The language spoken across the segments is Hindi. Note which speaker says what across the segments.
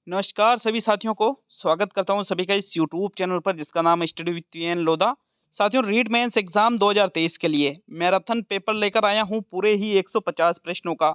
Speaker 1: नमस्कार सभी साथियों को स्वागत करता हूं सभी का इस यूट्यूब चैनल पर जिसका नाम है स्टडी विद पीएन लोधा। साथियों, रीड मेंस एग्जाम 2023 के लिए मैराथन पेपर लेकर आया हूं पूरे ही 150 प्रश्नों का।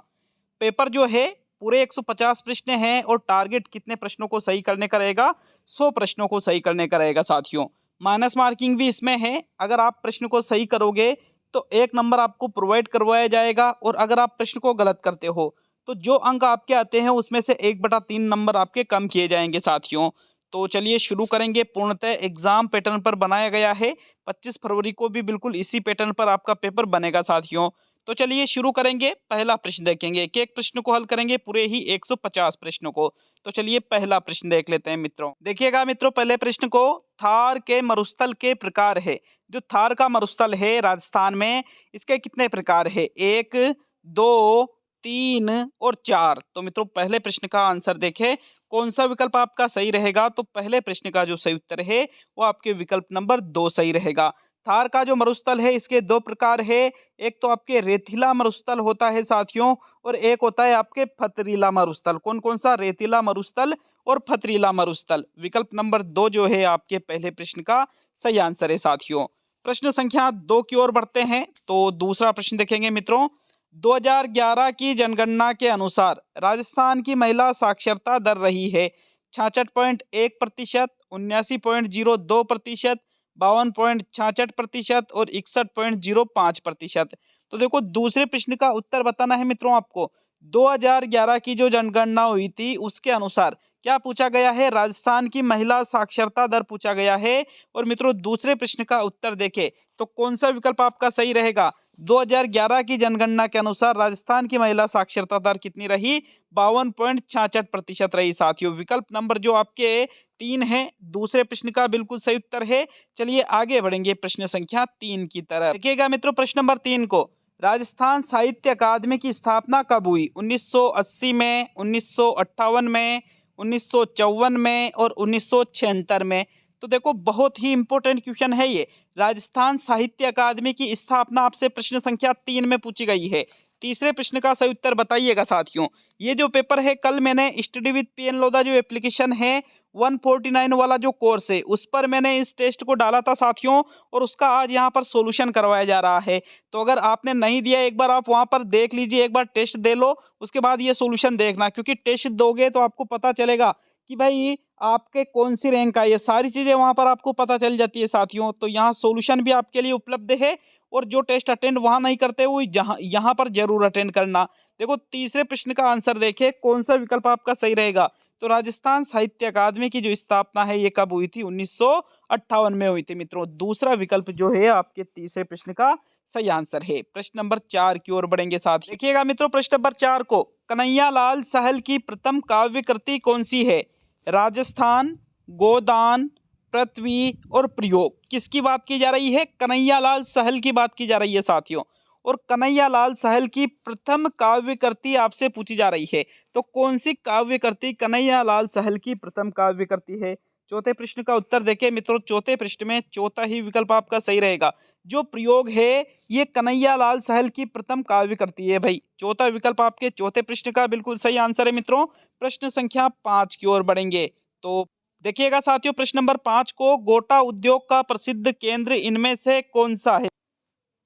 Speaker 1: पेपर जो है पूरे 150 प्रश्न हैं और टारगेट कितने प्रश्नों को सही करने का रहेगा? 100 प्रश्नों को सही करने का रहेगा साथियों। माइनस मार्किंग भी इसमें है। अगर आप प्रश्न को सही करोगे तो 1 नंबर आपको प्रोवाइड करवाया जाएगा और अगर आप प्रश्न को गलत करते हो तो जो अंक आपके आते हैं उसमें से 1/3 नंबर आपके कम किए जाएंगे साथियों। तो चलिए शुरू करेंगे। पूर्णतः एग्जाम पैटर्न पर बनाया गया है। 25 फरवरी को भी बिल्कुल इसी पैटर्न पर आपका पेपर बनेगा साथियों। तो चलिए शुरू करेंगे। पहला प्रश्न देखेंगे, एक एक प्रश्न को हल करेंगे पूरे ही 150 प्रश्नों को। तो चलिए पहला प्रश्न देख लेते हैं मित्रों। देखिएगा मित्रों, पहले प्रश्न को, थार के मरुस्थल के प्रकार है। जो थार का मरुस्थल है राजस्थान में, इसके कितने प्रकार है? 1, 2, 3 और 4। तो मित्रों पहले प्रश्न का आंसर देखें, कौन सा विकल्प आपका सही रहेगा? तो पहले प्रश्न का जो सही उत्तर है वो आपके विकल्प नंबर 2 सही रहेगा। थार का जो मरुस्थल है इसके 2 प्रकार है। एक तो आपके रेतीला मरुस्थल होता है साथियों और एक होता है आपके पथरीला मरुस्थल। कौन कौन सा? रेतीला मरुस्थल और पथरीला मरुस्थल। विकल्प नंबर 2 जो है आपके पहले प्रश्न का सही आंसर है साथियों। प्रश्न संख्या 2 की ओर बढ़ते हैं। तो दूसरा प्रश्न देखेंगे मित्रों। 2011 की जनगणना के अनुसार राजस्थान की महिला साक्षरता दर रही है 66.1%, 79.02%, 52.66% और 61.05%। तो देखो, दूसरे प्रश्न का उत्तर बताना है मित्रों आपको। 2011 की जो जनगणना हुई थी उसके अनुसार क्या पूछा गया है? राजस्थान की महिला साक्षरता दर पूछा गया है। और मित्रों दूसरे प्रश्न का उत्तर देखें तो कौन सा विकल्प आपका सही रहेगा? 2011 की जनगणना के अनुसार राजस्थान की महिला साक्षरता दर कितनी रही? 52.66% रही साथियों। विकल्प नंबर जो आपके 3 है दूसरे प्रश्न का बिल्कुल सही उत्तर है। चलिए आगे बढ़ेंगे प्रश्न संख्या 3 की तरफ। देखिएगा मित्रों, प्रश्न नंबर 3 को, राजस्थान साहित्य अकादमी की स्थापना कब हुई? 1980 में, 1958 में, 1954 में और 1976 में। तो देखो, बहुत ही इंपॉर्टेंट क्वेश्चन है ये। राजस्थान साहित्य अकादमी की स्थापना आपसे प्रश्न संख्या 3 में पूछी गई है। तीसरे प्रश्न का सही उत्तर बताइएगा साथियों। ये जो पेपर है, कल मैंने स्टडी विद पीएन लोधा जो एप्लीकेशन है 149 वाला जो कोर्स है उस पर मैंने इस टेस्ट को डाला था साथियों और उसका आज यहाँ पर सॉल्यूशन करवाया जा रहा है। तो अगर आपने नहीं दिया, एक बार आप वहाँ पर देख लीजिए, एक बार टेस्ट दे लो, उसके बाद ये सॉल्यूशन देखना, क्योंकि टेस्ट दोगे तो आपको पता चलेगा कि भाई आपके कौन सी रैंक आई है। सारी चीजें वहां पर आपको पता चल जाती है साथियों। तो यहाँ सॉल्यूशन भी आपके लिए उपलब्ध है और जो टेस्ट अटेंड वहां नहीं करते वो यहाँ पर जरूर अटेंड करना। देखो, तीसरे प्रश्न का आंसर देखे, कौन सा विकल्प आपका सही रहेगा? तो राजस्थान साहित्य अकादमी की जो स्थापना है ये कब हुई थी? 1958 में हुई थी मित्रों। दूसरा विकल्प जो है आपके तीसरे प्रश्न का सही आंसर है। प्रश्न नंबर 4 की ओर बढ़ेंगे साथ। देखिएगा मित्रों, प्रश्न नंबर 4 को, कन्हैयालाल सहल की प्रथम काव्य कृति कौन सी है? राजस्थान, गोदान, पृथ्वी और प्रयोग। किसकी बात की जा रही है? कन्हैयालाल सहल की बात की जा रही है साथियों। और कन्हैयालाल सहल की प्रथम काव्य कृति आपसे पूछी जा रही है। तो कौन सी काव्य कृति कन्हैयालाल सहल की प्रथम काव्य कृति है? चौथे प्रश्न का उत्तर देखें मित्रों। चौथे प्रश्न में चौथा ही विकल्प आपका सही रहेगा। जो प्रयोग है ये कन्हैयालाल सहल की प्रथम काव्य कृति है भाई। चौथा विकल्प आपके चौथे प्रश्न का बिल्कुल सही आंसर है मित्रों। प्रश्न संख्या 5 की ओर बढ़ेंगे। तो देखिएगा साथियों, प्रश्न नंबर 5 को, गोटा उद्योग का प्रसिद्ध केंद्र इनमें से कौन सा है?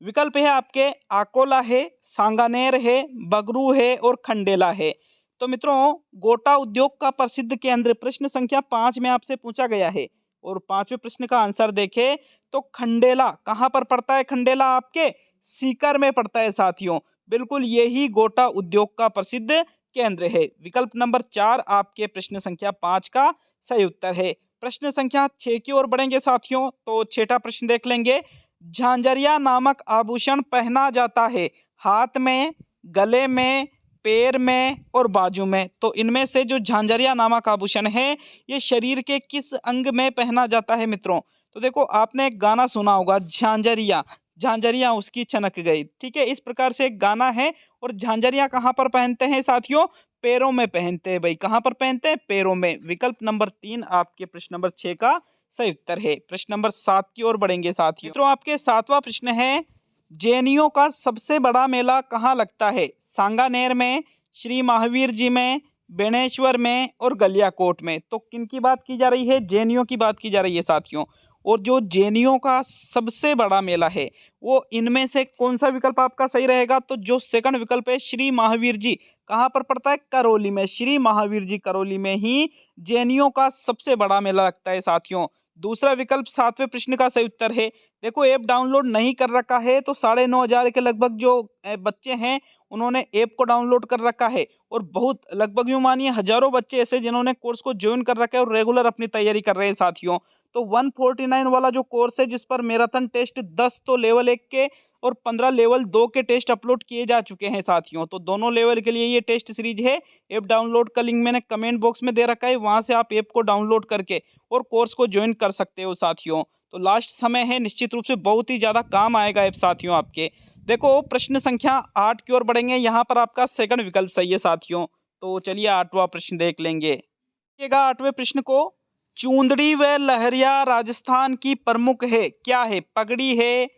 Speaker 1: विकल्प है आपके आकोला है, सांगानेर है, बगरू है और खंडेला है। तो मित्रों, गोटा उद्योग का प्रसिद्ध केंद्र प्रश्न संख्या 5 में आपसे पूछा गया है और 5वें प्रश्न का आंसर देखें तो खंडेला कहां पर पड़ता है? खंडेला आपके सीकर में पड़ता है साथियों। बिल्कुल यही गोटा उद्योग का प्रसिद्ध केंद्र है। विकल्प नंबर 4 आपके प्रश्न संख्या 5 का सही उत्तर है। प्रश्न संख्या 6 की ओर बढ़ेंगे साथियों। तो छठा प्रश्न देख लेंगे। झांझरिया नामक आभूषण पहना जाता है हाथ में, गले में, पैर में और बाजू में। तो इनमें से जो झांझरिया नामक आभूषण है ये शरीर के किस अंग में पहना जाता है मित्रों? तो देखो, आपने एक गाना सुना होगा, झांझरिया झांझरिया उसकी छनक गई। ठीक है, इस प्रकार से एक गाना है। और झांझरिया कहाँ पर पहनते हैं साथियों? पैरों में पहनते हैं भाई। कहाँ पर पहनते हैं? पैरों में। विकल्प नंबर 3 आपके प्रश्न नंबर 6 का सही उत्तर है। प्रश्न नंबर 7 की ओर बढ़ेंगे साथियों। मित्रों, आपके 7वां प्रश्न है, जैनियों का सबसे बड़ा मेला कहाँ लगता है? सांगानेर में, श्री महावीर जी में, बेणेश्वर में और गलियाकोट में। तो किन की बात की जा रही है? जैनियों की बात की जा रही है साथियों। और जो जैनियों का सबसे बड़ा मेला है वो इनमें से कौन सा विकल्प आपका सही रहेगा? तो जो सेकंड विकल्प है श्री महावीर जी, कहाँ पर पड़ता है? करौली में। श्री महावीर जी करौली में ही जैनियों का सबसे बड़ा मेला लगता है साथियों। दूसरा विकल्प सातवें प्रश्न का सही उत्तर है। देखो ऐप डाउनलोड नहीं कर रखा है तो 9,500 के लगभग जो बच्चे हैं उन्होंने ऐप को डाउनलोड कर रखा है। और बहुत लगभग यूं मानिए हजारों बच्चे ऐसे जिन्होंने कोर्स को ज्वाइन कर रखा है और रेगुलर अपनी तैयारी कर रहे हैं साथियों। तो 149 वाला जो कोर्स है जिस पर मैराथन टेस्ट 10 तो लेवल 1 के और 15 लेवल 2 के टेस्ट अपलोड किए जा चुके हैं साथियों। तो दोनों लेवल के लिए ये टेस्ट सीरीज है। ऐप डाउनलोड का लिंक मैंने कमेंट बॉक्स में दे रखा है, वहां से आप ऐप को डाउनलोड करके और कोर्स को ज्वाइन कर सकते हो साथियों। तो लास्ट समय है, निश्चित रूप से बहुत ही ज्यादा काम आएगा ऐप साथियों आपके। देखो प्रश्न संख्या 8 की ओर बढ़ेंगे। यहाँ पर आपका सेकंड विकल्प सही है साथियों। तो चलिए 8वां प्रश्न देख लेंगे। देखिएगा 8वें प्रश्न को, चूंदड़ी व लहरिया राजस्थान की प्रमुख है, क्या है? पगड़ी है,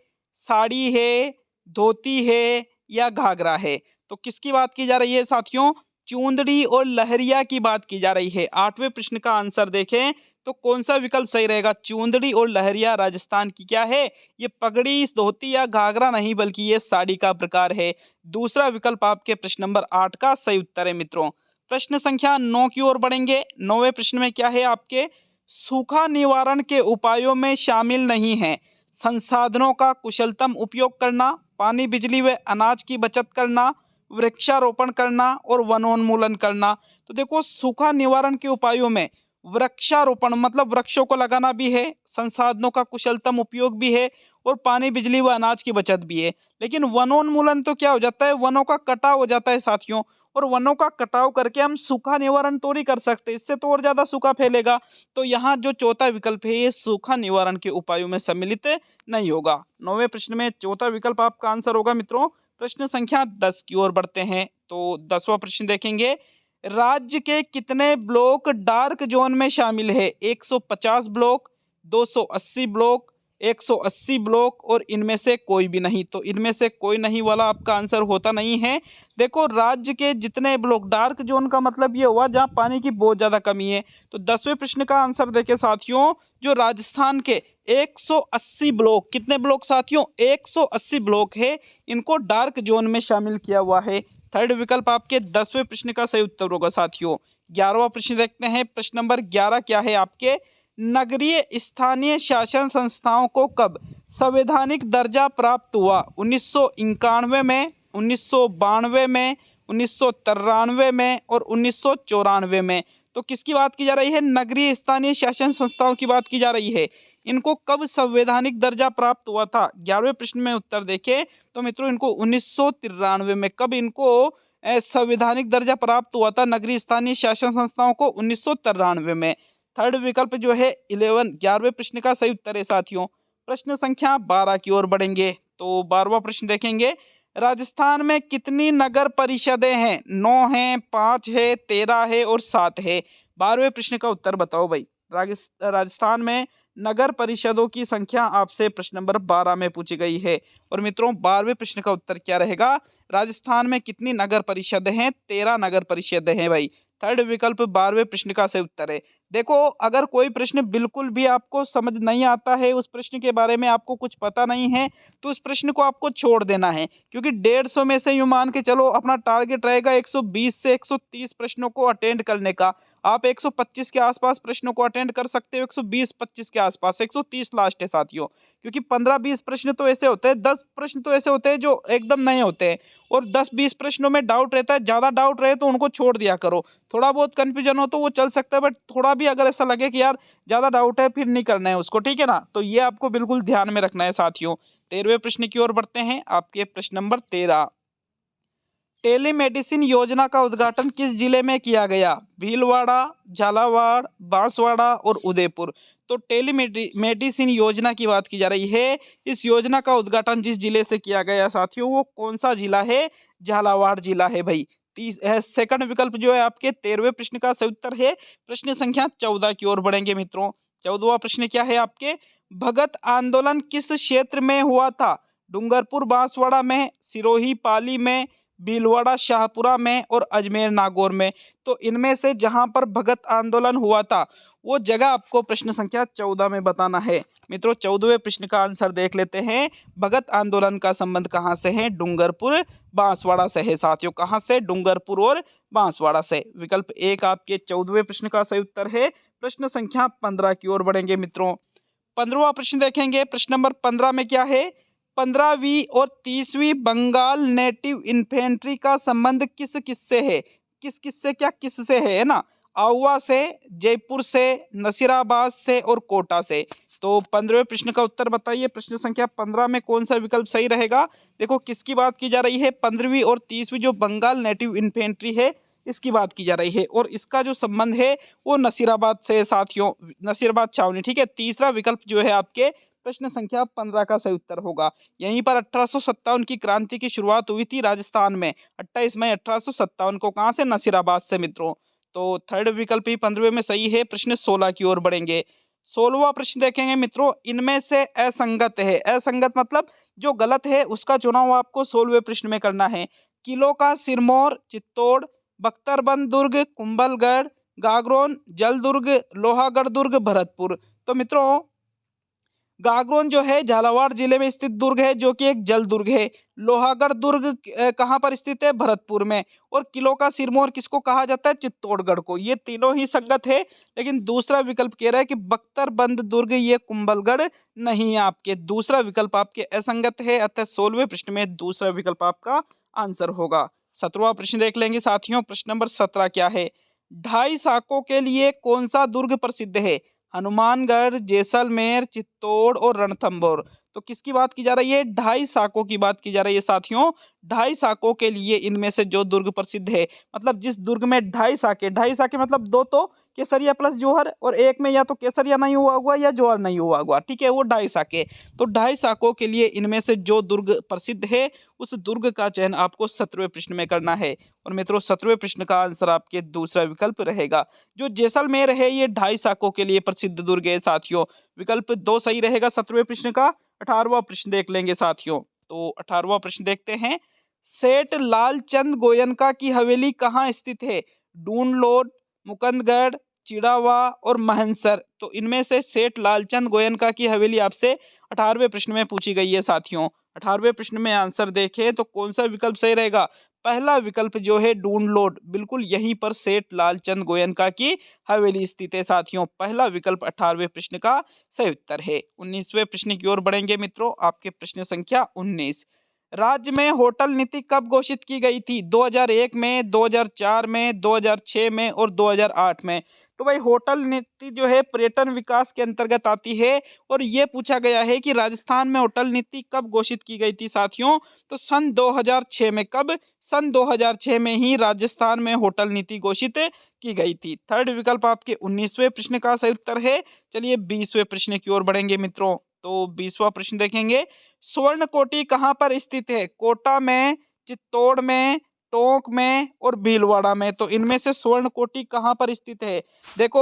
Speaker 1: साड़ी है, धोती है या घाघरा है? तो किसकी बात की जा रही है साथियों? चूंदड़ी और लहरिया की बात की जा रही है। 8वें प्रश्न का आंसर देखें तो कौन सा विकल्प सही रहेगा? चूंदड़ी और लहरिया राजस्थान की क्या है? ये पगड़ी, धोती या घाघरा नहीं बल्कि ये साड़ी का प्रकार है। दूसरा विकल्प आपके प्रश्न नंबर 8 का सही उत्तर है मित्रों। प्रश्न संख्या 9 की ओर बढ़ेंगे। 9वें प्रश्न में क्या है आपके? सूखा निवारण के उपायों में शामिल नहीं है संसाधनों का कुशलतम उपयोग करना, पानी, बिजली व अनाज की बचत करना, वृक्षारोपण करना और वनोन्मूलन करना। तो देखो सूखा निवारण के उपायों में वृक्षारोपण मतलब वृक्षों को लगाना भी है, संसाधनों का कुशलतम उपयोग भी है और पानी, बिजली व अनाज की बचत भी है। लेकिन वनोन्मूलन तो क्या हो जाता है? वनों का कटाव हो जाता है साथियों। और वनों का कटाव करके हम सूखा निवारण तो नहीं कर सकते, इससे तो और ज्यादा सूखा फैलेगा। तो यहाँ जो चौथा विकल्प है ये सूखा निवारण के उपायों में सम्मिलित नहीं होगा। 9वें प्रश्न में चौथा विकल्प आपका आंसर होगा मित्रों। प्रश्न संख्या 10 की ओर बढ़ते हैं। तो 10वां प्रश्न देखेंगे। राज्य के कितने ब्लॉक डार्क जोन में शामिल है? 150 ब्लॉक, 280 ब्लॉक, 180 ब्लॉक और इनमें से कोई भी नहीं। तो इनमें से कोई नहीं वाला आपका आंसर होता नहीं है। देखो राज्य के जितने ब्लॉक, डार्क जोन का मतलब ये हुआ जहां पानी की बहुत ज्यादा कमी है। तो 10वें प्रश्न का आंसर देखे साथियों, जो राजस्थान के 180 ब्लॉक, कितने ब्लॉक साथियों? 180 ब्लॉक है, इनको डार्क जोन में शामिल किया हुआ है। थर्ड विकल्प आपके 10वें प्रश्न का सही उत्तर होगा साथियों। 11वां प्रश्न देखते हैं। प्रश्न नंबर 11 क्या है आपके? नगरीय स्थानीय शासन संस्थाओं को कब संवैधानिक दर्जा प्राप्त हुआ? 1991 में, 1992 में, 1993 में और 1994 में। तो किसकी बात की जा रही है? नगरीय स्थानीय शासन संस्थाओं की बात की जा रही है। इनको कब संवैधानिक दर्जा प्राप्त हुआ था? 11वें प्रश्न में उत्तर देखें तो मित्रों इनको 1993 में। कब इनको संवैधानिक दर्जा प्राप्त हुआ था नगरीय स्थानीय शासन संस्थाओं को? 1993 में। थर्ड विकल्प जो है 11वें प्रश्न का सही उत्तर है साथियों। प्रश्न संख्या 12 की ओर बढ़ेंगे। तो 12वां प्रश्न देखेंगे। राजस्थान में कितनी नगर परिषदें हैं? 9 है, 5 है, 13 है और 7 है। 12वें प्रश्न का उत्तर बताओ भाई। राजस्थान में नगर परिषदों की संख्या आपसे प्रश्न नंबर 12 में पूछी गई है। और मित्रों 12वें प्रश्न का उत्तर क्या रहेगा? राजस्थान में कितनी नगर परिषद हैं? 13 नगर परिषद हैं भाई। थर्ड विकल्प 12वें प्रश्न का सही उत्तर है। देखो अगर कोई प्रश्न बिल्कुल भी आपको समझ नहीं आता है, उस प्रश्न के बारे में आपको कुछ पता नहीं है, तो उस प्रश्न को आपको छोड़ देना है। क्योंकि 150 में से यूं मान के चलो अपना टारगेट रहेगा 120 से 130 प्रश्नों को अटेंड करने का। आप 125 के आसपास प्रश्नों को अटेंड कर सकते हो, 120-25 के आसपास, 130 लास्ट है साथियों। क्योंकि 15-20 प्रश्न तो ऐसे होते हैं, 10 प्रश्न तो ऐसे होते हैं जो एकदम नए होते हैं और 10-20 प्रश्नों में डाउट रहता है। ज्यादा डाउट रहे तो उनको छोड़ दिया करो। थोड़ा बहुत कंफ्यूजन हो तो वो चल सकता है, बट थोड़ा भी अगर ऐसा लगे कि यार ज्यादा डाउट है फिर नहीं करना है उसको, ठीक है ना? तो ये आपको बिल्कुल ध्यान में रखना है साथियों। 13वें प्रश्न की ओर बढ़ते हैं। आपके प्रश्न नंबर 13। टेलीमेडिसिन योजना का उद्घाटन किस जिले में किया गया? भीलवाड़ा, झालावाड़, बांसवाड़ा और उदयपुर। तो टेलीमेडिसिन योजना की बात की जा रही है। इस योजना का उद्घाटन जिस जिले से किया गया साथियों वो कौन सा जिला है? झालावाड़ जिला है भाई। सेकंड विकल्प जो है आपके 13वें प्रश्न का सही उत्तर है। प्रश्न संख्या 14 की ओर बढ़ेंगे मित्रों। 14वां प्रश्न क्या है आपके? भगत आंदोलन किस क्षेत्र में हुआ था? डूंगरपुर बांसवाड़ा में, सिरोही पाली में, भीलवाड़ा शाहपुरा में और अजमेर नागौर में। तो इनमें से जहां पर भगत आंदोलन हुआ था वो जगह आपको प्रश्न संख्या 14 में बताना है। मित्रों 14वें प्रश्न का आंसर देख लेते हैं। भगत आंदोलन का संबंध कहाँ से है? डूंगरपुर बांसवाड़ा से है साथियों। कहाँ से? डूंगरपुर और बांसवाड़ा से। विकल्प एक आपके 14वें प्रश्न का सही उत्तर है। प्रश्न संख्या 15 की ओर बढ़ेंगे मित्रों। 15वां प्रश्न देखेंगे। प्रश्न नंबर 15 में क्या है? 15वीं और 30वीं बंगाल नेटिव इन्फेंट्री का संबंध किस किस से है? किस किस से, क्या किस से है ना? आउवा से, जयपुर से, नसीराबाद से और कोटा से। तो 15वें प्रश्न का उत्तर बताइए। प्रश्न संख्या 15 में कौन सा विकल्प सही रहेगा? देखो किसकी बात की जा रही है? 15वीं और 30वीं जो बंगाल नेटिव इन्फेंट्री है इसकी बात की जा रही है और इसका जो संबंध है वो नसीराबाद से साथियों, नसीराबाद छावनी। ठीक है, तीसरा विकल्प जो है आपके प्रश्न संख्या 15 का सही उत्तर होगा। यहीं पर 1857 की क्रांति की शुरुआत हुई थी राजस्थान में 28 मई 1857 को। कहाँ से? नसीराबाद से मित्रों। तो थर्ड विकल्प ही 15वें में सही है। प्रश्न 16 की ओर बढ़ेंगे। 16वां प्रश्न देखेंगे मित्रों। इनमें से असंगत है, असंगत मतलब जो गलत है उसका चुनाव आपको 16वें प्रश्न में करना है। किलों का सिरमौर, चित्तौड़, बख्तरबंद दुर्ग, कुंभलगढ़, गागरोन, जलदुर्ग, लोहागढ़ दुर्ग, भरतपुर। तो मित्रों गागरोन जो है झालावाड़ जिले में स्थित दुर्ग है जो कि एक जल दुर्ग है। लोहागढ़ दुर्ग कहाँ पर स्थित है? भरतपुर में। और किलो का सिरमौर किसको कहा जाता है? चित्तौड़गढ़ को। ये तीनों ही संगत है लेकिन दूसरा विकल्प कह रहा है कि बख्तरबंद दुर्ग ये कुंभलगढ़ नहीं है आपके। दूसरा विकल्प आपके असंगत है, अतः 16वें प्रश्न में दूसरा विकल्प आपका आंसर होगा। 17वां प्रश्न देख लेंगे साथियों। प्रश्न नंबर 17 क्या है? ढाई साकों के लिए कौन सा दुर्ग प्रसिद्ध है? हनुमानगढ़, जैसलमेर, चित्तौड़ और रणथंभौर। तो किसकी बात की जा रही है? ढाई साकों की बात की जा रही है साथियों। ढाई साकों के लिए इनमें से जो दुर्ग प्रसिद्ध है, मतलब जिस दुर्ग में ढाई साके मतलब दो तो केसरिया प्लस जौहर और एक में या तो केसरिया नहीं हुआ हुआ या जौहर नहीं हुआ हुआ। ठीक है, वो ढाई साके। तो ढाई साकों के लिए इनमें से जो दुर्ग प्रसिद्ध है उस दुर्ग का चयन आपको 17वें प्रश्न में करना है। और मित्रों 17वें प्रश्न का आंसर आपके दूसरा विकल्प रहेगा। जो जैसलमेर है ये ढाई साकों के लिए प्रसिद्ध दुर्ग है साथियों। विकल्प 2 सही रहेगा 17वें प्रश्न का। 18वां प्रश्न देख लेंगे साथियों। तो 18वां प्रश्न देखते हैं। सेठ लालचंद गोयनका की हवेली कहाँ स्थित है? डूनलोड, मुकुंदगढ़, चिड़ावा और महनसर। तो इनमें से सेठ लालचंद गोयनका की हवेली आपसे 18वें प्रश्न में पूछी गई है साथियों। 18वें प्रश्न में आंसर देखें तो कौन सा विकल्प सही रहेगा? पहला विकल्प जो है डूनलोड, बिल्कुल यहीं पर सेठ लालचंद गोयनका की हवेली स्थित है साथियों। पहला विकल्प 18वें प्रश्न का सही उत्तर है। 19वें प्रश्न की ओर बढ़ेंगे मित्रों। आपके प्रश्न संख्या 19। राज्य में होटल नीति कब घोषित की गई थी? 2001 में, 2004 में, 2006 में और 2008 में। तो भाई होटल नीति जो है पर्यटन विकास के अंतर्गत आती है और ये पूछा गया है कि राजस्थान में होटल नीति कब घोषित की गई थी साथियों? तो सन 2006 में। कब? सन 2006 में ही राजस्थान में होटल नीति घोषित की गई थी। थर्ड विकल्प आपके 19वें प्रश्न का सही उत्तर है। चलिए 20वें प्रश्न की ओर बढ़ेंगे मित्रों। तो 20वां प्रश्न देखेंगे। स्वर्ण कोटी कहाँ पर स्थित है? कोटा में, चित्तौड़ में, टोंक में और भीलवाड़ा में। तो इनमें से स्वर्ण कोटी कहाँ पर स्थित है? देखो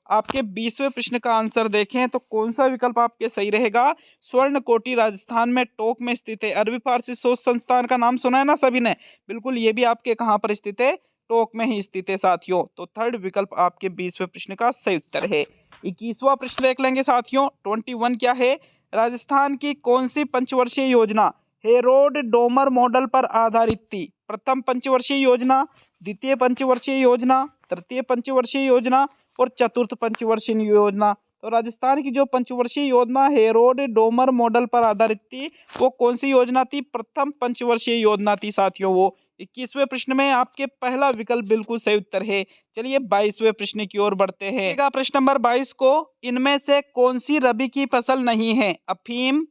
Speaker 1: आपके 20वें प्रश्न का आंसर देखें तो कौन सा विकल्प आपके सही रहेगा? स्वर्ण कोटी राजस्थान में टोंक में स्थित है। अरबी फारसी शोध संस्थान का नाम सुना है ना सभी ने? बिल्कुल ये भी आपके कहाँ पर स्थित है? टोंक में ही स्थित है साथियों। तो थर्ड विकल्प आपके 20वें प्रश्न का सही उत्तर है। 21वां प्रश्न देख लेंगे साथियों। 21 क्या है? राजस्थान की कौन सी पंचवर्षीय योजना हेरोड डोमर मॉडल पर आधारित थी? प्रथम पंचवर्षीय योजना, द्वितीय पंचवर्षीय योजना, तृतीय पंचवर्षीय योजना और चतुर्थ पंचवर्षीय योजना। तो राजस्थान की जो पंचवर्षीय योजना हेरोड डोमर मॉडल पर आधारित थी वो कौन सी योजना थी? प्रथम पंचवर्षीय योजना थी साथियों वो। 21वें प्रश्न में आपके पहला विकल्प बिल्कुल सही उत्तर है। चलिए 22वें प्रश्न की ओर बढ़ते हैं। प्रश्न नंबर 22 को, इनमें से कौन सी रबी की फसल नहीं है? अफीम,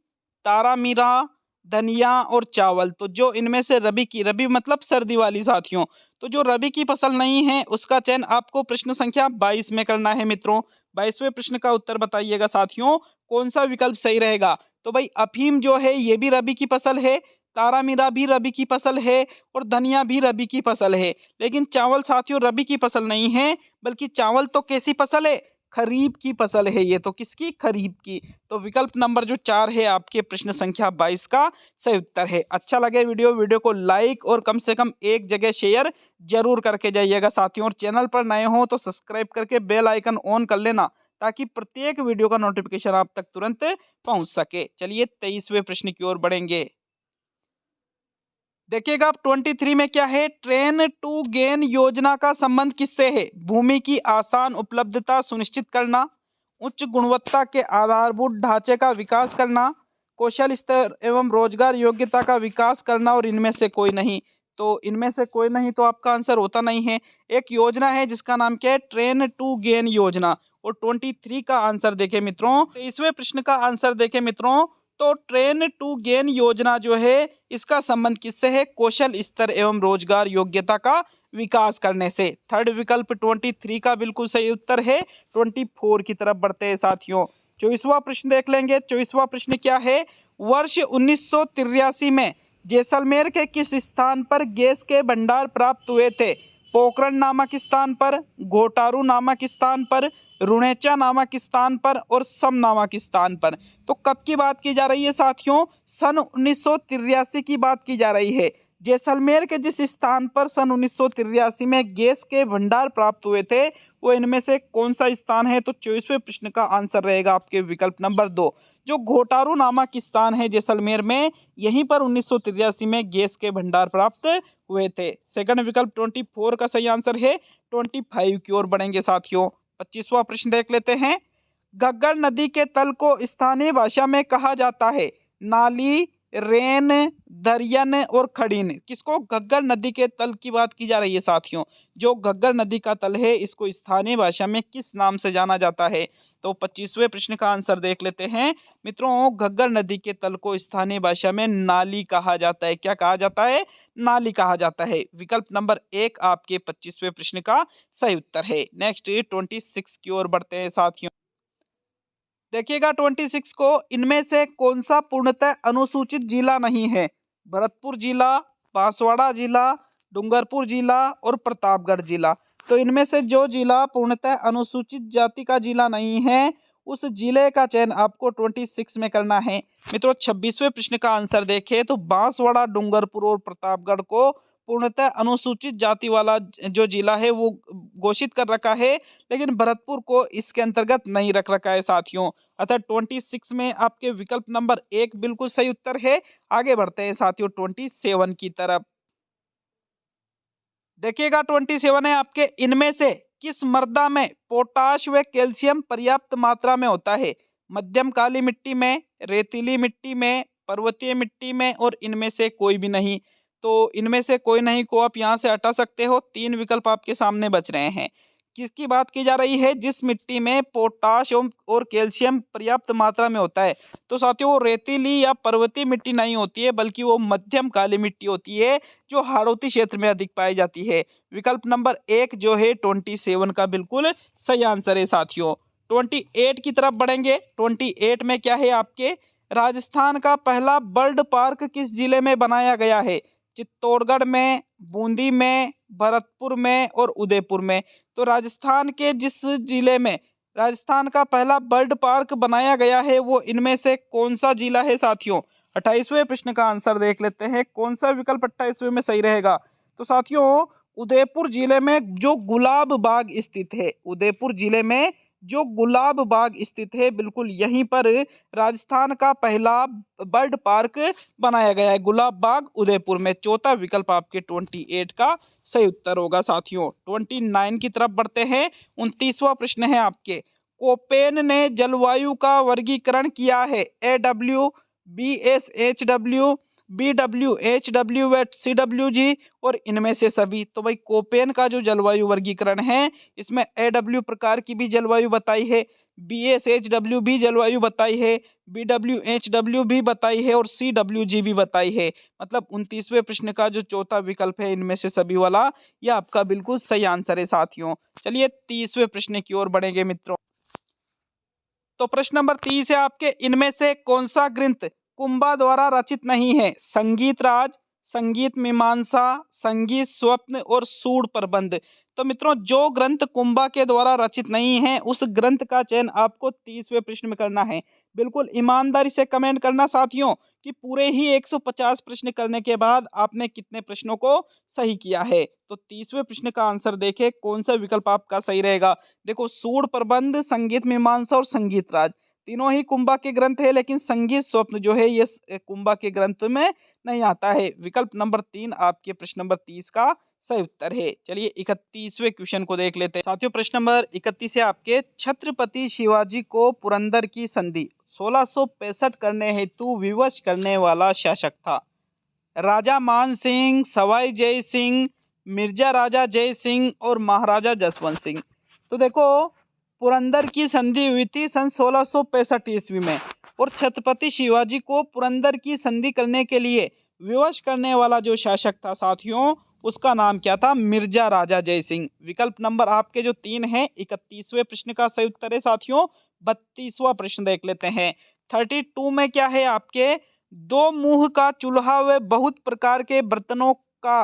Speaker 1: तारामीरा, धनिया और चावल। तो जो इनमें से रबी मतलब सर्दी वाली साथियों। तो जो रबी की फसल नहीं है उसका चयन आपको प्रश्न संख्या 22 में करना है मित्रों। 22वें प्रश्न का उत्तर बताइएगा साथियों। कौन सा विकल्प सही रहेगा? तो भाई अफीम जो है ये भी रबी की फसल है, तारामीरा भी रबी की फसल है और धनिया भी रबी की फसल है। लेकिन चावल साथियों रबी की फसल नहीं है, बल्कि चावल तो कैसी फसल है? खरीफ की फसल है ये, तो किसकी? खरीफ की। तो विकल्प नंबर जो 4 है आपके प्रश्न संख्या 22 का सही उत्तर है। अच्छा लगे वीडियो को लाइक और कम से कम एक जगह शेयर जरूर करके जाइएगा साथियों, और चैनल पर नए हो तो सब्सक्राइब करके बेल आइकन ऑन कर लेना, ताकि प्रत्येक वीडियो का नोटिफिकेशन आप तक तुरंत पहुंच सके। चलिए 23वें प्रश्न की ओर बढ़ेंगे। देखिएगा आप 23 में क्या है, ट्रेन टू गेन योजना का संबंध किससे है? भूमि की आसान उपलब्धता सुनिश्चित करना, उच्च गुणवत्ता के आधारभूत ढांचे का विकास करना, कौशल स्तर एवं रोजगार योग्यता का विकास करना, और इनमें से कोई नहीं। तो इनमें से कोई नहीं तो आपका आंसर होता नहीं है। एक योजना है जिसका नाम क्या है, ट्रेन टू गेन योजना। और 23 का आंसर देखें मित्रों, 23वें प्रश्न का आंसर देखें मित्रों, तो ट्रेन टू गेन योजना जो है इसका संबंध किससे है? कौशल स्तर एवं रोजगार योग्यता का विकास करने से। थर्ड विकल्प 23 का बिल्कुल सही उत्तर है। 24 की तरफ बढ़ते हैं साथियों। 24वां प्रश्न देख लेंगे। 24वां प्रश्न क्या है, वर्ष 1983 में जैसलमेर के किस स्थान पर गैस के भंडार प्राप्त हुए थे? पोखरण नामक स्थान पर, घोटारू नामक स्थान पर, रुणेचा नामक स्थान पर, और सम नामक स्थान पर। तो कब की बात की जा रही है साथियों? सन 1983 की बात की जा रही है। जैसलमेर के जिस स्थान पर सन 1983 में गैस के भंडार प्राप्त हुए थे, वो इनमें से कौन सा स्थान है? तो 24वें प्रश्न का आंसर रहेगा आपके विकल्प नंबर 2, जो घोटारू नामक स्थान है जैसलमेर में, यहीं पर 1983 में गैस के भंडार प्राप्त हुए थे। सेकंड विकल्प 24 का सही आंसर है। 25 की ओर बढ़ेंगे साथियों। 25वां प्रश्न देख लेते हैं। घग्गर नदी के तल को स्थानीय भाषा में कहा जाता है? नाली, रेन, दरियन और खड़ीन। किसको? घग्गर नदी के तल की बात की जा रही है साथियों। जो घग्गर नदी का तल है इसको स्थानीय भाषा में किस नाम से जाना जाता है? तो 25वें प्रश्न का आंसर देख लेते हैं मित्रों। घग्गर नदी के तल को स्थानीय भाषा में नाली कहा जाता है। क्या कहा जाता है? नाली कहा जाता है। विकल्प नंबर 1 आपके 25वें प्रश्न का सही उत्तर है। नेक्स्ट 26 की ओर बढ़ते हैं साथियों। देखिएगा 26 को, इनमें से कौन सा पूर्णतः अनुसूचित जिला नहीं है? भरतपुर जिला, बांसवाड़ा जिला, डूंगरपुर जिला और प्रतापगढ़ जिला। तो इनमें से जो जिला पूर्णतः अनुसूचित जाति का जिला नहीं है, उस जिले का चयन आपको 26 में करना है। मित्रों 26वें प्रश्न का आंसर देखें तो बांसवाड़ा, डूंगरपुर और प्रतापगढ़ को पूर्णतः अनुसूचित जाति वाला जो जिला है वो घोषित कर रखा है, लेकिन भरतपुर को इसके अंतर्गत नहीं रख रखा है साथियों। अतः 26 में आपके विकल्प नंबर 1 बिल्कुल सही उत्तर है। आगे बढ़ते हैं साथियों 27 की तरफ। देखिएगा 27 है आपके, इनमें से किस मृदा में पोटाश व कैल्शियम पर्याप्त मात्रा में होता है? मध्यम काली मिट्टी में, रेतीली मिट्टी में, पर्वतीय मिट्टी में, और इनमें से कोई भी नहीं। तो इनमें से कोई नहीं को आप यहाँ से हटा सकते हो। 3 विकल्प आपके सामने बच रहे हैं। किसकी बात की जा रही है? जिस मिट्टी में पोटाश और कैल्शियम पर्याप्त मात्रा में होता है। तो साथियों वो रेतीली या पर्वतीय मिट्टी नहीं होती है, बल्कि वो मध्यम काली मिट्टी होती है, जो हाड़ौती क्षेत्र में अधिक पाई जाती है। विकल्प नंबर 1 जो है 27 का बिल्कुल सही आंसर है साथियों। 28 की तरफ बढ़ेंगे। 28 में क्या है आपके, राजस्थान का पहला बर्ड पार्क किस जिले में बनाया गया है? चित्तौड़गढ़ में, बूंदी में, भरतपुर में और उदयपुर में। तो राजस्थान के जिस जिले में राजस्थान का पहला बर्ड पार्क बनाया गया है, वो इनमें से कौन सा जिला है साथियों? 28वें प्रश्न का आंसर देख लेते हैं। कौन सा विकल्प 28वें में सही रहेगा? तो साथियों उदयपुर जिले में जो गुलाब बाग स्थित है, उदयपुर जिले में जो गुलाब बाग स्थित है, बिल्कुल यहीं पर राजस्थान का पहला बर्ड पार्क बनाया गया है, गुलाब बाग उदयपुर में। चौथा विकल्प आपके 28 का सही उत्तर होगा साथियों। 29 की तरफ बढ़ते हैं। 29वां प्रश्न है आपके, कोपेन ने जलवायु का वर्गीकरण किया है? AW, BSHW, BWHW व CWG और इनमें से सभी। तो भाई कोपेन का जो जलवायु वर्गीकरण है, इसमें AW प्रकार की भी जलवायु बताई है, BSHW भी जलवायु बताई है, BWHW भी बताई है और CWG भी बताई है। मतलब 29वें प्रश्न का जो चौथा विकल्प है, इनमें से सभी वाला, यह आपका बिल्कुल सही आंसर है साथियों। चलिए 30वें प्रश्न की ओर बढ़ेंगे मित्रों। तो प्रश्न नंबर 30 है आपके, इनमें से कौन सा ग्रंथ कुंभा द्वारा रचित नहीं है? संगीत राज, संगीत मीमांसा, संगीत स्वप्न और सूर प्रबंध। तो मित्रों जो ग्रंथ कुंभा के द्वारा रचित नहीं है उस ग्रंथ का चयन आपको 30वें प्रश्न में करना है। बिल्कुल ईमानदारी से कमेंट करना साथियों कि पूरे ही 150 प्रश्न करने के बाद आपने कितने प्रश्नों को सही किया है। तो 30वें प्रश्न का आंसर देखें कौन सा विकल्प आपका सही रहेगा। देखो सूर प्रबंध, संगीत मीमांसा और संगीत राज तीनों ही कुंभा के ग्रंथ है, लेकिन संगीत स्वप्न जो है ये कुंभा के ग्रंथ में नहीं आता है। विकल्प नंबर 3 आपके प्रश्न नंबर 30 का सही उत्तर है। चलिए 31वें क्वेश्चन को देख लेते हैं साथियों। प्रश्न नंबर 31 है आपके, छत्रपति शिवाजी को पुरंदर की संधि 1665 करने हेतु विवश करने वाला शासक था। राजा मान सिंह, सवाई जय सिंह, मिर्जा राजा जय सिंह और महाराजा जसवंत सिंह। तो देखो पुरंदर की संधि हुई थी सन 1665 ईस्वी में, और छत्रपति शिवाजी को पुरंदर की संधि करने के लिए विवश करने वाला जो शासक था साथियों उसका नाम क्या था, मिर्जा राजा जय सिंह। विकल्प नंबर आपके जो 3 है 31वें प्रश्न का सही उत्तर है साथियों। 32वां प्रश्न देख लेते हैं। 32 में क्या है आपके, दो मुंह का चूल्हा व बहुत प्रकार के बर्तनों का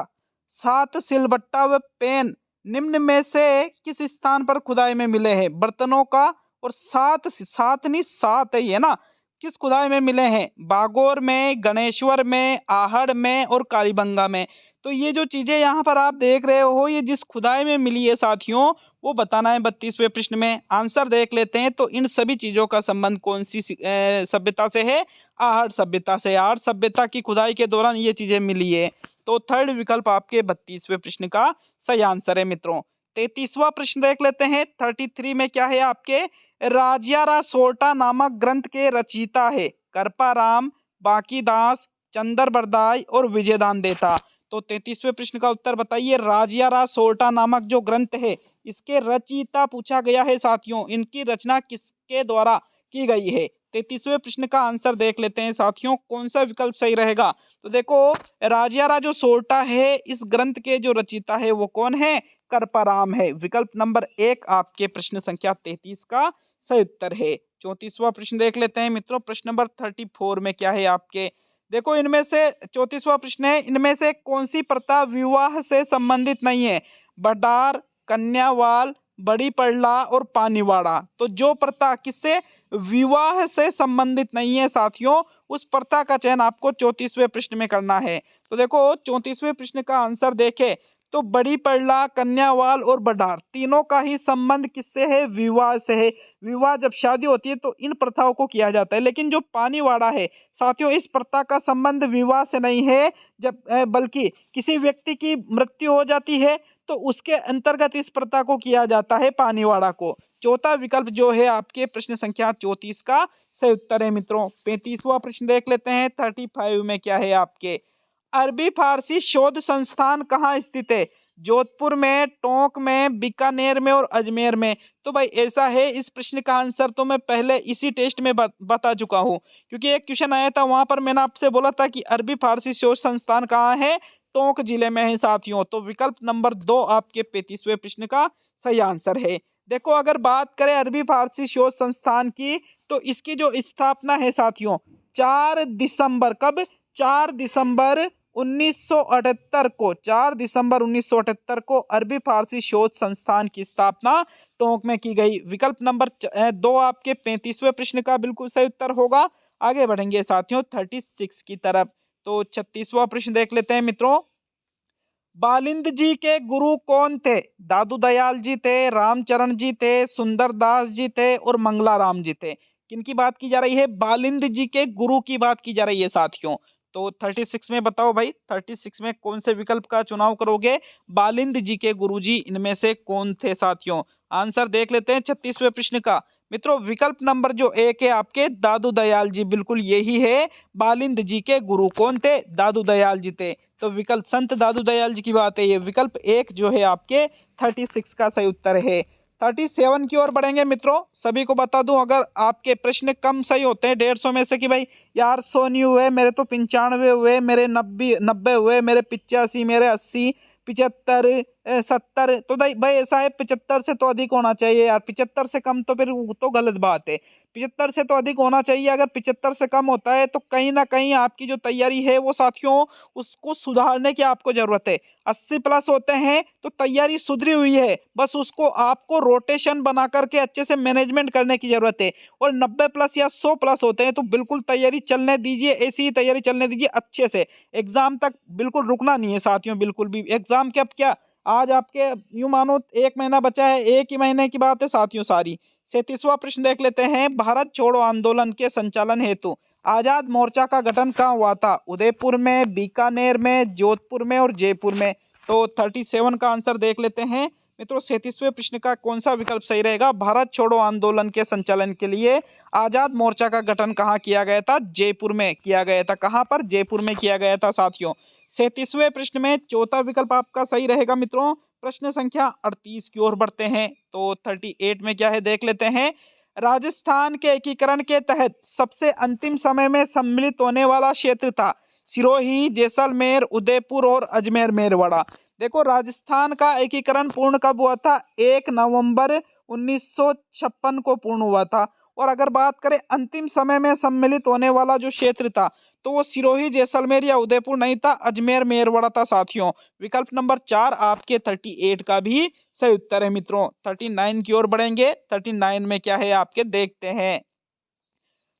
Speaker 1: सात सिलबट्टा व पेन निम्न में से किस स्थान पर खुदाई में मिले हैं। बर्तनों का और सात नहीं सात है ये ना, किस खुदाई में मिले हैं, बागोर में, गणेश्वर में, आहड़ में और कालीबंगा में। तो ये जो चीजें यहाँ पर आप देख रहे हो ये जिस खुदाई में मिली है साथियों वो बताना है 32वें प्रश्न में। आंसर देख लेते हैं। तो इन सभी चीजों का संबंध कौन सी सभ्यता से है, आहड़ सभ्यता से। आहड़ सभ्यता की खुदाई के दौरान ये चीजें मिली है। तो थर्ड विकल्प आपके 32वें प्रश्न का सही आंसर है मित्रों। 33वां प्रश्न देख लेते हैं। 33 में क्या है आपके, राजियारा सोरठा नामक ग्रंथ के रचयिता है कृपाराम, बांकीदास, चंदर बरदाई और विजयदान देता। तो 33वें प्रश्न का उत्तर बताइए। राजियारा सोरठा नामक जो ग्रंथ है इसके रचयिता पूछा गया है साथियों, इनकी रचना किसके द्वारा की गई है। 33वें प्रश्न का आंसर देख लेते हैं साथियों, कौन सा विकल्प सही रहेगा। तो देखो राजियारा जो सोरठा है इस ग्रंथ के जो रचयिता है वो कौन है, कृपाराम है। विकल्प नंबर 1 आपके प्रश्न संख्या 33 का सही उत्तर है। 34वां प्रश्न देख लेते हैं मित्रों। प्रश्न नंबर 34 में क्या है आपके, देखो इनमें से 34वां प्रश्न है, इनमें से कौन सी प्रथा विवाह से संबंधित नहीं है। बडार, कन्यावाल, बड़ी पड़ला और पानीवाड़ा। तो जो प्रथा किससे विवाह से संबंधित नहीं है साथियों उस प्रथा का चयन आपको 34वें प्रश्न में करना है। तो देखो 34वें प्रश्न का आंसर देखें तो बड़ी पड़ला, कन्यावाल और बडार तीनों का ही संबंध किससे है, विवाह से है। विवाह जब शादी होती है तो इन प्रथाओं को किया जाता है। लेकिन जो पानीवाड़ा है साथियों इस प्रथा का संबंध विवाह से नहीं है, जब बल्कि किसी व्यक्ति की मृत्यु हो जाती है तो उसके अंतर्गत इस प्रथा को किया जाता है पानीवाड़ा को। चौथा विकल्प जो है आपके प्रश्न संख्या 34 का सही उत्तर है मित्रों। 35वां प्रश्न देख लेते हैं। 35 में क्या है आपके, अरबी फारसी शोध संस्थान कहाँ स्थित है। जोधपुर में, टोंक में, बीकानेर में और अजमेर में। तो भाई ऐसा है, इस प्रश्न का आंसर तो मैं पहले इसी टेस्ट में बता चुका हूँ, क्योंकि एक क्वेश्चन आया था वहां पर मैंने आपसे बोला था कि अरबी फारसी शोध संस्थान कहाँ है, टोंक जिले में है साथियों। तो विकल्प नंबर 2 आपके 35वें प्रश्न का सही आंसर है। देखो अगर बात करें अरबी फारसी शोध संस्थान की तो इसकी जो स्थापना है साथियों 4 दिसंबर, कब, 4 दिसंबर 1978 को, 4 दिसंबर 1978 को अरबी फारसी शोध संस्थान की स्थापना टोंक में की गई। विकल्प नंबर 2 आपके 35वें प्रश्न का बिल्कुल सही उत्तर होगा। आगे बढ़ेंगे साथियों 36 की तरफ। तो 36वां प्रश्न देख लेते हैं मित्रों। बालिंद जी के गुरु कौन थे। दादू दयाल जी थे, रामचरण जी थे, सुंदरदास जी थे और मंगलाराम जी थे। किनकी बात की जा रही है, बालिंद जी के गुरु की बात की जा रही है साथियों। तो 36 में बताओ भाई, 36 में कौन से विकल्प का चुनाव करोगे। बालिंद जी के गुरुजी इनमें से कौन थे साथियों। आंसर देख लेते हैं 36वें प्रश्न का मित्रों। विकल्प नंबर जो 1 है आपके दादू दयाल जी, बिल्कुल यही है। बालिंद जी के गुरु कौन थे, दादू दयाल जी थे। तो विकल्प संत दादू दयाल जी की बात है, ये विकल्प 1 जो है आपके 36 का सही उत्तर है। 37 की ओर बढ़ेंगे मित्रों। सभी को बता दूं अगर आपके प्रश्न कम सही होते हैं 150 में से कि भाई यार 100 नहीं हुए, मेरे तो 95 हुए, मेरे 90 हुए, मेरे 85, मेरे 80, 75, 70, तो भाई ऐसा है 75 से तो अधिक होना चाहिए यार, 75 से कम तो फिर वो तो गलत बात है। 75 से तो अधिक होना चाहिए, अगर 75 से कम होता है तो कहीं ना कहीं आपकी जो तैयारी है वो साथियों उसको सुधारने की आपको जरूरत है। 80 प्लस होते हैं तो तैयारी सुधरी हुई है, बस उसको आपको रोटेशन बना करके अच्छे से मैनेजमेंट करने की जरूरत है। और 90 प्लस या 100 प्लस होते हैं तो बिल्कुल तैयारी चलने दीजिए, ऐसी ही तैयारी चलने दीजिए अच्छे से, एग्जाम तक बिल्कुल रुकना नहीं है साथियों, बिल्कुल भी। एग्जाम के अब क्या, आज आपके यूं मानो 1 महीना बचा है, 1 ही महीने की बात है साथियों सारी। 37वां प्रश्न देख लेते हैं, भारत छोड़ो आंदोलन के संचालन हेतु आजाद मोर्चा का गठन कहाँ हुआ था? उदयपुर में, बीकानेर में, जोधपुर में और जयपुर में। तो 37 का आंसर देख लेते हैं मित्रों। 37वें प्रश्न का कौन सा विकल्प सही रहेगा? भारत छोड़ो आंदोलन के संचालन के लिए आजाद मोर्चा का गठन कहाँ किया गया था? जयपुर में किया गया था। कहाँ पर? जयपुर में किया गया था साथियों। 37वें प्रश्न में चौथा विकल्प आपका सही रहेगा मित्रों। प्रश्न संख्या 38 की ओर बढ़ते हैं। तो 38 में क्या है देख लेते हैं। राजस्थान के एकीकरण के तहत सबसे अंतिम समय में सम्मिलित होने वाला क्षेत्र था सिरोही, जैसलमेर, उदयपुर और अजमेर मेरवाड़ा। देखो राजस्थान का एकीकरण पूर्ण कब हुआ था? 1 नवंबर 1956 को पूर्ण हुआ था। और अगर बात करें अंतिम समय में सम्मिलित होने वाला जो क्षेत्र था तो वो सिरोही, जैसलमेर या उदयपुर नहीं था, अजमेर मेरवाड़ा था साथियों। विकल्प नंबर 4 आपके 38 का भी सही उत्तर है मित्रों। 39 की ओर बढ़ेंगे। 39 में क्या है आपके देखते हैं।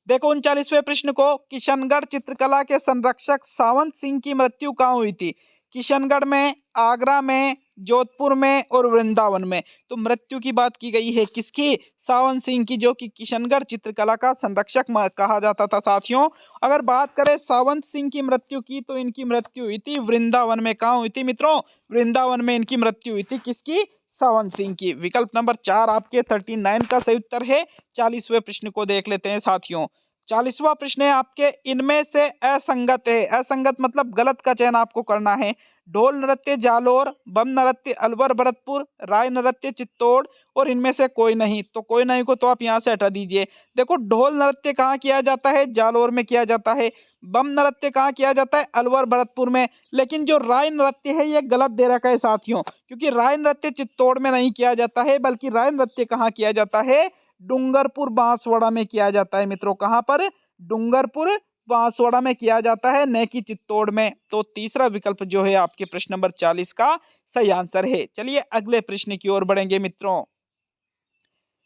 Speaker 1: देखो 39वें प्रश्न को, किशनगढ़ चित्रकला के संरक्षक सावंत सिंह की मृत्यु कहाँ हुई थी? किशनगढ़ में, आगरा में, जोधपुर में और वृंदावन में। तो मृत्यु की बात की गई है किसकी? सावंत सिंह की, जो कि किशनगढ़ चित्रकला का संरक्षक कहा जाता था साथियों। अगर बात करें सावंत सिंह की मृत्यु की तो इनकी मृत्यु हुई थी वृंदावन में। कहाँ हुई थी मित्रों? वृंदावन में इनकी मृत्यु हुई थी। किसकी? सावंत सिंह की। विकल्प नंबर 4 आपके 39 का सही उत्तर है। 40वें प्रश्न को देख लेते हैं साथियों। 40वां प्रश्न है आपके, इनमें से असंगत है, असंगत मतलब गलत का चयन आपको करना है। ढोल नृत्य जालोर, बम नृत्य अलवर भरतपुर, राय नृत्य चित्तौड़ और इनमें से कोई नहीं। तो कोई नहीं को तो आप यहाँ से हटा दीजिए। देखो ढोल नृत्य कहाँ किया जाता है? जालोर में किया जाता है। बम नृत्य कहाँ किया जाता है? अलवर भरतपुर में। लेकिन जो राय नृत्य है ये गलत दे रखा है साथियों, क्योंकि राय नृत्य चित्तौड़ में नहीं किया जाता है, बल्कि राय नृत्य कहाँ किया जाता है? डूंगरपुर बांसवाड़ा में किया जाता है मित्रों। कहां पर? डूंगरपुर बांसवाड़ा में किया जाता है, न कि चित्तौड़ में। तो तीसरा विकल्प जो है आपके प्रश्न नंबर 40 का सही आंसर है। चलिए अगले प्रश्न की ओर बढ़ेंगे मित्रों।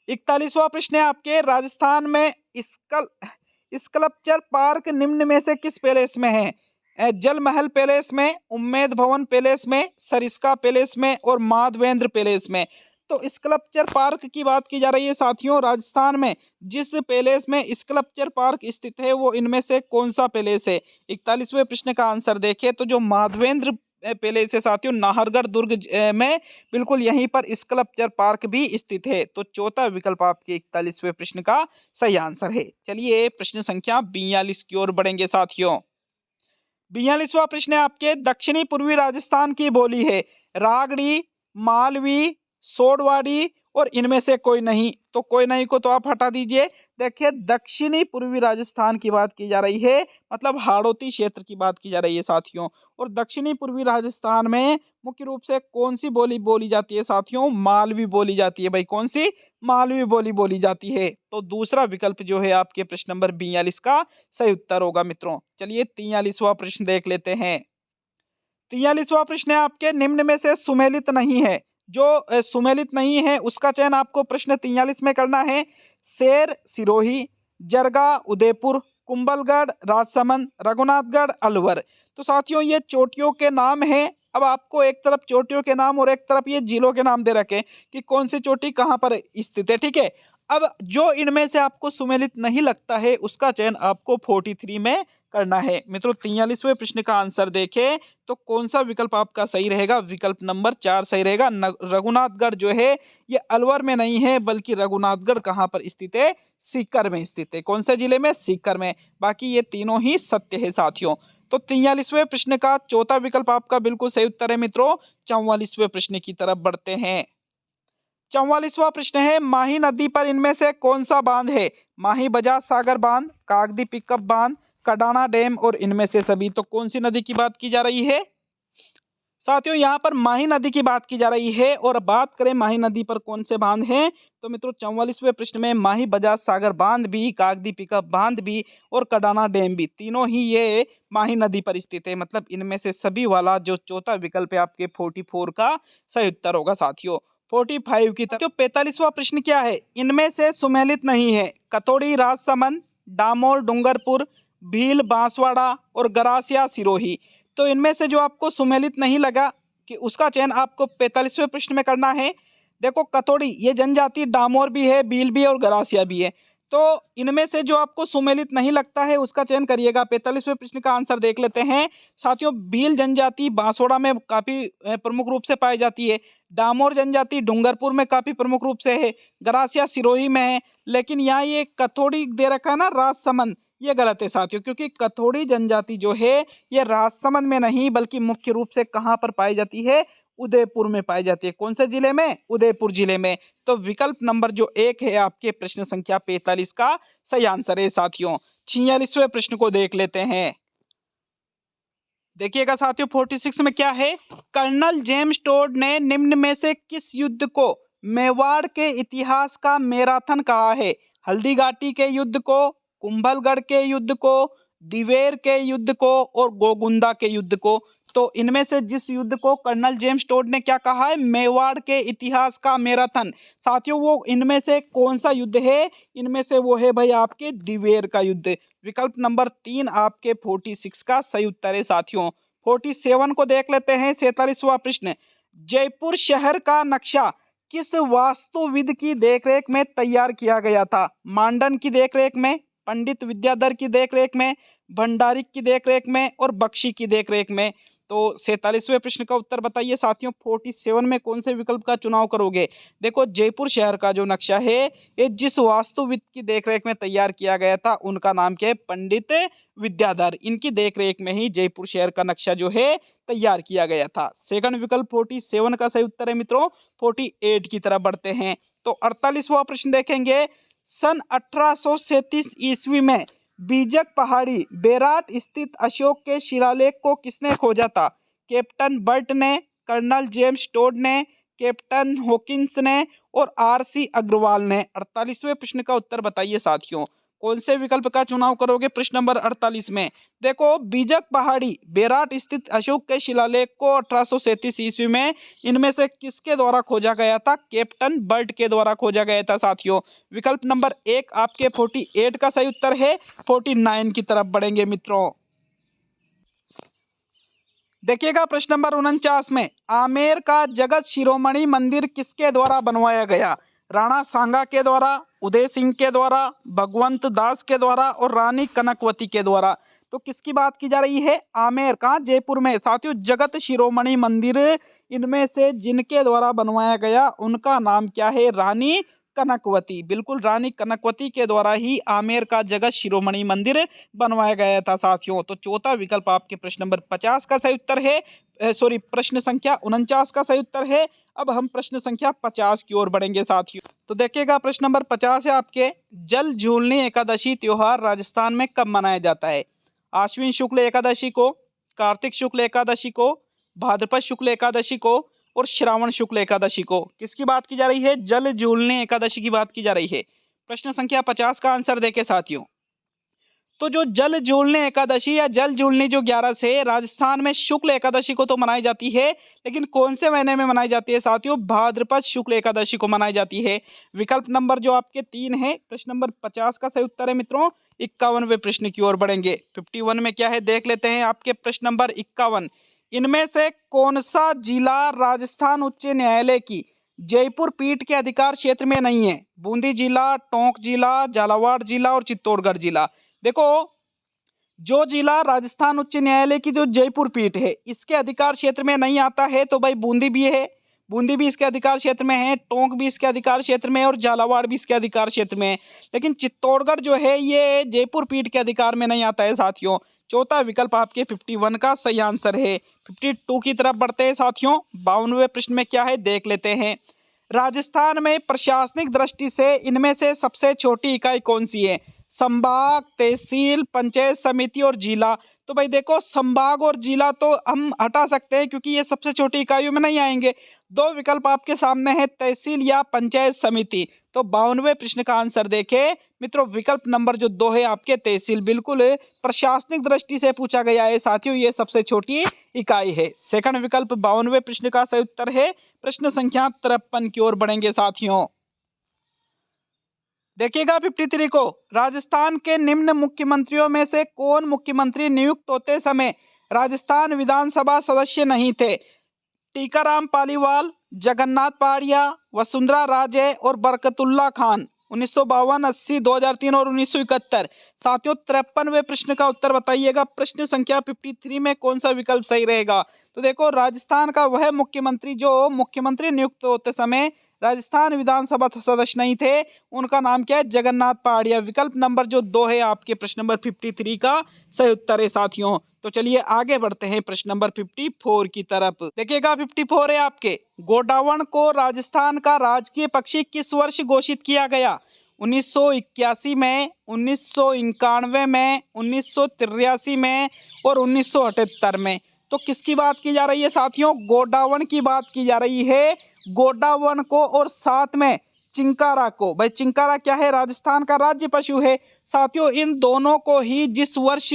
Speaker 1: 41वां प्रश्न है आपके, राजस्थान में स्कल्पचर पार्क निम्न में से किस पैलेस में है? जल महल पैलेस में, उम्मेद भवन पैलेस में, सरिस्का पैलेस में और माधवेंद्र पैलेस में। तो स्कल्पचर पार्क की बात की जा रही है साथियों। राजस्थान में जिस पैलेस में स्कल्पचर पार्क स्थित है वो इनमें से कौन सा पैलेस है? 41वें प्रश्न का आंसर देखें तो जो माधवेंद्र पैलेस है साथियों, नाहरगढ़ दुर्ग में, बिल्कुल यहीं पर स्कल्पचर पार्क भी स्थित है। तो चौथा विकल्प आपके 41वें प्रश्न का सही आंसर है। चलिए प्रश्न संख्या 42 की ओर बढ़ेंगे साथियों। 42वां प्रश्न है आपके, दक्षिणी पूर्वी राजस्थान की बोली है रागड़ी, मालवी, सोडवाड़ी और इनमें से कोई नहीं। तो कोई नहीं को तो आप हटा दीजिए। देखिए दक्षिणी पूर्वी राजस्थान की बात की जा रही है, मतलब हाड़ौती क्षेत्र की बात की जा रही है साथियों। और दक्षिणी पूर्वी राजस्थान में मुख्य रूप से कौन सी बोली बोली जाती है साथियों? मालवी बोली जाती है भाई। कौन सी? मालवी बोली बोली जाती है। तो दूसरा विकल्प जो है आपके प्रश्न नंबर 42 का सही उत्तर होगा मित्रों। चलिए 43वां प्रश्न देख लेते हैं। 43वां प्रश्न है आपके, निम्न में से सुमेलित नहीं है। जो सुमेलित नहीं है उसका चयन आपको प्रश्न 43 में करना है। शेर सिरोही, जरगा उदयपुर, कुंभलगढ़ राजसमंद, रघुनाथगढ़ अलवर। तो साथियों ये चोटियों के नाम हैं। अब आपको एक तरफ चोटियों के नाम और एक तरफ ये जिलों के नाम दे रखे कि कौन सी चोटी कहाँ पर स्थित है, ठीक है। अब जो इनमें से आपको सुमेलित नहीं लगता है उसका चयन आपको 43 में करना है मित्रों। 43वें प्रश्न का आंसर देखें तो कौन सा विकल्प आपका सही रहेगा? विकल्प नंबर 4 सही रहेगा। रघुनाथगढ़ जो है ये अलवर में नहीं है, बल्कि रघुनाथगढ़ कहाँ पर स्थित है? सीकर में स्थित है। कौन से जिले में? सीकर में। बाकी ये तीनों ही सत्य है साथियों। तो 43वें प्रश्न का चौथा विकल्प आपका बिल्कुल सही उत्तर है मित्रों। 44वें प्रश्न की तरफ बढ़ते हैं। 44वां प्रश्न है, माही नदी पर इनमें से कौन सा बांध है? माही बजाज सागर बांध, कागदी पिकअप बांध, कडाना डैम और इनमें से सभी। तो कौन सी नदी की बात की जा रही है? साथियों यहाँ पर माही नदी की बात की जा रही है और बात करें माही नदी पर कौन से बांध हैं, तो मित्रों 44वें प्रश्न में माही बजाज सागर बांध भी, कागदी पिकअप बांध भी और कडाना डैम भी, तीनों ही ये माही नदी पर स्थित है। मतलब इनमें से सभी वाला जो चौथा विकल्प है आपके 44 का सही उत्तर होगा साथियों। 45 की तरफ 45वां प्रश्न क्या है, इनमें से सुमेलित नहीं है कतौड़ी राजसमंद, डामोर डूंगरपुर, भील बांसवाड़ा और गरासिया सिरोही। तो इनमें से जो आपको सुमेलित नहीं लगा कि उसका चयन आपको 45वें प्रश्न में करना है। देखो कतौड़ी ये जनजाति डामोर भी है, भील भी है और गरासिया भी है। तो इनमें से जो आपको सुमेलित नहीं लगता है उसका चयन करिएगा। 45वें प्रश्न का आंसर देख लेते हैं साथियों। भील जनजाति बांसवाड़ा में काफी प्रमुख रूप से पाई जाती है। डामोर जनजाति डूंगरपुर में काफी प्रमुख रूप से है। गरासिया सिरोही में है। लेकिन यहाँ ये कतौड़ी दे रखा है ना राजसमंद, ये गलत है साथियों, क्योंकि कथोड़ी जनजाति जो है ये राजसमंद में नहीं बल्कि मुख्य रूप से कहां पर पाई जाती है, उदयपुर में पाई जाती है। कौन से जिले में, उदयपुर जिले में। तो विकल्प नंबर जो 1 है आपके प्रश्न संख्या 45 का सही आंसर है साथियों। 46वें प्रश्न को देख लेते हैं। देखिएगा साथियों 46 में क्या है, कर्नल जेम्स टोड ने निम्न में से किस युद्ध को मेवाड़ के इतिहास का मैराथन कहा है? हल्दी घाटी के युद्ध को, कुंभलगढ़ के युद्ध को, दिवेर के युद्ध को और गोगुंदा के युद्ध को। तो इनमें से जिस युद्ध को कर्नल जेम्स टोड ने क्या कहा है, मेवाड़ के इतिहास का मैराथन। साथियों वो इनमें से कौन सा युद्ध है, इनमें से वो है भाई आपके दिवेर का युद्ध। विकल्प नंबर 3 आपके 46 का सही उत्तर है साथियों। 47 को देख लेते हैं। 47वां प्रश्न, जयपुर शहर का नक्शा किस वास्तुविद की देखरेख में तैयार किया गया था? मांडन की देखरेख में, पंडित विद्याधर की देखरेख में, भंडारिक की देखरेख में और बख्शी की देखरेख में। तो 47वें प्रश्न का उत्तर बताइए साथियों। 47 में कौन से विकल्प का चुनाव करोगे? देखो जयपुर शहर का जो नक्शा है ये जिस वास्तुविद की देखरेख में तैयार किया गया था उनका नाम क्या है, पंडित विद्याधर। इनकी देखरेख में ही जयपुर शहर का नक्शा जो है तैयार किया गया था। सेकंड विकल्प 47 का सही उत्तर है मित्रों। 48 की तरफ बढ़ते हैं। तो 48वां प्रश्न देखेंगे। सन 1837 ईस्वी में बीजक पहाड़ी बेराट स्थित अशोक के शिलालेख को किसने खोजा था? कैप्टन बर्ट ने, कर्नल जेम्स टोड ने, कैप्टन हॉकिंस ने और आरसी अग्रवाल ने। 48वें प्रश्न का उत्तर बताइए साथियों। कौन से विकल्प का चुनाव करोगे प्रश्न नंबर 48 में? देखो बीजक पहाड़ी बेराट स्थित अशोक के शिलालेख को 1837 ईस्वी में इनमें से किसके द्वारा खोजा गया था? कैप्टन बर्ट के द्वारा खोजा गया था साथियों। विकल्प नंबर 1 आपके 48 का सही उत्तर है। 49 की तरफ बढ़ेंगे मित्रों। देखिएगा प्रश्न नंबर 49 में, आमेर का जगत शिरोमणि मंदिर किसके द्वारा बनवाया गया? राणा सांगा के द्वारा, उदय सिंह के द्वारा, भगवंत दास के द्वारा और रानी कनकवती के द्वारा। तो किसकी बात की जा रही है? आमेर का, जयपुर में साथियों जगत शिरोमणि मंदिर। इनमें से जिनके द्वारा बनवाया गया उनका नाम क्या है? रानी कनकवती। बिल्कुल रानी कनकवती के द्वारा ही आमेर का जगत शिरोमणि मंदिर बनवाया गया था साथियों। तो चौथा विकल्प आपके प्रश्न नंबर 50 का सही उत्तर है। सॉरी प्रश्न संख्या 49 का सही उत्तर है। अब हम प्रश्न संख्या 50 की ओर बढ़ेंगे साथियों। तो देखिएगा प्रश्न नंबर 50 है आपके, जल झूलनी एकादशी त्योहार राजस्थान में कब मनाया जाता है? आश्विन शुक्ल एकादशी को, कार्तिक शुक्ल एकादशी को, भाद्रपद शुक्ल एकादशी को और श्रावण शुक्ल एकादशी को। किसकी बात की जा रही है? जल झूलनी एकादशी की बात की जा रही है। प्रश्न संख्या 50 का आंसर देखे साथियों। तो जो जल झूलनी एकादशी या जल झूलनी जो 11 से राजस्थान में शुक्ल एकादशी को तो मनाई जाती है, लेकिन कौन से महीने में मनाई जाती है साथियों? भाद्रपद शुक्ल एकादशी को मनाई जाती है। विकल्प नंबर जो आपके 3 है प्रश्न नंबर 50 का सही उत्तर है मित्रों। 51वें प्रश्न की ओर बढ़ेंगे। 51 में क्या है देख लेते हैं आपके प्रश्न नंबर 51। इनमें से कौन सा जिला राजस्थान उच्च न्यायालय की जयपुर पीठ के अधिकार क्षेत्र में नहीं है? बूंदी जिला, टोंक जिला, झालावाड़ जिला और चित्तौड़गढ़ जिला। देखो जो जिला राजस्थान उच्च न्यायालय की जो जयपुर पीठ है इसके अधिकार क्षेत्र में नहीं आता है तो भाई बूंदी भी है, बूंदी भी इसके अधिकार क्षेत्र में है, टोंक भी इसके अधिकार क्षेत्र में है और झालावाड़ भी इसके अधिकार क्षेत्र में है। लेकिन चित्तौड़गढ़ जो है ये जयपुर पीठ के अधिकार में नहीं आता है साथियों। चौथा विकल्प आपके 51 का सही आंसर है। 52 की तरफ बढ़ते हैं साथियों। 52वें प्रश्न में क्या है देख लेते हैं। राजस्थान में प्रशासनिक दृष्टि से इनमें से सबसे छोटी इकाई कौन सी है? संभाग, तहसील, पंचायत समिति और जिला। तो भाई देखो संभाग और जिला तो हम हटा सकते हैं क्योंकि ये सबसे छोटी इकाइयों में नहीं आएंगे। दो विकल्प आपके सामने है, तहसील या पंचायत समिति। तो 52वें प्रश्न का आंसर देखें मित्रों, विकल्प नंबर जो 2 है आपके तहसील, बिल्कुल प्रशासनिक दृष्टि से पूछा गया है साथियों, ये सबसे छोटी इकाई है। सेकंड विकल्प 52वें प्रश्न का सही उत्तर है। प्रश्न संख्या 53 की ओर बढ़ेंगे साथियों। देखिएगा 53 को, राजस्थान के निम्न मुख्यमंत्रियों में से कौन मुख्यमंत्री नियुक्त होते समय राजस्थान विधानसभा सदस्य नहीं थे? टीकाराम पालीवाल, जगन्नाथ पहाड़िया, वसुंधरा राजे और बरकतुल्ला खान। 1952, 80, 2003 और 1971। साथियों 53वें प्रश्न का उत्तर बताइएगा। प्रश्न संख्या 53 में कौन सा विकल्प सही रहेगा? तो देखो राजस्थान का वह मुख्यमंत्री जो मुख्यमंत्री नियुक्त होते समय राजस्थान विधानसभा सदस्य नहीं थे, उनका नाम क्या है? जगन्नाथ पहाड़िया। विकल्प नंबर जो 2 है आपके प्रश्न नंबर 53 का सही उत्तर है साथियों। तो चलिए आगे बढ़ते हैं प्रश्न नंबर 54 की तरफ। देखिएगा 54 है आपके, गोडावण को राजस्थान का राजकीय पक्षी किस वर्ष घोषित किया गया? 1981 में, 1991 में, 1983 में और 1978 में। तो किसकी बात की जा रही है साथियों? गोडावण की बात की जा रही है। गोडावण को और साथ में चिंकारा को। भाई चिंकारा क्या है? राजस्थान का राज्य पशु है साथियों। इन दोनों को ही जिस वर्ष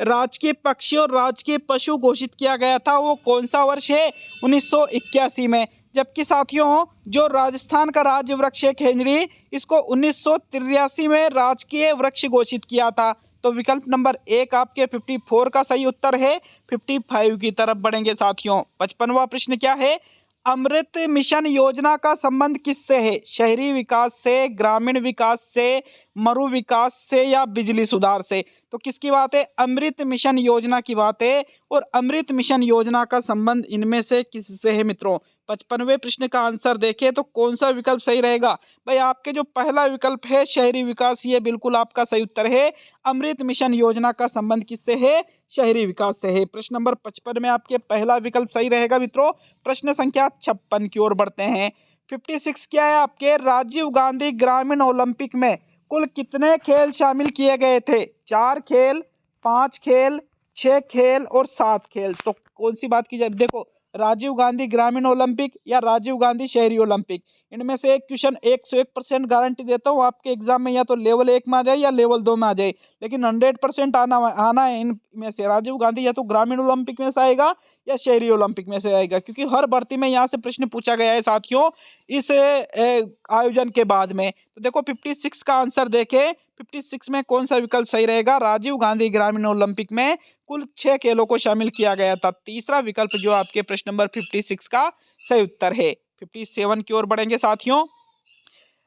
Speaker 1: राजकीय पक्षी और राजकीय पशु घोषित किया गया था वो कौन सा वर्ष है? 1981 में। जबकि साथियों जो राजस्थान का राज्य वृक्ष है खेजड़ी, इसको 1983 में राजकीय वृक्ष घोषित किया था। तो विकल्प नंबर 1 आपके 54 का सही उत्तर है। 55 की तरफ बढ़ेंगे साथियों। 55वां प्रश्न क्या है? अमृत मिशन योजना का संबंध किससे है? शहरी विकास से, ग्रामीण विकास से, मरु विकास से या बिजली सुधार से? तो किसकी बात है? अमृत मिशन योजना की बात है। और अमृत मिशन योजना का संबंध इनमें से किससे है मित्रों? 55वें प्रश्न का आंसर देखें तो कौन सा विकल्प सही रहेगा? भाई आपके जो पहला विकल्प है शहरी विकास, ये बिल्कुल आपका सही उत्तर है। अमृत मिशन योजना का संबंध किससे है? शहरी विकास से है। प्रश्न नंबर 55 में आपके पहला विकल्प सही रहेगा मित्रों। प्रश्न संख्या 56 की ओर बढ़ते हैं। 56 क्या है आपके? राजीव गांधी ग्रामीण ओलंपिक में कुल कितने खेल शामिल किए गए थे? 4 खेल, 5 खेल, 6 खेल और 7 खेल। तो कौन सी बात की जाए? देखो राजीव गांधी ग्रामीण ओलंपिक या राजीव गांधी शहरी ओलंपिक, इनमें से एक क्वेश्चन 101% गारंटी देता हूँ आपके एग्जाम में या तो लेवल 1 में आ जाए या लेवल 2 में आ जाए, लेकिन 100% आना है इनमें से। राजीव गांधी या तो ग्रामीण ओलंपिक में से आएगा या शहरी ओलंपिक में से आएगा, क्योंकि हर भर्ती में यहाँ से प्रश्न पूछा गया है साथियों इस आयोजन के बाद में। तो देखो 56 का आंसर देखे, 56 में कौन सा विकल्प सही रहेगा? राजीव गांधी ग्रामीण ओलंपिक में कुल 6 खेलों को शामिल किया गया था। तीसरा विकल्प जो आपके प्रश्न नंबर 56 का सही उत्तर है। 57 की ओर बढ़ेंगे साथियों।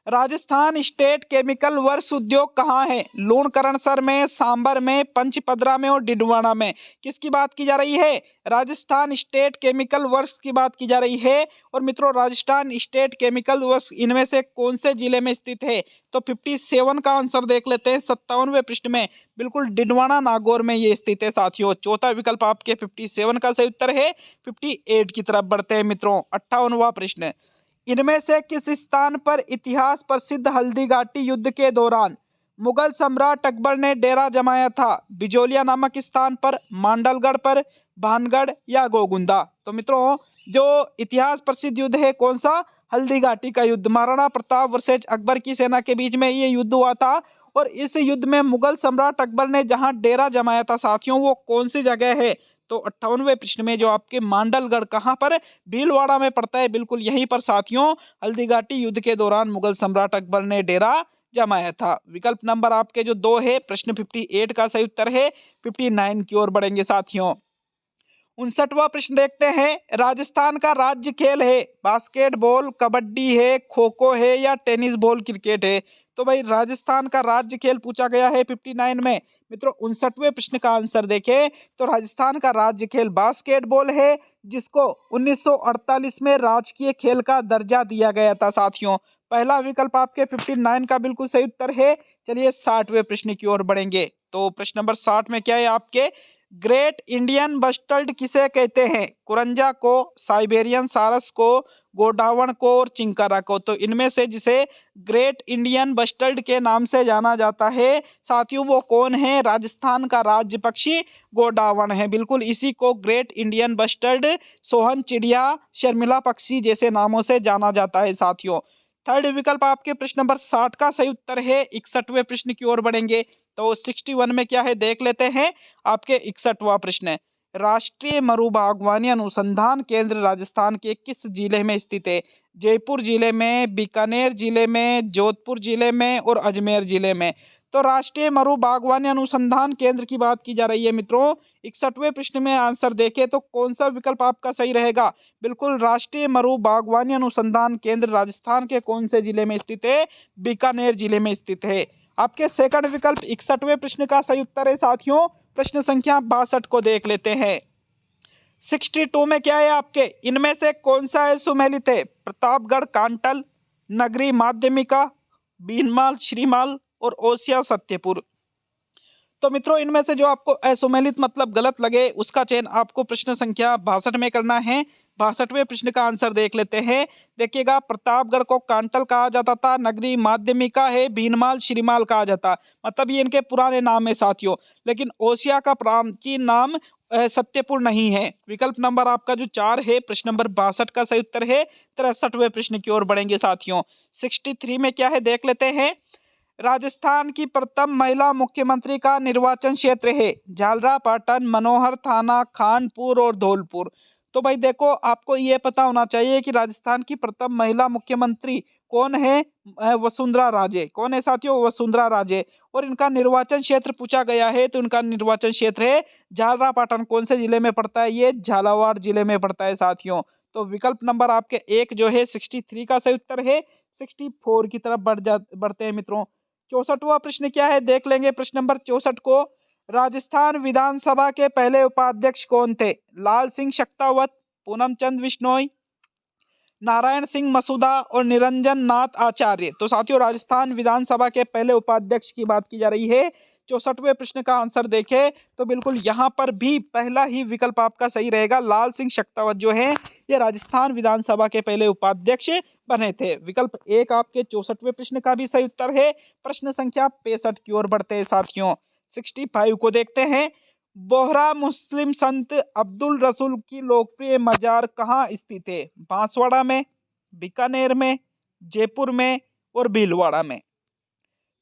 Speaker 1: राजस्थान स्टेट केमिकल वर्क्स उद्योग कहाँ है? लूणकरणसर में, सांबर में, पंचपदरा में और डिडवाना में। किसकी बात की जा रही है? राजस्थान स्टेट केमिकल वर्क्स की बात की जा रही है। और मित्रों राजस्थान स्टेट केमिकल वर्क्स इनमें से कौन से जिले में स्थित है? तो 57 का आंसर देख लेते हैं। 57वें पृष्ठ में बिल्कुल डिडवाना नागौर में ये स्थित है साथियों। चौथा विकल्प आपके 57 का सही उत्तर है। 58 की तरफ बढ़ते हैं मित्रों। 58वां प्रश्न, इनमें से किस स्थान पर इतिहास प्रसिद्ध हल्दी घाटी युद्ध के दौरान मुगल सम्राट अकबर ने डेरा जमाया था? बिजोलिया नामक स्थान पर, मांडलगढ़ पर, भानगढ़ या गोगुंदा? तो मित्रों जो इतिहास प्रसिद्ध युद्ध है कौन सा? हल्दी घाटी का युद्ध। महाराणा प्रताप वर्सेज अकबर की सेना के बीच में ये युद्ध हुआ था। और इस युद्ध में मुगल सम्राट अकबर ने जहां डेरा जमाया था साथियों वो कौन सी जगह है? तो 58वें प्रश्न में जो आपके मांडलगढ़ कहां पर? भीलवाड़ा में पड़ता है, बिल्कुल यहीं पर साथियों हल्दीघाटी युद्ध के दौरान मुगल सम्राट अकबर ने डेरा जमाया था। विकल्प नंबर आपके जो 2 है प्रश्न 58 का सही उत्तर है। 59 की ओर बढ़ेंगे साथियों। 59वां प्रश्न देखते हैं। राजस्थान का राज्य खेल है बास्केटबॉल, कबड्डी है, खो खो है या टेनिस बॉल क्रिकेट है? तो भाई राजस्थान का राज्य खेल पूछा गया है 59 में। मित्रों 59वें प्रश्न का आंसर देखें तो राजस्थान का राज्य खेल बास्केटबॉल है, जिसको 1948 में राजकीय खेल का दर्जा दिया गया था साथियों। पहला विकल्प आपके 59 का बिल्कुल सही उत्तर है। चलिए 60वें प्रश्न की ओर बढ़ेंगे। तो प्रश्न नंबर 60 में क्या है आपके? ग्रेट इंडियन बस्टर्ड किसे कहते हैं? कुरंजा को, साइबेरियन सारस को, गोडावण को और चिंकारा को। तो इनमें से जिसे ग्रेट इंडियन बस्टर्ड के नाम से जाना जाता है साथियों, वो कौन है? राजस्थान का राज्य पक्षी गोडावण है। बिल्कुल इसी को ग्रेट इंडियन बस्टर्ड, सोहन चिड़िया, शर्मिला पक्षी जैसे नामों से जाना जाता है साथियों। थर्ड विकल्प आपके प्रश्न नंबर 60 का सही उत्तर है। 61वें प्रश्न की ओर बढ़ेंगे। तो 61 में क्या है देख लेते हैं। आपके 61वां प्रश्न है, राष्ट्रीय मरु बागवानी अनुसंधान केंद्र राजस्थान के किस जिले में स्थित है? जयपुर जिले में, बीकानेर जिले में, जोधपुर जिले में और अजमेर जिले में। तो राष्ट्रीय मरु बागवानी अनुसंधान केंद्र की बात की जा रही है मित्रों। 61वें प्रश्न में आंसर देखें तो कौन सा विकल्प आपका सही रहेगा? बिल्कुल राष्ट्रीय मरु बागवानी अनुसंधान केंद्र राजस्थान के कौन से जिले में स्थित है? बीकानेर जिले में स्थित है। आपके सेकंड विकल्प 61वें प्रश्न का सही उत्तर है साथियों। प्रश्न संख्या 62 को देख लेते हैं। 62 में क्या है आपके, इनमें से कौन सा है सुमेलित है? प्रतापगढ़ कांटल, नगरी माध्यमिका, बीनमाल श्रीमाल और ओसिया सत्यपुर। तो मित्रों इनमें से जो आपको असुमेलित मतलब गलत लगे उसका चयन आपको प्रश्न संख्या 62 में करना है। 62वें प्रश्न का आंसर देख लेते हैं। देखिएगा, प्रतापगढ़ को कांटल कहा जाता था, नगरी माध्यमिका है, भीनमाल श्रीमाल कहा जाता, मतलब ये इनके पुराने नाम है साथियों। लेकिन ओसिया का प्राचीन नाम सत्यपुर नहीं है। विकल्प नंबर आपका जो 4 है प्रश्न नंबर 62 का सही उत्तर है। 63वें प्रश्न की ओर बढ़ेंगे साथियों। 63 में क्या है देख लेते हैं। राजस्थान की प्रथम महिला मुख्यमंत्री का निर्वाचन क्षेत्र है झालरापाटन, मनोहर थाना, खानपुर और धौलपुर। तो भाई देखो, आपको ये पता होना चाहिए कि राजस्थान की प्रथम महिला मुख्यमंत्री कौन है? वसुंधरा राजे। कौन है साथियों? वसुंधरा राजे। और इनका निर्वाचन क्षेत्र पूछा गया है तो इनका निर्वाचन क्षेत्र है झालरापाटन। कौन से जिले में पड़ता है? ये झालावाड़ जिले में पड़ता है साथियों। तो विकल्प नंबर आपके 1 जो है 63 का सही उत्तर है। 64 की तरफ बढ़ते हैं मित्रों। 64वां प्रश्न क्या है देख लेंगे। प्रश्न नंबर 64 को, राजस्थान विधानसभा के पहले उपाध्यक्ष कौन थे? लाल सिंह शक्तावत, पूनम चंद बिश्नोई, नारायण सिंह मसूदा और निरंजन नाथ आचार्य। तो साथियों राजस्थान विधानसभा के पहले उपाध्यक्ष की बात की जा रही है। 64वें प्रश्न का आंसर देखें तो बिल्कुल यहाँ पर भी पहला ही विकल्प आपका सही रहेगा। लाल सिंह शक्तावत जो है ये राजस्थान विधानसभा के पहले उपाध्यक्ष बने थे। विकल्प 1 आपके 64वें प्रश्न का भी सही उत्तर है। प्रश्न संख्या 65 की ओर बढ़ते हैं साथियों। 65 को देखते हैं। बोहरा मुस्लिम संत अब्दुल रसूल की लोकप्रिय मजार कहाँ स्थित है? बांसवाड़ा में, बीकानेर में, जयपुर में और भीलवाड़ा में।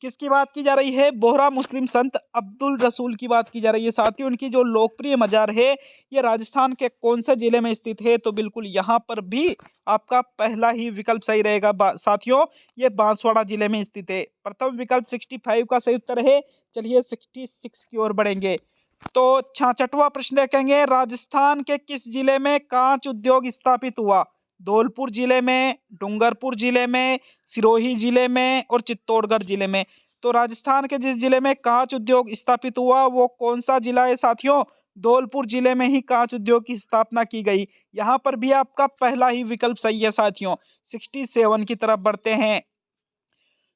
Speaker 1: किसकी बात की जा रही है? बोहरा मुस्लिम संत अब्दुल रसूल की बात की जा रही है साथियों। उनकी जो लोकप्रिय मजार है ये राजस्थान के कौन से जिले में स्थित है? तो बिल्कुल यहाँ पर भी आपका पहला ही विकल्प सही रहेगा साथियों। ये बांसवाड़ा जिले में स्थित है। प्रथम विकल्प 65 का सही उत्तर है। चलिए 66 की ओर बढ़ेंगे। तो 66वां प्रश्न देखेंगे। राजस्थान के किस जिले में कांच उद्योग स्थापित हुआ? धौलपुर जिले में, डूंगरपुर जिले में, सिरोही जिले में और चित्तौड़गढ़ जिले में। तो राजस्थान के जिस जिले में कांच उद्योग स्थापित हुआ वो कौन सा जिला है साथियों? धौलपुर जिले में ही कांच उद्योग की स्थापना की गई। यहाँ पर भी आपका पहला ही विकल्प सही है साथियों। 67 की तरफ बढ़ते हैं।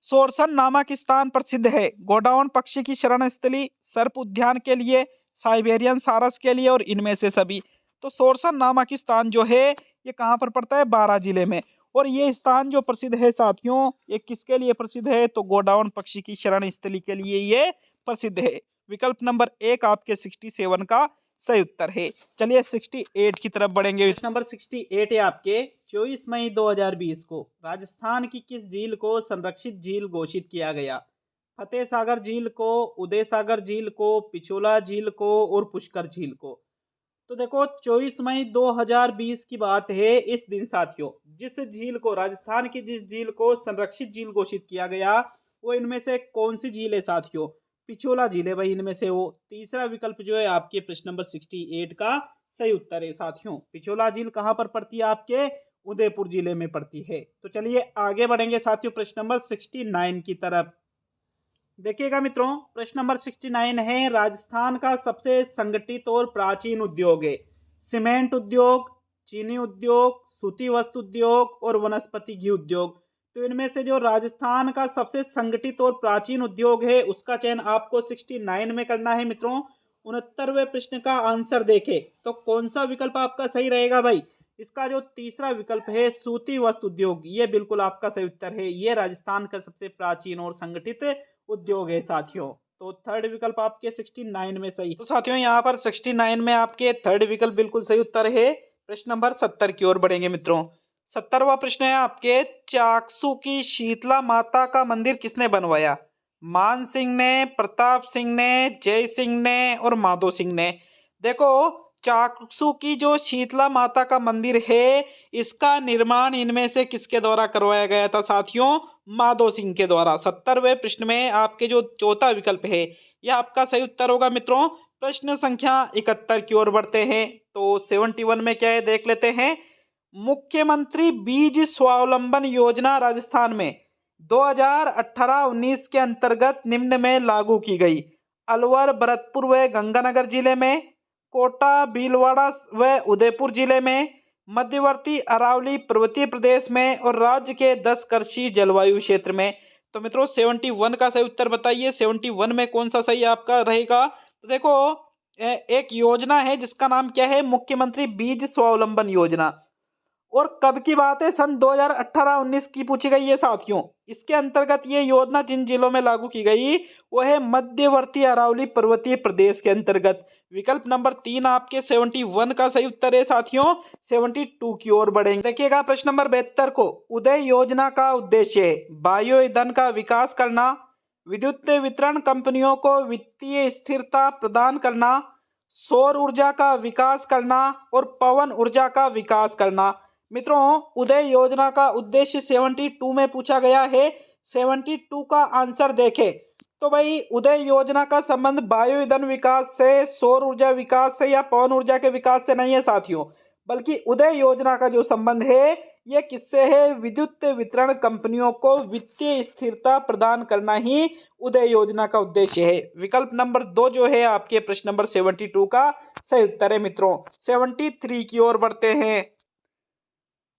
Speaker 1: सोरसन नामक स्थान प्रसिद्ध है गोडाउन पक्षी की शरण स्थली, सर्प उद्यान के लिए, साइबेरियन सारस के लिए और इनमें से सभी। तो सोरसन नामक स्थान जो है ये कहाँ पर पड़ता है? बारां जिले में। और ये स्थान जो प्रसिद्ध है साथियों ये किसके लिए प्रसिद्ध है? तो गोडाउन पक्षी की शरण स्थली के लिए ये प्रसिद्ध है। विकल्प नंबर 1 आपके 67 का सही उत्तर है। चलिए 68 की तरफ बढ़ेंगे। प्रश्न नंबर 68 है आपके। 24 मई 2020 को राजस्थान की किस झील को संरक्षित झील घोषित किया गया? फतेह सागर झील को, उदय सागर झील को, पिछोला झील को और पुष्कर झील को। तो देखो 24 मई 2020 की बात है इस दिन साथियों। जिस झील को, राजस्थान की जिस झील को संरक्षित झील घोषित किया गया वो इनमें से कौन सी झील है साथियों? पिछोला झील है भाई इनमें से वो। तीसरा विकल्प जो है आपके प्रश्न नंबर 68 का सही उत्तर है साथियों। पिछोला झील कहाँ पर पड़ती है? आपके उदयपुर जिले में पड़ती है। तो चलिए आगे बढ़ेंगे साथियों प्रश्न नंबर 69 की तरफ। देखिएगा मित्रों, प्रश्न नंबर 69 है। राजस्थान का सबसे संगठित और प्राचीन उद्योग है सीमेंट उद्योग, चीनी उद्योग, सूती वस्त्र उद्योग और वनस्पति घी उद्योग। तो इनमें से जो राजस्थान का सबसे संगठित और प्राचीन उद्योग है उसका चयन आपको 69 में करना है मित्रों। 69वें प्रश्न का आंसर देखें तो कौन सा विकल्प आपका सही रहेगा भाई? इसका जो तीसरा विकल्प है सूती वस्त्र उद्योग, ये बिल्कुल आपका सही उत्तर है। ये राजस्थान का सबसे प्राचीन और संगठित उद्योग है साथियों। तो थर्ड विकल्प आपके 69 में सही। तो साथियों यहाँ पर 69 में आपके थर्ड विकल्प बिल्कुल सही उत्तर है। प्रश्न नंबर 70 की ओर बढ़ेंगे मित्रों। 70वां प्रश्न है आपके, चाकसू की शीतला माता का मंदिर किसने बनवाया? मान सिंह ने, प्रताप सिंह ने, जय सिंह ने और माधो सिंह ने। देखो, चाकसू की जो शीतला माता का मंदिर है, इसका निर्माण इनमें से किसके द्वारा करवाया गया था साथियों? माधो सिंह के द्वारा। 70वें प्रश्न में आपके जो चौथा विकल्प है, यह आपका सही उत्तर होगा मित्रों। प्रश्न संख्या 71 की ओर बढ़ते हैं। तो 71 में क्या है देख लेते हैं। मुख्यमंत्री बीज स्वावलंबन योजना राजस्थान में 2018-19 के अंतर्गत निम्न में लागू की गई। अलवर, भरतपुर व गंगानगर जिले में, कोटा, भीलवाड़ा व उदयपुर जिले में, मध्यवर्ती अरावली पर्वतीय प्रदेश में और राज्य के 10 कृषि जलवायु क्षेत्र में। तो मित्रों 71 का सही उत्तर बताइए। 71 में कौन सा सही आपका रहेगा? तो देखो, एक योजना है जिसका नाम क्या है? मुख्यमंत्री बीज स्वावलंबन योजना। और कब की बात है? सन 2018-19 की पूछी गई है साथियों। इसके अंतर्गत ये योजना जिन जिलों में लागू की गई वो है मध्यवर्ती अरावली पर्वतीय प्रदेश के अंतर्गत। विकल्प नंबर 3 आपके 71 का सही उत्तर है साथियों। 72 की ओर बढ़ेंगे। देखिएगा प्रश्न नंबर 72 को। उदय योजना का उद्देश्य बायो ईंधन का विकास करना, विद्युत वितरण कंपनियों को वित्तीय स्थिरता प्रदान करना, सौर ऊर्जा का विकास करना और पवन ऊर्जा का विकास करना। मित्रों, उदय योजना का उद्देश्य 72 में पूछा गया है। 72 का आंसर देखें तो भाई, उदय योजना का संबंध बायो ईंधन विकास से, सौर ऊर्जा विकास से या पवन ऊर्जा के विकास से नहीं है साथियों, बल्कि उदय योजना का जो संबंध है ये किससे है? विद्युत वितरण कंपनियों को वित्तीय स्थिरता प्रदान करना ही उदय योजना का उद्देश्य है। विकल्प नंबर 2 जो है आपके प्रश्न नंबर 72 का सही उत्तर है मित्रों। 73 की ओर बढ़ते हैं।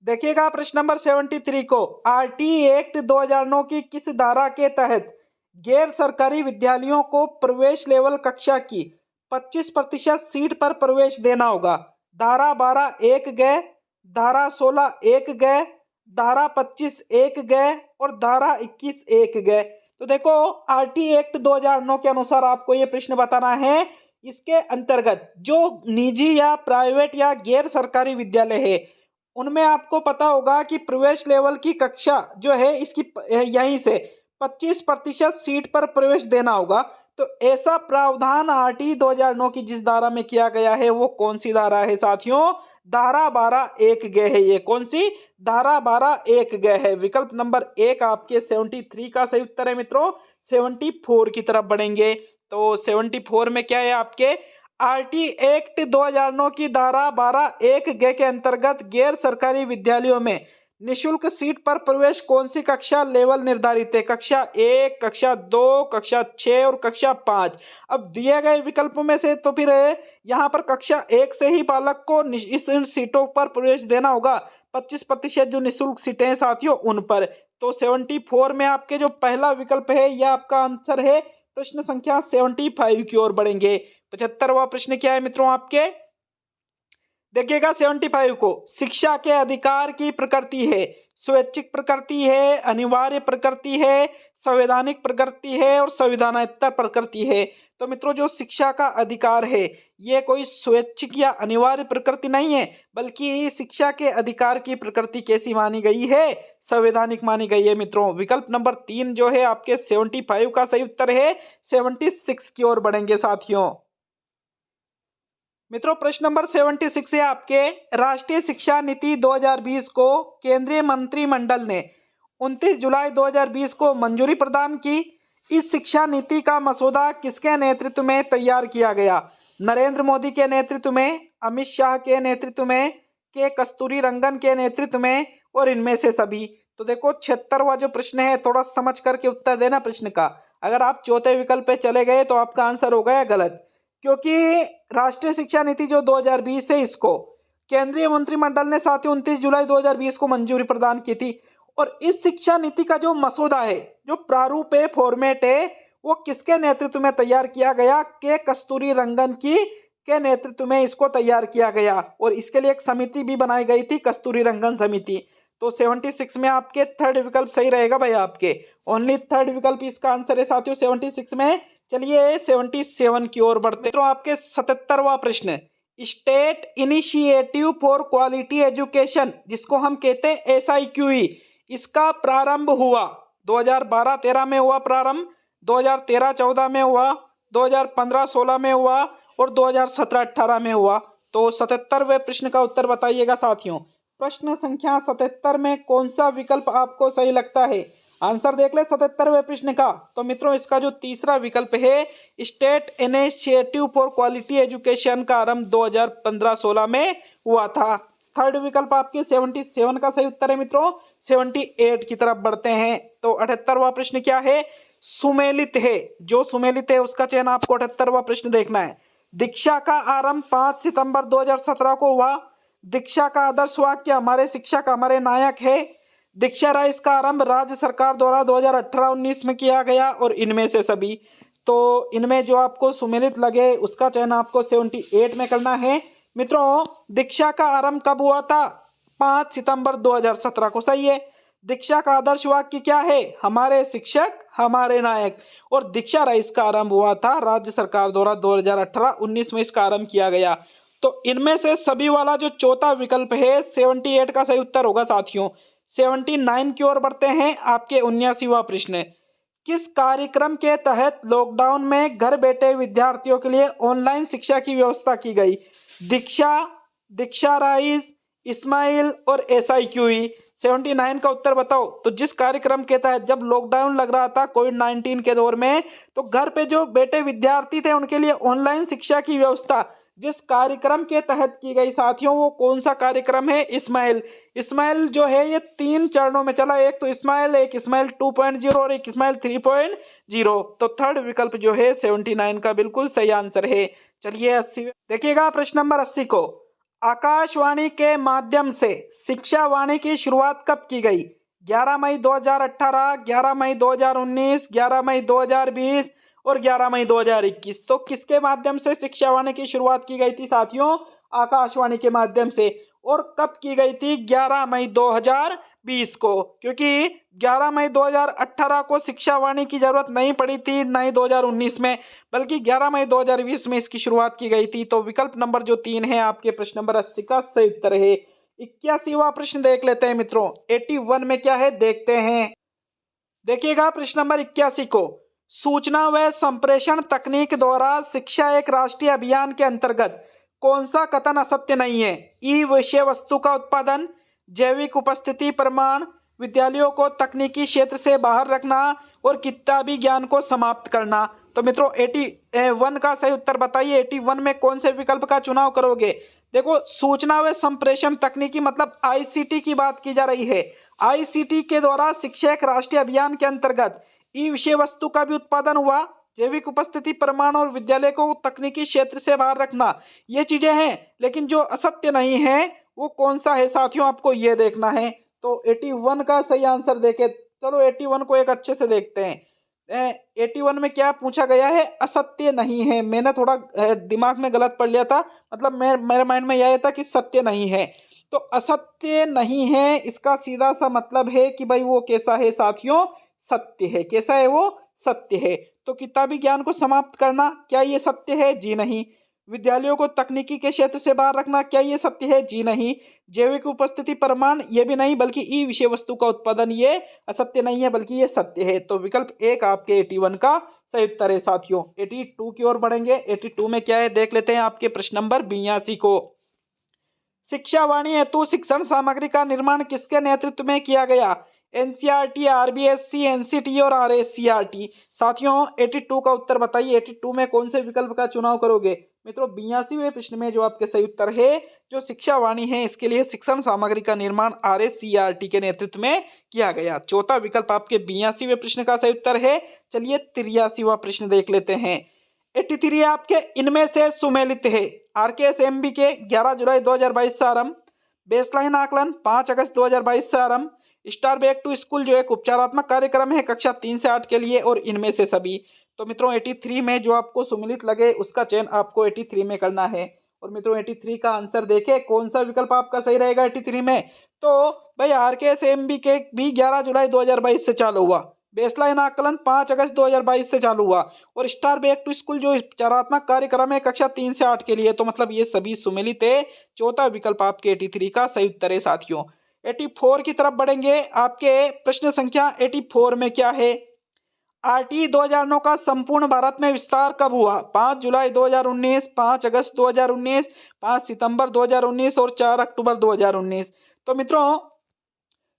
Speaker 1: देखिएगा प्रश्न नंबर 73 को। आरटी एक्ट 2009 की किस धारा के तहत गैर सरकारी विद्यालयों को प्रवेश लेवल कक्षा की 25% सीट पर प्रवेश देना होगा? धारा 12 एक गए, धारा 16 एक गए, धारा 25 एक गए और धारा 21 एक गए। तो देखो, आरटी एक्ट 2009 के अनुसार आपको ये प्रश्न बताना है। इसके अंतर्गत जो निजी या प्राइवेट या गैर सरकारी विद्यालय है उनमें आपको पता होगा कि प्रवेश लेवल की कक्षा जो है इसकी यहीं से 25% सीट पर प्रवेश देना होगा। तो ऐसा प्रावधान आरटी 2009 की जिस धारा में किया गया है वो कौन सी धारा है साथियों? धारा 12 एक गए है। ये कौन सी? धारा 12 एक गए है। विकल्प नंबर 1 आपके 73 का सही उत्तर है मित्रों। 74 की तरफ बढ़ेंगे। तो 74 में क्या है आपके? आरटी एक्ट 2009 की धारा 12 एक ग के अंतर्गत गैर सरकारी विद्यालयों में निशुल्क सीट पर प्रवेश कौन सी कक्षा लेवल निर्धारित है? कक्षा 1, कक्षा 2, कक्षा 6 और कक्षा 5। अब दिए गए विकल्पों में से तो फिर यहाँ पर कक्षा 1 से ही बालक को इस सीटों पर प्रवेश देना होगा। 25% जो निःशुल्क सीटें हैं साथियों उन पर। तो 74 में आपके जो पहला विकल्प है यह आपका आंसर है। प्रश्न संख्या 75 की ओर बढ़ेंगे। 75वां प्रश्न क्या है मित्रों आपके? देखिएगा 75 को। शिक्षा के अधिकार की प्रकृति है स्वैच्छिक प्रकृति है, अनिवार्य प्रकृति है, संवैधानिक प्रकृति है और संविधानात्मक प्रकृति है। तो मित्रों, जो शिक्षा का अधिकार है ये कोई स्वैच्छिक या अनिवार्य प्रकृति नहीं है, बल्कि शिक्षा के अधिकार की प्रकृति कैसी मानी गई है? संवैधानिक मानी गई है मित्रों। विकल्प नंबर 3 जो है आपके 75 का सही उत्तर है। 76 की ओर बढ़ेंगे साथियों। मित्रों, प्रश्न नंबर 76 है आपके। राष्ट्रीय शिक्षा नीति 2020 को केंद्रीय मंत्रिमंडल ने 29 जुलाई 2020 को मंजूरी प्रदान की। इस शिक्षा नीति का मसौदा किसके नेतृत्व में तैयार किया गया? नरेंद्र मोदी के नेतृत्व में, अमित शाह के नेतृत्व में, के कस्तूरी रंगन के नेतृत्व में और इनमें से सभी। तो देखो 76वां जो प्रश्न है थोड़ा समझ करके उत्तर देना प्रश्न का। अगर आप चौथे विकल्प पे चले गए तो आपका आंसर हो गया गलत, क्योंकि राष्ट्रीय शिक्षा नीति जो 2020 है इसको केंद्रीय मंत्रिमंडल ने साथियों 29 जुलाई 2020 को मंजूरी प्रदान की थी। और इस शिक्षा नीति का जो मसौदा है, जो प्रारूप है, फॉर्मेट है, वो किसके नेतृत्व में तैयार किया गया? के कस्तूरी रंगन के नेतृत्व में इसको तैयार किया गया और इसके लिए एक समिति भी बनाई गई थी, कस्तूरी रंगन समिति। तो 76 में आपके थर्ड विकल्प सही रहेगा भाई, आपके ओनली थर्ड विकल्प इसका आंसर है साथियों 76 में। चलिए 77 की ओर बढ़ते तो आपके 77वां प्रश्न, state initiative for quality education जिसको हम कहते हैं SIQE, इसका प्रारंभ हुआ 2012-13 में हुआ प्रारंभ, 2013-14 में हुआ, 2015-16 में हुआ और 2017-18 में हुआ। तो 77वें प्रश्न का उत्तर बताइएगा साथियों। प्रश्न संख्या 77 में कौन सा विकल्प आपको सही लगता है? आंसर देख ले 77वें प्रश्न का। तो मित्रों इसका जो तीसरा विकल्प है, state initiative for quality education का आरंभ 2015-16 में हुआ था। थर्ड विकल्प आपके 77 का सही उत्तर है मित्रों। 78 की तरफ बढ़ते हैं। तो 78वां प्रश्न क्या है? सुमेलित है। जो सुमेलित है उसका चयन आपको 78वां प्रश्न देखना है। दीक्षा का आरंभ 5 सितंबर 2017 को हुआ। दीक्षा का आदर्श वाक्य हमारे शिक्षक हमारे नायक है। दीक्षा राइज का आरंभ राज्य सरकार द्वारा 2018-19 में किया गया और इनमें से सभी। तो इनमें जो आपको सुमेलित लगे उसका चयन आपको 78 में करना है। मित्रों दीक्षा का आरंभ कब हुआ था? 5 सितंबर 2017 को, सही है। दीक्षा का आदर्श वाक्य क्या है? हमारे शिक्षक हमारे नायक। और दीक्षा राइज का आरंभ हुआ था राज्य सरकार द्वारा 2018-19 में इसका आरंभ किया गया। तो इनमें से सभी वाला जो चौथा विकल्प है 78 का सही उत्तर होगा साथियों। 79 की ओर बढ़ते हैं। आपके 79वां प्रश्न, किस कार्यक्रम के तहत लॉकडाउन में घर बैठे विद्यार्थियों के लिए ऑनलाइन शिक्षा की व्यवस्था की गई? दीक्षा, दीक्षा राइज, इस्माइल और SIQE। 79 का उत्तर बताओ। तो जिस कार्यक्रम के तहत जब लॉकडाउन लग रहा था कोविड-19 के दौर में, तो घर पे जो बैठे विद्यार्थी थे उनके लिए ऑनलाइन शिक्षा की व्यवस्था जिस कार्यक्रम के तहत की गई साथियों, वो कौन सा कार्यक्रम है? इस्माइल। इस्माइल जो है ये 3 चरणों में चला, एक तो इस्माइल, एक इस्माइल 2.0 और एक इस्माइल 3.0। तो थर्ड विकल्प जो है 79 का बिल्कुल सही आंसर है। चलिए 80 देखिएगा प्रश्न नंबर 80 को, आकाशवाणी के माध्यम से शिक्षा वाणी की शुरुआत कब की गई? 11 मई 2018, 11 मई 2019, 11 मई 2020 और 11 मई 2021। तो किसके माध्यम से शिक्षा वाणी की शुरुआत की गई थी साथियों? आकाशवाणी के माध्यम से। और कब की गई थी? 11 मई 2020 को, क्योंकि 11 मई 2018 को शिक्षा वाणी की जरूरत नहीं पड़ी थी, न ही 2019 में, बल्कि 11 मई 2020 में इसकी शुरुआत की गई थी। तो विकल्प नंबर जो 3 है आपके प्रश्न नंबर 80 का सही उत्तर है। 81वां प्रश्न देख लेते हैं मित्रों। 81 में क्या है देखते हैं। देखिएगा प्रश्न नंबर 81 को, सूचना व संप्रेषण तकनीक द्वारा शिक्षा एक राष्ट्रीय अभियान के अंतर्गत कौन सा कथन असत्य नहीं है? ई विषय वस्तु का उत्पादन, जैविक उपस्थिति प्रमाण, विद्यालयों को तकनीकी क्षेत्र से बाहर रखना और किताबी ज्ञान को समाप्त करना। तो मित्रों 81 का सही उत्तर बताइए। 81 में कौन से विकल्प का चुनाव करोगे? देखो सूचना व संप्रेषण तकनीकी मतलब ICT की बात की जा रही है। ICT के द्वारा शिक्षा एक राष्ट्रीय अभियान के अंतर्गत ई विषय वस्तु का भी उत्पादन हुआ, जैविक उपस्थिति प्रमाण और विद्यालय को तकनीकी क्षेत्र से बाहर रखना, ये चीजें हैं। लेकिन जो असत्य नहीं है वो कौन सा है साथियों, आपको ये देखना है। तो 81 का सही आंसर देखे। चलो 81 को एक अच्छे से देखते हैं। 81 में क्या पूछा गया है? असत्य नहीं है। मैंने थोड़ा दिमाग में गलत पढ़ लिया था, मतलब मेरे माइंड में यह था कि सत्य नहीं है। तो असत्य नहीं है इसका सीधा सा मतलब है कि भाई वो कैसा है साथियों? सत्य है। कैसा है वो? सत्य है। तो किताबी ज्ञान को समाप्त करना, क्या ये सत्य है? जी नहीं। विद्यालयों को तकनीकी के क्षेत्र से बाहर रखना, क्या ये सत्य है? जी नहीं। जैविक उपस्थिति प्रमाण, ये भी नहीं, बल्कि ई विषय वस्तु का उत्पादन, ये असत्य नहीं है बल्कि ये सत्य है। तो विकल्प 1 आपके 81 का सही उत्तर है साथियों। 82 की ओर बढ़ेंगे। 82 में क्या है देख लेते हैं आपके प्रश्न नंबर 82 को, शिक्षा वाणी हेतु शिक्षण सामग्री का निर्माण किसके नेतृत्व में किया गया? NCERT, RBSC, NCT और RSCRT। साथियों 82 का उत्तर बताइए। 82 में कौन से विकल्प का चुनाव करोगे? मित्रों 82वें प्रश्न में जो आपके सही उत्तर है, जो शिक्षा वाणी है इसके लिए शिक्षण सामग्री का निर्माण RSCRT के नेतृत्व में किया गया। चौथा विकल्प आपके 82वें प्रश्न का सही उत्तर है। चलिए 83वां प्रश्न देख लेते हैं। 83 आपके इनमें से सुमेलित है। RKSMB के 11 जुलाई 2022 से आरंभ, बेसलाइन आकलन 5 अगस्त 2022 से आरंभ, स्टार बैक टू स्कूल जो एक उपचारात्मक कार्यक्रम है कक्षा 3 से 8 के लिए और इनमें से सभी। तो मित्रों 83 में जो आपको सुमिलित लगे उसका चयन आपको 83 में करना है। और मित्रों 83 का आंसर देखें कौन सा विकल्प आपका सही रहेगा 83 में। तो भाई RKSMB के भी 11 जुलाई 2022 से चालू हुआ, बेसलाइन आकलन 5 अगस्त 2022 से चालू हुआ, और स्टार बैक टू स्कूल जो उपचारात्मक कार्यक्रम है कक्षा 3 से 8 के लिए, तो मतलब ये सभी सुमिलित है। चौथा विकल्प आपके 83 का सही उत्तर है साथियों। 84 की तरफ बढ़ेंगे। आपके प्रश्न संख्या 84 में क्या है? RTE 2009 का संपूर्ण भारत में विस्तार कब हुआ? 5 जुलाई 2019, 5 अगस्त 2019, 5 सितंबर 2019 और 4 अक्टूबर 2019। तो मित्रों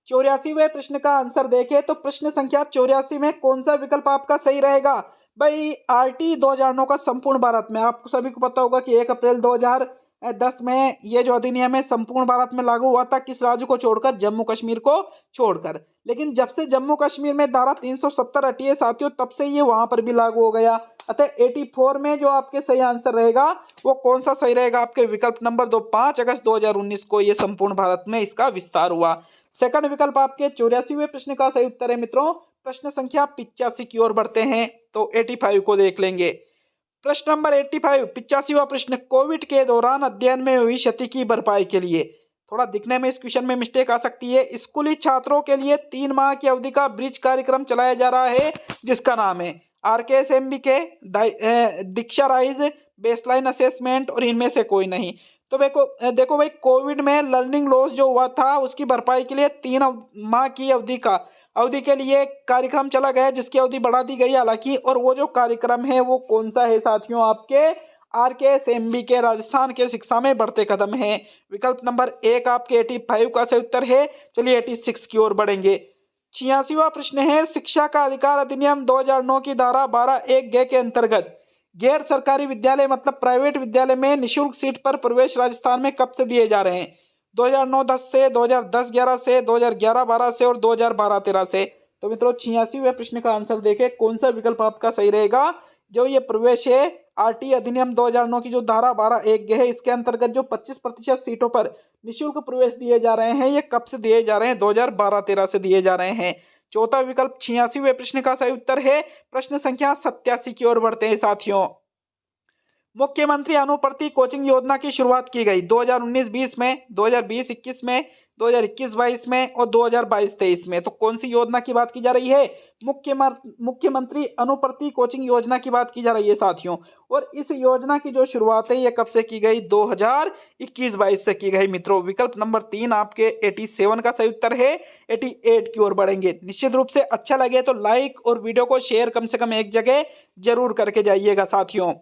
Speaker 1: 84वें प्रश्न का आंसर देखें तो प्रश्न संख्या 84 में कौन सा विकल्प आपका सही रहेगा? भाई RTE 2009 का संपूर्ण भारत में, आपको सभी को पता होगा कि 1 अप्रैल 2010 में ये जो अधिनियम है संपूर्ण भारत में लागू हुआ था। किस राज्य को छोड़कर? जम्मू कश्मीर को छोड़कर। लेकिन जब से जम्मू कश्मीर में धारा 370 हटी है साथियों, तब से ये वहां पर भी लागू हो गया। अतः 84 में जो आपके सही आंसर रहेगा वो कौन सा सही रहेगा? आपके विकल्प नंबर 2, 5 अगस्त 2019 को ये संपूर्ण भारत में इसका विस्तार हुआ। सेकंड विकल्प आपके 84वें प्रश्न का सही उत्तर है मित्रों। प्रश्न संख्या 85 की ओर बढ़ते हैं तो 85 को देख लेंगे। प्रश्न नंबर 85, 85वां प्रश्न, कोविड के दौरान अध्ययन में हुई क्षति की भरपाई के लिए, थोड़ा दिखने में इस क्वेश्चन में मिस्टेक आ सकती है, स्कूली छात्रों के लिए 3 माह की अवधि का ब्रिज कार्यक्रम चलाया जा रहा है जिसका नाम है RKSMB के दीक्षा राइज, बेसलाइन असेसमेंट और इनमें से कोई नहीं। तो देखो भाई, कोविड में लर्निंग लॉस जो हुआ था उसकी भरपाई के लिए 3 माह की अवधि के लिए कार्यक्रम चला गया जिसकी अवधि बढ़ा दी गई हालांकि, और वो जो कार्यक्रम है वो कौन सा है साथियों? आपके RKSMB के राजस्थान के शिक्षा में बढ़ते कदम है। विकल्प नंबर 1 आपके 85 का सही उत्तर है। चलिए 86 की ओर बढ़ेंगे। 86वां प्रश्न है, शिक्षा का अधिकार अधिनियम 2009 की धारा 12(1) के अंतर्गत गैर सरकारी विद्यालय मतलब प्राइवेट विद्यालय में निःशुल्क सीट पर प्रवेश राजस्थान में कब से दिए जा रहे हैं? 2009-10 से, 2010-11 से, 2011-12 से और 2012-13 से। तो मित्रों 86वें प्रश्न का आंसर देखें कौन सा विकल्प आपका सही रहेगा? जो ये प्रवेश है RT अधिनियम 2009 की जो धारा 12(1) है इसके अंतर्गत जो 25% सीटों पर निःशुल्क प्रवेश दिए जा रहे हैं, ये कब से दिए जा रहे हैं? 2012-13 से दिए जा रहे हैं। चौथा विकल्प 86वें प्रश्न का सही उत्तर है। प्रश्न संख्या 87 की ओर बढ़ते हैं साथियों। मुख्यमंत्री अनुप्रति कोचिंग योजना की शुरुआत की गई 2019-20 में, 2020-21 में, 2021-22 में और 2022-23 में। तो कौन सी योजना की बात की जा रही है? मुख्यमंत्री अनुप्रति कोचिंग योजना की बात की जा रही है साथियों। और इस योजना की जो शुरुआत है ये कब से की गई? 2021-22 से की गई मित्रों। विकल्प नंबर 3 आपके 87 का सही उत्तर है। 88 की ओर बढ़ेंगे। निश्चित रूप से अच्छा लगे तो लाइक और वीडियो को शेयर कम से कम एक जगह जरूर करके जाइएगा साथियों।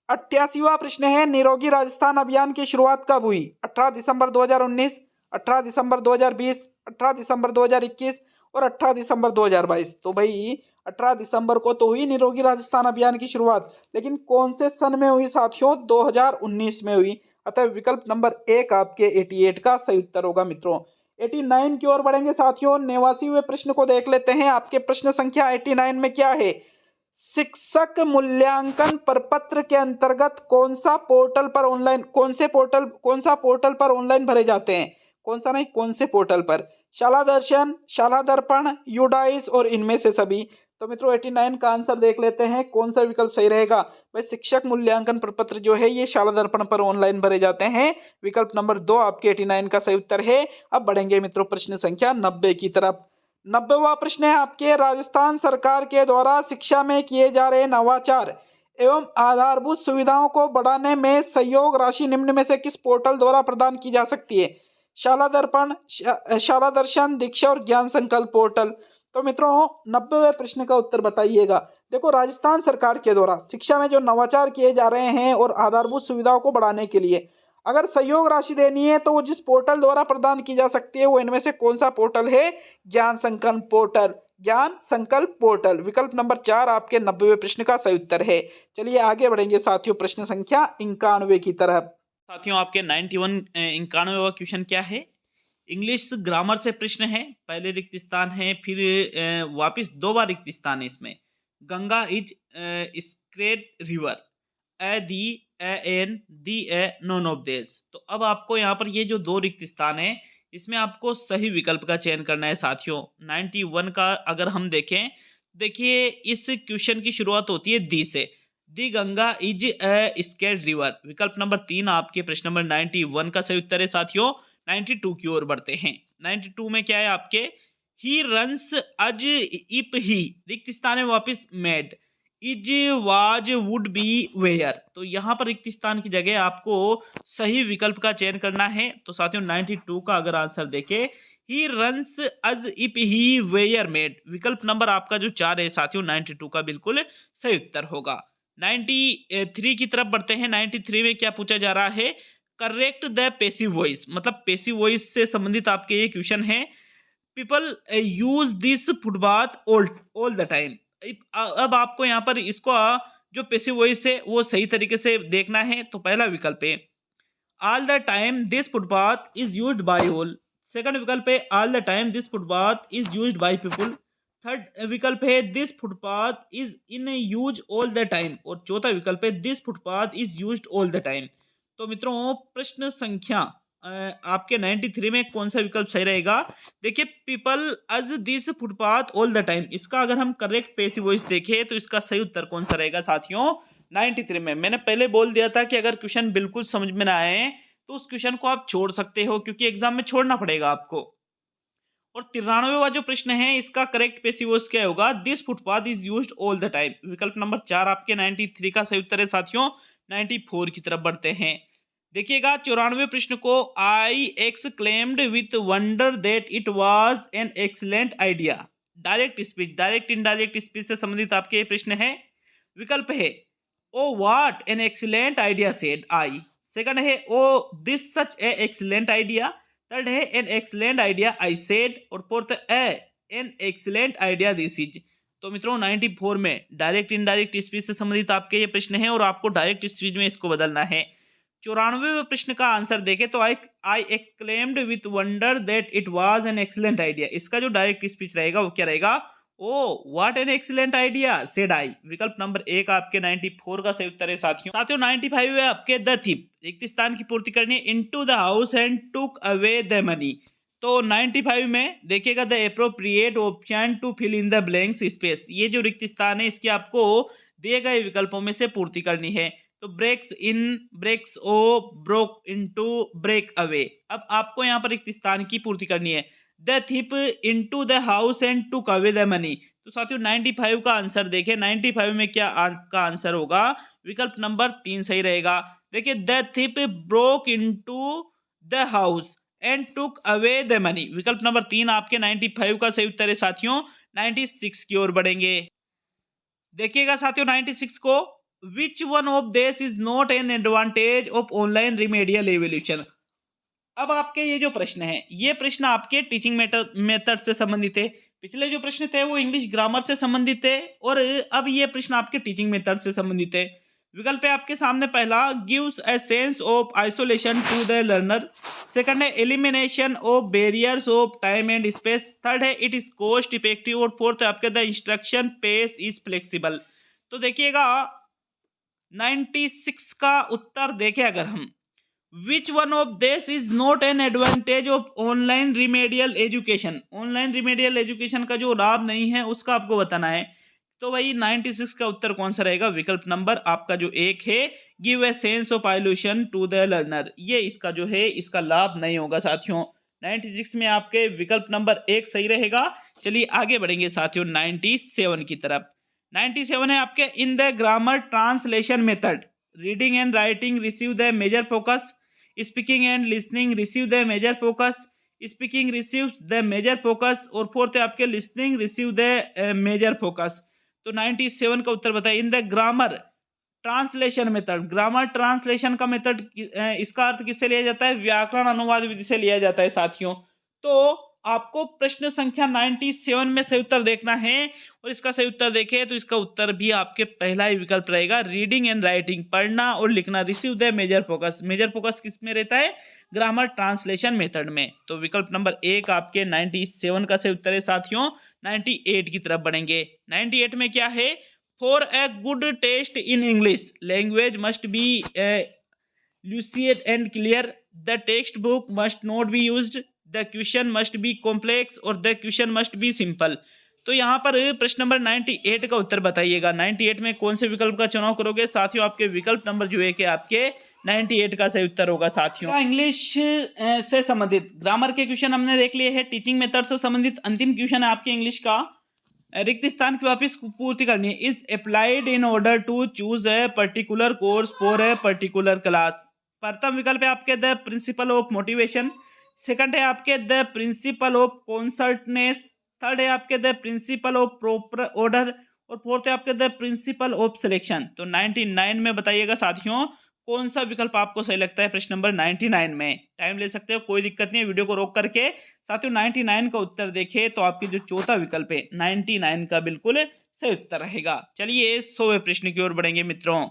Speaker 1: 88वां प्रश्न है, निरोगी राजस्थान अभियान की शुरुआत कब हुई? 18 दिसंबर 2019, 18 दिसंबर 2020, 18 दिसंबर 2021 और 18 दिसंबर 2022। तो भाई 18 दिसंबर को तो हुई निरोगी राजस्थान अभियान की शुरुआत, लेकिन कौन से सन में हुई साथियों? 2019 में हुई। अतः विकल्प नंबर 1 आपके 88 का सही उत्तर होगा मित्रों। 89 की ओर बढ़ेंगे साथियों। 89वें प्रश्न को देख लेते हैं। आपके प्रश्न संख्या 89 में क्या है? शिक्षक मूल्यांकन प्रपत्र के अंतर्गत कौन सा पोर्टल पर ऑनलाइन भरे जाते हैं? कौन सा नहीं, कौन से पोर्टल पर? शाला दर्शन, शाला दर्पण, यूडाइस और इनमें से सभी। तो मित्रों 89 का आंसर देख लेते हैं कौन सा विकल्प सही रहेगा। भाई शिक्षक मूल्यांकन प्रपत्र जो है ये शाला दर्पण पर ऑनलाइन भरे जाते हैं। विकल्प नंबर 2 आपके 89 का सही उत्तर है। अब बढ़ेंगे मित्रों प्रश्न संख्या 90 की तरफ। 90वां प्रश्न है आपके, राजस्थान सरकार के द्वारा शिक्षा में किए जा रहे नवाचार एवं आधारभूत सुविधाओं को बढ़ाने में सहयोग राशि निम्न में से किस पोर्टल द्वारा प्रदान की जा सकती है? शाला दर्पण, शाला दर्शन, दीक्षा और ज्ञान संकल्प पोर्टल। तो मित्रों 90वें प्रश्न का उत्तर बताइएगा। देखो राजस्थान सरकार के द्वारा शिक्षा में जो नवाचार किए जा रहे हैं और आधारभूत सुविधाओं को बढ़ाने के लिए अगर सहयोग राशि देनी है तो वो जिस पोर्टल द्वारा प्रदान की जा सकती है वो इनमें से कौन सा पोर्टल है? ज्ञान संकल्प पोर्टल। ज्ञान संकल्प पोर्टल। विकल्प नंबर 4 आपके 90वें प्रश्न का सही उत्तर है। चलिए आगे बढ़ेंगे साथियों प्रश्न संख्या 91 की तरफ। साथियों आपके 91वां क्वेश्चन क्या है? इंग्लिश ग्रामर से प्रश्न है। पहले रिक्त स्थान है, फिर वापस 2 बार रिक्त स्थान है इसमें। Ganga is sacred river, a the, a an, the a, none of this. तो अब आपको यहाँ पर ये जो 2 रिक्त स्थान है इसमें आपको सही विकल्प का चयन करना है साथियों। 91 का अगर हम देखें देखिए इस क्वेश्चन की शुरुआत होती है दी से। The Ganga is a sacred river. विकल्प नंबर 3 आपके प्रश्न नंबर 91 का सही उत्तर है साथियों। 92 की ओर बढ़ते हैं। 92 में क्या है आपके, ही रंस अज इप ही, रिक्त स्थान में वापिस made, is was would be where. तो यहाँ पर रिक्त स्थान की जगह आपको सही विकल्प का चयन करना है। तो साथियों 92 का अगर आंसर देखें, ही रंस अज इप ही वेयर मेड, विकल्प नंबर आपका जो 4 है साथियों 92 का बिल्कुल सही उत्तर होगा। 93 की तरफ बढ़ते हैं। 93 में क्या पूछा जा रहा है, करेक्ट द पेसिव वॉइस, मतलब पेसिव वॉइस से संबंधित आपके ये क्वेश्चन है। People use this footpath all the time. अब आपको यहाँ पर इसको जो पेसिव वॉइस है वो सही तरीके से देखना है। तो पहला विकल्प है all the time this footpath is used by all. Second विकल्प है all the time this footpath is used by people. Third विकल्प है this footpath is in use all the time. और चौथा विकल्प है this footpath is used all the time. तो मित्रों प्रश्न संख्या आपके 93 में कौन सा विकल्प सही रहेगा। देखिए people use this footpath all the time, इसका अगर हम करेक्ट पेसिव वॉइस देखें तो इसका सही उत्तर कौन सा रहेगा साथियों 93 में। मैंने पहले बोल दिया था कि अगर क्वेश्चन बिल्कुल समझ में ना आए तो उस क्वेश्चन को आप छोड़ सकते हो, क्योंकि एग्जाम में छोड़ना पड़ेगा आपको। और 93वां जो प्रश्न है इसका करेक्ट पेसिव वॉइस क्या होगा, this footpath is used all the time. विकल्प नंबर 4 आपके 93 का सही उत्तर है साथियों। 94 की तरफ बढ़ते हैं। देखिएगा 94वें प्रश्न को, I exclaimed with wonder that it was an excellent idea. Direct speech, direct indirect speech से संबंधित आपके ये प्रश्न है। विकल्प है oh what an excellent idea said I. Second है oh this such a excellent idea. Third है an excellent idea I said. और फोर्थ है an excellent idea this is. तो मित्रों 94 में डायरेक्ट इनडायरेक्ट स्पीच से संबंधित आपके ये प्रश्न है और आपको डायरेक्ट स्पीच में इसको बदलना है। 94वें प्रश्न का आंसर देखें तो I exclaimed with wonder that it was an excellent idea, इसका जो डायरेक्ट स्पीच रहेगा वो क्या रहेगा, oh what an excellent idea said I. विकल्प नंबर 1 आपके 94 का सही उत्तर है साथियों। 95 है आपके द थिप, रिक्त स्थान की पूर्ति करनी है, into the house and took away the money. तो 95 में देखिएगा the appropriate option to fill in the blanks space, ये जो रिक्त स्थान है इसकी आपको दिए गए विकल्पों में से पूर्ति करनी है। तो ब्रेक्स इन, ब्रेक्स ओ, ब्रोक इनटू, ब्रेक अवे। अब आपको यहाँ पर रिक्त स्थान की पूर्ति करनी है। The thief into the house and took away the money. तो साथियों 95 का आंसर देखें, 95 में क्या का आंसर होगा, विकल्प नंबर 3 सही रहेगा। देखिए the thief broke into the house and took away the money, विकल्प नंबर 3 आपके 95 का सही उत्तर है साथियों। 96 की ओर बढ़ेंगे। देखिएगा साथियों 96 को, विच one of this is not an advantage of online remedial evolution. अब आपके ये जो प्रश्न है ये प्रश्न आपके टीचिंग मेथड से संबंधित है। पिछले जो प्रश्न थे वो इंग्लिश ग्रामर से संबंधित है और अब ये प्रश्न आपके टीचिंग मेथड से संबंधित है। विकल्प है आपके सामने, पहला gives a sense of isolation to the learner. Second है elimination of barriers of time and space. Third है इट इज कॉस्ट इफेक्टिव। और फोर्थ है आपके the instruction pace is flexible. तो देखिएगा 96 का उत्तर देखें अगर हम, which one of this is not an advantage of online remedial education. Online remedial education का जो लाभ नहीं है उसका आपको बताना है। तो भाई 96 का उत्तर कौन सा रहेगा, विकल्प नंबर आपका जो 1 है, give a sense of illusion to the learner, ये इसका जो है इसका लाभ नहीं होगा साथियों। 96 में आपके विकल्प नंबर 1 सही रहेगा। चलिए आगे बढ़ेंगे साथियों 97 की तरफ। 97 है आपके, in the grammar translation method reading and writing receive the major focus, speaking and listening receive the major focus, speaking receives the major focus. और फोर्थ है आपके listening receive the major focus. तो 97 का उत्तर बताइए, in the grammar translation method. Grammar translation का मेथड इसका अर्थ किससे लिया जाता है, व्याकरण अनुवाद विधि से लिया जाता है साथियों। तो आपको प्रश्न संख्या 97 में सही उत्तर देखना है और इसका सही उत्तर देखें तो इसका उत्तर भी आपके पहला ही विकल्प रहेगा, रीडिंग एंड राइटिंग, पढ़ना और लिखना, receive the major focus. Major focus किस में रहता है, ग्रामर ट्रांसलेशन मेथड में। तो विकल्प नंबर 1 आपके 97 का सही उत्तर है साथियों। 98 की तरफ बढ़ेंगे। 98 में क्या है, for a good test in English language must be lucid and clear, the textbook must not be used, the question must be complex और the question must be simple। तो यहाँ पर प्रश्न नंबर 98 का उत्तर बताइएगा। 98 में कौन से विकल्प का चुनाव करोगे साथियों? आपके विकल्प नंबर जो है कि आपके 98 का सही उत्तर होगा साथियों। इंग्लिश से संबंधित ग्रामर के क्वेश्चन हमने देख लिए हैं। टीचिंग मेथड से संबंधित अंतिम क्वेश्चन है आपके इंग्लिश का। रिक्त स्थान की वापस पूर्ति करनी है। Is applied in order to choose a particular course for a particular class. प्रथम विकल्प है आपके the principle of motivation, second है आपके the principle of concreteness, third है आपके the principle of proper order और फोर्थ है आपके द प्रिंसिपल ऑफ सिलेक्शन। तो 99 में बताइएगा साथियों कौन सा विकल्प आपको सही लगता है प्रश्न नंबर 99 में। टाइम ले सकते हो, कोई दिक्कत नहीं है, वीडियो को रोक करके साथियों 99 का उत्तर देखे तो आपकी जो चौथा विकल्प है 99 का बिल्कुल सही उत्तर रहेगा। चलिए 100वें प्रश्न की ओर बढ़ेंगे मित्रों।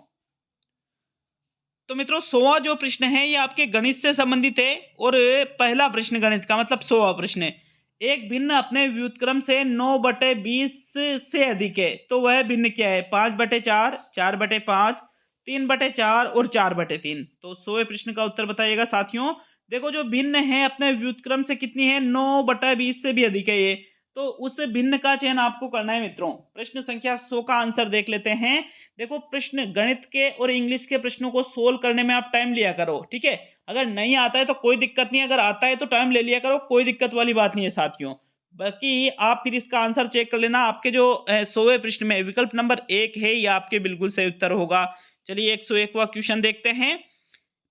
Speaker 1: तो मित्रों 100वां जो प्रश्न है ये आपके गणित से संबंधित है और पहला प्रश्न गणित का मतलब 100वां प्रश्न है। एक भिन्न अपने व्युत्क्रम से 9/20 से अधिक है तो वह भिन्न क्या है? 5/4, 4/5, 3/4 और 4/3। तो 100वें प्रश्न का उत्तर बताइएगा साथियों। देखो जो भिन्न है अपने व्युत्क्रम से कितनी है? 9/20 से भी अधिक है ये, तो उस भिन्न का चयन आपको करना है मित्रों। प्रश्न संख्या 100 का आंसर देख लेते हैं। देखो प्रश्न गणित के और इंग्लिश के प्रश्नों को सोल्व करने में आप टाइम लिया करो, ठीक है। अगर नहीं आता है तो कोई दिक्कत नहीं है, अगर आता है तो टाइम ले लिया करो, कोई दिक्कत वाली बात नहीं है साथियों। बाकी आप फिर इसका आंसर चेक कर लेना। आपके जो 100वें प्रश्न में विकल्प नंबर 1 है यह आपके बिल्कुल सही उत्तर होगा। चलिए 101वां क्वेश्चन देखते हैं।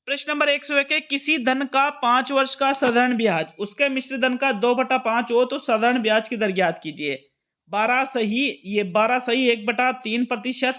Speaker 1: प्रश्न नंबर 101 है किसी धन का 5 वर्ष का साधारण ब्याज उसके मिश्र धन का 2/5 हो तो साधारण ब्याज की दर ज्ञात कीजिए। 12 सही, ये 12 सही 1/3%,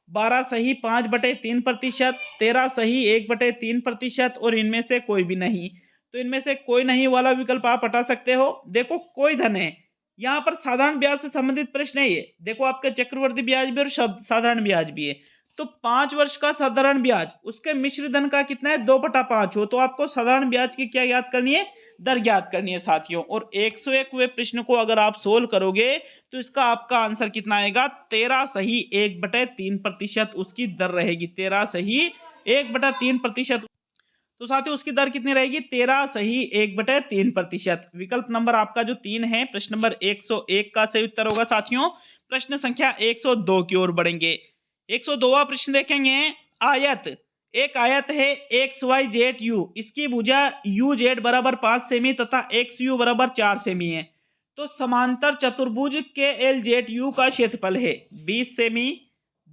Speaker 1: 12 सही 5/3%, 13 सही 1/3% और इनमें से कोई भी नहीं। तो इनमें से कोई नहीं वाला विकल्प आप हटा सकते हो। देखो कोई धन है, यहाँ पर साधारण ब्याज से संबंधित प्रश्न है ये। देखो आपका चक्रवर्ती ब्याज भी और साधारण ब्याज भी है। तो 5 वर्ष का साधारण ब्याज उसके मिश्र धन का कितना है? 2/5 हो तो आपको साधारण ब्याज की क्या ज्ञात करनी है? दर ज्ञात करनी है साथियों। और 101वें प्रश्न को अगर आप सोल्व करोगे तो इसका आपका आंसर कितना आएगा? 13 सही 1/3% उसकी दर रहेगी। 13 सही 1/3%। तो साथियों उसकी दर कितनी रहेगी? 13 सही 1/3%। विकल्प नंबर आपका जो 3 है प्रश्न नंबर 101 का सही उत्तर होगा साथियों। प्रश्न संख्या 102 की ओर बढ़ेंगे। 102वां प्रश्न देखेंगे। आयत, एक आयत है XYZU, इसकी भुजा UZ बराबर 5 सेमी तथा XU बराबर 4 सेमी है। तो समांतर चतुर्भुज के LZU का क्षेत्रफल है 20 सेमी,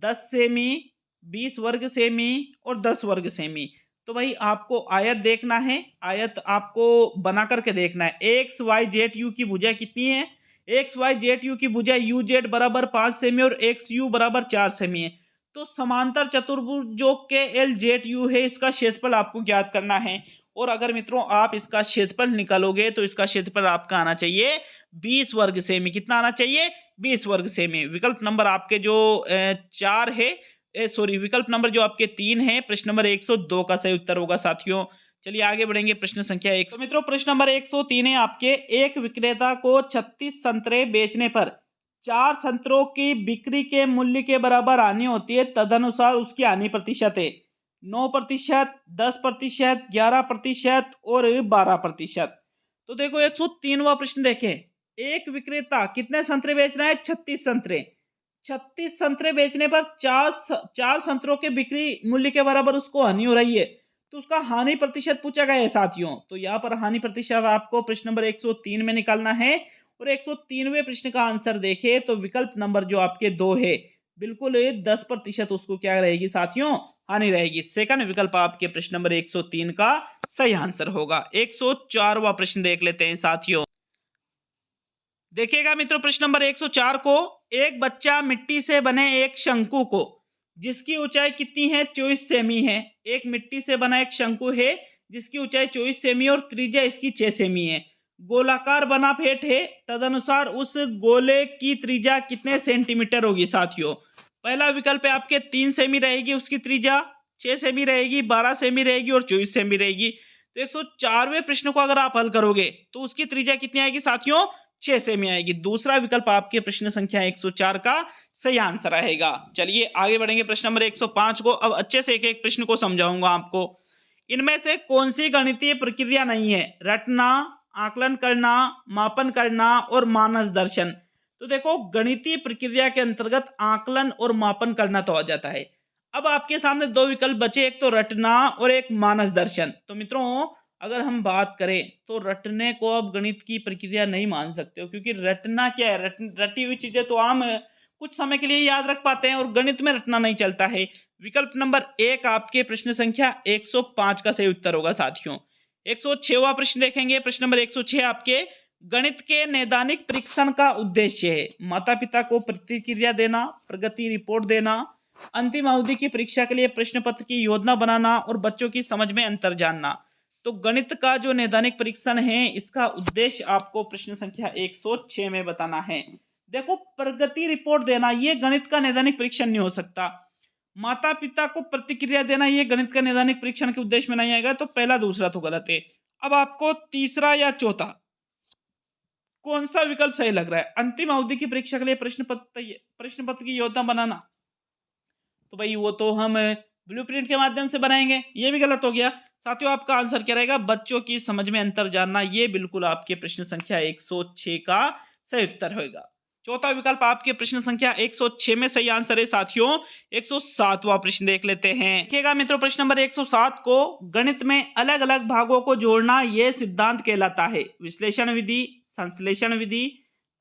Speaker 1: 10 सेमी, 20 वर्ग सेमी और 10 वर्ग सेमी। तो भाई आपको आयत देखना है, आयत आपको बना करके देखना है। XYZU की भुजा कितनी है? XYZU की भुजा UZ बराबर 5 सेमी और XU बराबर 4 सेमी है। तो समांतर चतुर्भुजों के LZU है, इसका क्षेत्रफल आपको ज्ञात करना है। और अगर मित्रों आप इसका क्षेत्रफल निकालोगे तो इसका क्षेत्रफल आपका आना चाहिए 20 वर्ग सेमी। कितना आना चाहिए? 20 वर्ग सेमी। विकल्प नंबर आपके जो 4 है, विकल्प नंबर जो आपके 3 है प्रश्न नंबर 102 का सही उत्तर होगा साथियों। चलिए आगे बढ़ेंगे प्रश्न संख्या 1। तो मित्रों प्रश्न नंबर 103 है आपके। एक विक्रेता को 36 संतरे बेचने पर 4 संतरों की बिक्री के मूल्य के बराबर हानि होती है, तदनुसार उसकी हानि प्रतिशत है 9%, 10%, 11% और 12%। तो देखो 103वां प्रश्न देखें। एक विक्रेता कितने संतरे बेच रहा है? 36 संतरे। 36 संतरे बेचने पर 4 संतरों के बिक्री मूल्य के बराबर उसको हानि हो रही है, तो उसका हानि प्रतिशत पूछा गया है साथियों। तो यहाँ पर हानि प्रतिशत आपको प्रश्न नंबर 103 में निकालना है। और 103वें प्रश्न का आंसर देखें तो विकल्प नंबर जो आपके 2 है बिल्कुल 10% उसको क्या रहेगी साथियों? हानि रहेगी। सेकंड विकल्प आपके प्रश्न नंबर 103 का सही आंसर होगा। 104वां प्रश्न देख लेते हैं साथियों। देखिएगा मित्रों प्रश्न नंबर 104 को। एक बच्चा मिट्टी से बने एक शंकु को जिसकी ऊंचाई कितनी है? 24 सेमी है। एक मिट्टी से बना एक शंकु है जिसकी ऊंचाई 24 सेमी और त्रिज्या इसकी 6 सेमी है। गोलाकार बना फेट है, तदनुसार उस गोले की त्रिज्या कितने सेंटीमीटर होगी साथियों? पहला विकल्प है आपके 3 सेमी रहेगी उसकी त्रिज्या, 6 सेमी रहेगी, 12 सेमी रहेगी और 24 सेमी रहेगी। तो 104वें प्रश्न को अगर आप हल करोगे तो उसकी त्रिज्या कितनी आएगी साथियों? 6 सेमी आएगी। दूसरा विकल्प आपके प्रश्न संख्या 104 का सही आंसर रहेगा। चलिए आगे बढ़ेंगे प्रश्न नंबर 105 को। अब अच्छे से एक एक प्रश्न को समझाऊंगा आपको। इनमें से कौन सी गणितीय प्रक्रिया नहीं है? रटना, आकलन करना, मापन करना और मानस दर्शन। तो देखो गणितीय प्रक्रिया के अंतर्गत आकलन और मापन करना तो आ जाता है। अब आपके सामने दो विकल्प बचे, एक तो रटना और एक मानस दर्शन। तो मित्रों अगर हम बात करें तो रटने को अब गणित की प्रक्रिया नहीं मान सकते हो, क्योंकि रटना क्या है, रटी हुई चीजें तो हम कुछ समय के लिए याद रख पाते हैं और गणित में रटना नहीं चलता है। विकल्प नंबर 1 आपके प्रश्न संख्या 105 का सही उत्तर होगा साथियों। 106वां प्रश्न देखेंगे। प्रश्न नंबर 106 आपके गणित के नैदानिक परीक्षण का उद्देश्य है माता पिता को प्रतिक्रिया देना, प्रगति रिपोर्ट देना, अंतिम अवधि की परीक्षा के लिए प्रश्न पत्र की योजना बनाना और बच्चों की समझ में अंतर जानना। तो गणित का जो नैदानिक परीक्षण है इसका उद्देश्य आपको प्रश्न संख्या 106 में बताना है। देखो प्रगति रिपोर्ट देना ये गणित का नैदानिक परीक्षण नहीं हो सकता। माता पिता को प्रतिक्रिया देना ये गणित का नैदानिक परीक्षण के उद्देश्य में नहीं आएगा। तो पहला दूसरा तो गलत है। अब आपको तीसरा या चौथा कौन सा विकल्प सही लग रहा है? अंतिम अवधि की परीक्षा के लिए प्रश्न पत्र की योजना बनाना, तो भाई वो तो हम ब्लूप्रिंट के माध्यम से बनाएंगे, ये भी गलत हो गया। साथियों आपका आंसर क्या रहेगा? बच्चों की समझ में अंतर जानना, ये बिल्कुल आपके प्रश्न संख्या 106 का सही उत्तर होगा। चौथा विकल्प आपके प्रश्न संख्या 106 में सही आंसर है साथियों। 107वां प्रश्न देख लेते हैं। देखिएगा मित्रों प्रश्न नंबर 107 को गणित में अलग अलग भागों को जोड़ना यह सिद्धांत कहलाता है। विश्लेषण विधि, संश्लेषण विधि,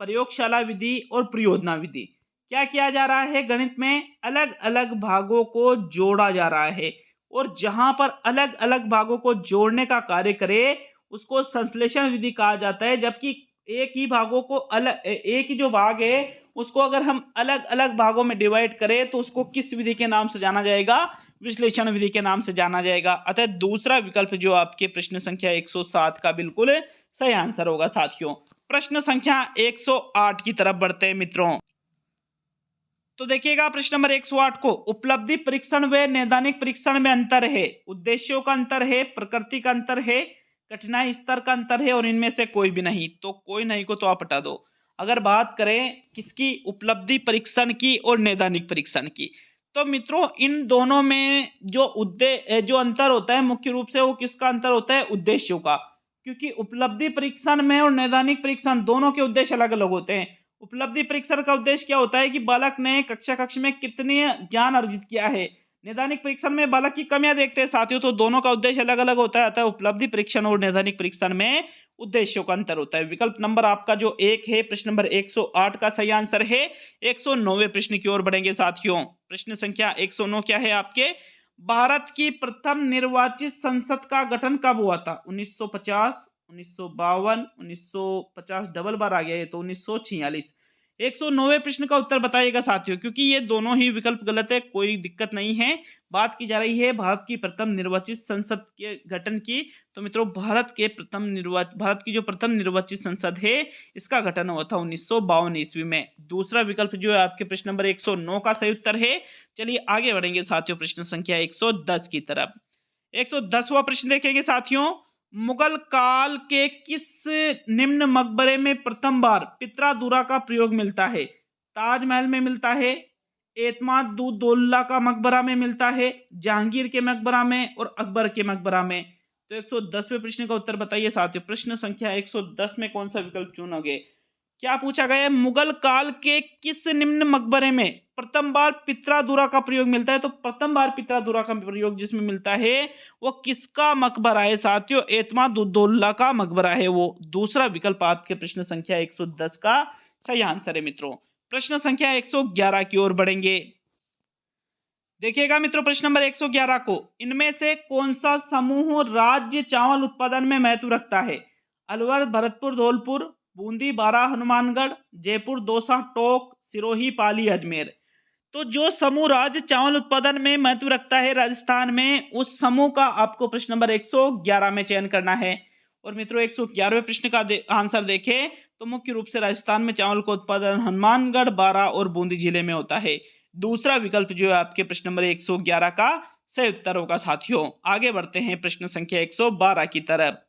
Speaker 1: प्रयोगशाला विधि और प्रयोजना विधि। क्या किया जा रहा है? गणित में अलग अलग भागों को जोड़ा जा रहा है और जहां पर अलग अलग भागों को जोड़ने का कार्य करे उसको संश्लेषण विधि कहा जाता है। जबकि एक ही भागों को एक ही जो भाग है उसको अगर हम अलग अलग भागों में डिवाइड करें तो उसको किस विधि के नाम से जाना जाएगा? विश्लेषण विधि के नाम से जाना जाएगा। अतः दूसरा विकल्प जो आपके प्रश्न संख्या 107 का बिल्कुल सही आंसर होगा साथियों। प्रश्न संख्या 108 की तरफ बढ़ते हैं मित्रों। तो देखिएगा प्रश्न नंबर 108 को उपलब्धि परीक्षण व नैदानिक परीक्षण में अंतर है। उद्देश्यों का अंतर है, प्रकृति का अंतर है, कठिनाई स्तर का अंतर है और इनमें से कोई भी नहीं। तो कोई नहीं को तो आप हटा दो। अगर बात करें किसकी? उपलब्धि परीक्षण की और नैदानिक परीक्षण की, तो मित्रों इन दोनों में जो अंतर होता है मुख्य रूप से वो किसका अंतर होता है? उद्देश्यों का। क्योंकि उपलब्धि परीक्षण में और नैदानिक परीक्षण दोनों के उद्देश्य अलग अलग होते हैं। उपलब्धि परीक्षण का उद्देश्य क्या होता है कि बालक ने कक्षा में कितने ज्ञान अर्जित किया है। नैदानिक परीक्षण में बालक की कमियां देखते हैं साथियों। तो दोनों का उद्देश्य अलग अलग होता है। अतः उपलब्धि परीक्षण और नैदानिक परीक्षण में उद्देश्यों का अंतर होता है। विकल्प नंबर आपका जो 1 है प्रश्न नंबर 108 का सही आंसर है। 109वें प्रश्न की ओर बढ़ेंगे साथियों। प्रश्न संख्या 109 क्या है आपके? भारत की प्रथम निर्वाचित संसद का गठन कब हुआ था? 1950, 1952, 1950 डबल बार आ गया ये तो 1946। 109वें प्रश्न का उत्तर बताइएगा साथियों, क्योंकि ये दोनों ही विकल्प गलत है, कोई दिक्कत नहीं है। बात की जा रही है भारत की प्रथम निर्वाचित संसद के गठन की। तो मित्रों भारत की जो प्रथम निर्वाचित संसद है इसका गठन हुआ था 1952 ईस्वी में। दूसरा विकल्प जो है आपके प्रश्न नंबर 109 का सही उत्तर है। चलिए आगे बढ़ेंगे साथियों प्रश्न संख्या 110 की तरफ। 110वां प्रश्न देखेंगे साथियों। मुगल काल के किस निम्न मकबरे में प्रथम बार पित्रा का प्रयोग मिलता है? ताजमहल में मिलता है, एतमाद-उद-दौला का मकबरा में मिलता है, जहांगीर के मकबरा में और अकबर के मकबरा में। तो 110वें प्रश्न का उत्तर बताइए साथियों। प्रश्न संख्या 110 में कौन सा विकल्प चुनोगे? क्या पूछा गया है? मुगल काल के किस निम्न मकबरे में प्रथम बार पित्रा का प्रयोग मिलता है? तो प्रथम बार पित्रा का प्रयोग जिसमें मिलता है वो किसका मकबरा है साथियों? एतमाद-उद-दौला का मकबरा है वो। दूसरा विकल्प आपके प्रश्न संख्या 110 का सही आंसर है मित्रों। प्रश्न संख्या 111 की ओर बढ़ेंगे। देखिएगा मित्रों प्रश्न नंबर 111 को इनमें से कौन सा समूह राज्य चावल उत्पादन में महत्व रखता है? अलवर, भरतपुर, धौलपुर, बूंदी, बारा, हनुमानगढ़, जयपुर, दौसा, टोंक, सिरोही, पाली, अजमेर। तो जो समूह राज्य चावल उत्पादन में महत्व रखता है राजस्थान में, उस समूह का आपको प्रश्न नंबर 111 में चयन करना है। और मित्रों 111वें प्रश्न का आंसर देखें तो मुख्य रूप से राजस्थान में चावल का उत्पादन हनुमानगढ़, बारा और बूंदी जिले में होता है। दूसरा विकल्प जो है आपके प्रश्न नंबर 111 का सही उत्तर होगा साथियों। आगे बढ़ते हैं प्रश्न संख्या 112 की तरफ।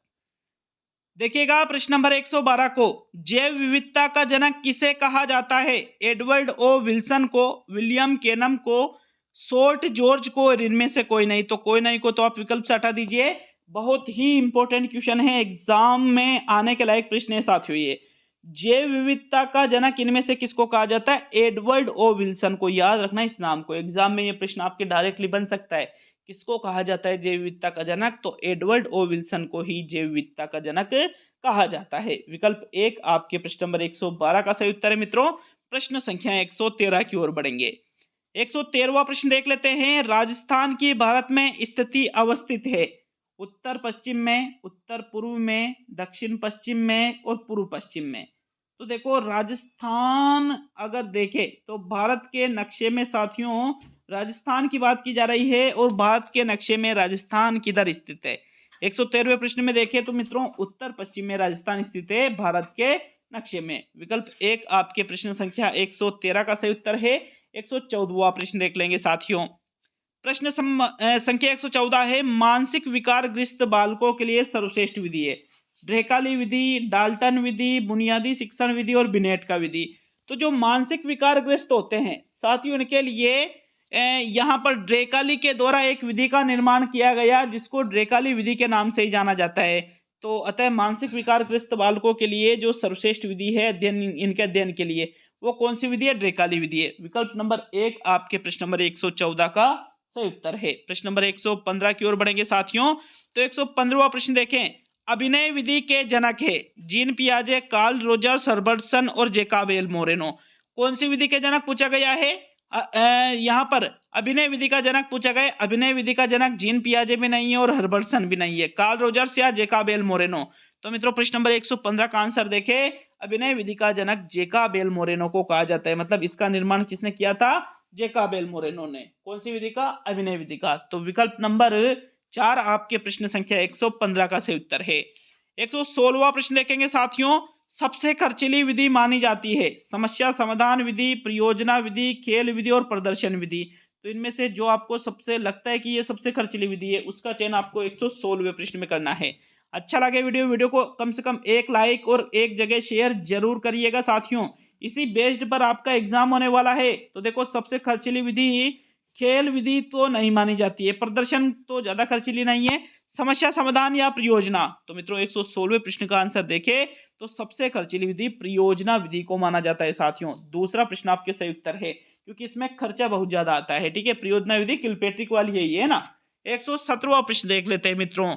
Speaker 1: देखिएगा प्रश्न नंबर 112 को जैव विविधता का जनक किसे कहा जाता है? एडवर्ड ओ विल्सन को, विलियम केनम को, शॉर्ट जॉर्ज को, इनमें से कोई नहीं। तो कोई नहीं को तो आप विकल्प से हटा दीजिए। बहुत ही इंपॉर्टेंट क्वेश्चन है, एग्जाम में आने के लायक प्रश्न है साथियों ये। जैव विविधता का जनक इनमें से किसको कहा जाता है? एडवर्ड ओ विल्सन को। याद रखना इस नाम को, एग्जाम में ये प्रश्न आपके डायरेक्टली बन सकता है। किसको कहा जाता है जैव विविधता का जनक? तो एडवर्ड ओ विल्सन को ही जैव विविधता का जनक कहा जाता है। विकल्प एक आपके प्रश्न नंबर 112 का सही उत्तर है मित्रों। प्रश्न संख्या 113 की ओर बढ़ेंगे। 113वां प्रश्न देख लेते हैं। राजस्थान की भारत में स्थिति अवस्थित है? उत्तर पश्चिम में, उत्तर पूर्व में, दक्षिण पश्चिम में और पूर्व पश्चिम में। तो देखो राजस्थान अगर देखें तो भारत के नक्शे में साथियों राजस्थान की बात की जा रही है और भारत के नक्शे में राजस्थान किधर स्थित है? 113वें प्रश्न में देखें तो मित्रों उत्तर पश्चिम में राजस्थान स्थित है भारत के नक्शे में। विकल्प एक आपके प्रश्न संख्या 113 का सही उत्तर है। 114वां प्रश्न देख लेंगे साथियों। प्रश्न संख्या 114 है। मानसिक विकार ग्रस्त बालकों के लिए सर्वश्रेष्ठ विधि है? ड्रेकाली विधि, डाल्टन विधि, बुनियादी शिक्षण विधि और बिनेट का विधि। तो जो मानसिक विकार ग्रस्त होते हैं साथियों उनके लिए यहाँ पर ड्रेकाली के द्वारा एक विधि का निर्माण किया गया जिसको ड्रेकाली विधि के नाम से ही जाना जाता है। तो अतः मानसिक विकार ग्रस्त बालकों के लिए जो सर्वश्रेष्ठ विधि है अध्ययन, इनके अध्ययन के लिए वो कौन सी विधि है? ड्रेकाली विधि है। विकल्प नंबर एक आपके प्रश्न नंबर 114 का सही उत्तर है। प्रश्न नंबर 115 की ओर बढ़ेंगे साथियों। तो 115वां प्रश्न देखें। अभिनय विधि के जनक है? जीन पियाजे, कार्ल रोजर्स, हर्बर्टसन और जेकब एल मोरेनो। कौन सी विधि के जनक पूछा गया है? यहाँ पर अभिनय विधि का जनक पूछा गया। अभिनय विधि का जनक जीन पियाजे भी नहीं है और हर्बर्टसन भी नहीं है, कार्ल रोजर्स या जेकब एल मोरेनो। तो मित्रों प्रश्न नंबर 115 का आंसर देखें। अभिनय विधि का जनक जेकब एल मोरेनो को कहा जाता है। मतलब इसका निर्माण किसने किया था? जेकब एल मोरेनो ने। कौन सी विधि का? अभिनय विधि का। तो विकल्प नंबर 4 आपके प्रश्न संख्या 115 का सही उत्तर है। 116वां प्रश्न देखेंगे साथियों। सबसे खर्चीली विधि मानी जाती है? समस्या समाधान विधि, परियोजना विधि, खेल विधि और प्रदर्शन विधि। तो इनमें से जो आपको सबसे लगता है कि ये सबसे खर्चीली विधि है उसका चयन आपको 116वें प्रश्न में करना है। अच्छा लगे वीडियो को कम से कम एक लाइक और एक जगह शेयर जरूर करिएगा साथियों। इसी बेस्ड पर आपका एग्जाम होने वाला है। तो देखो सबसे खर्चीली विधि खेल विधि तो नहीं मानी जाती है, प्रदर्शन तो ज्यादा खर्चीली नहीं है, समस्या समाधान या परियोजना। तो मित्रों 116वें प्रश्न का आंसर देखें तो सबसे खर्चीली विधि परियोजना विधि को माना जाता है साथियों। दूसरा प्रश्न आपके सही उत्तर है क्योंकि इसमें खर्चा बहुत ज्यादा आता है। ठीक है, परियोजना विधि किलपेट्रिक वाली यही है ना। 117वां प्रश्न देख लेते हैं मित्रों।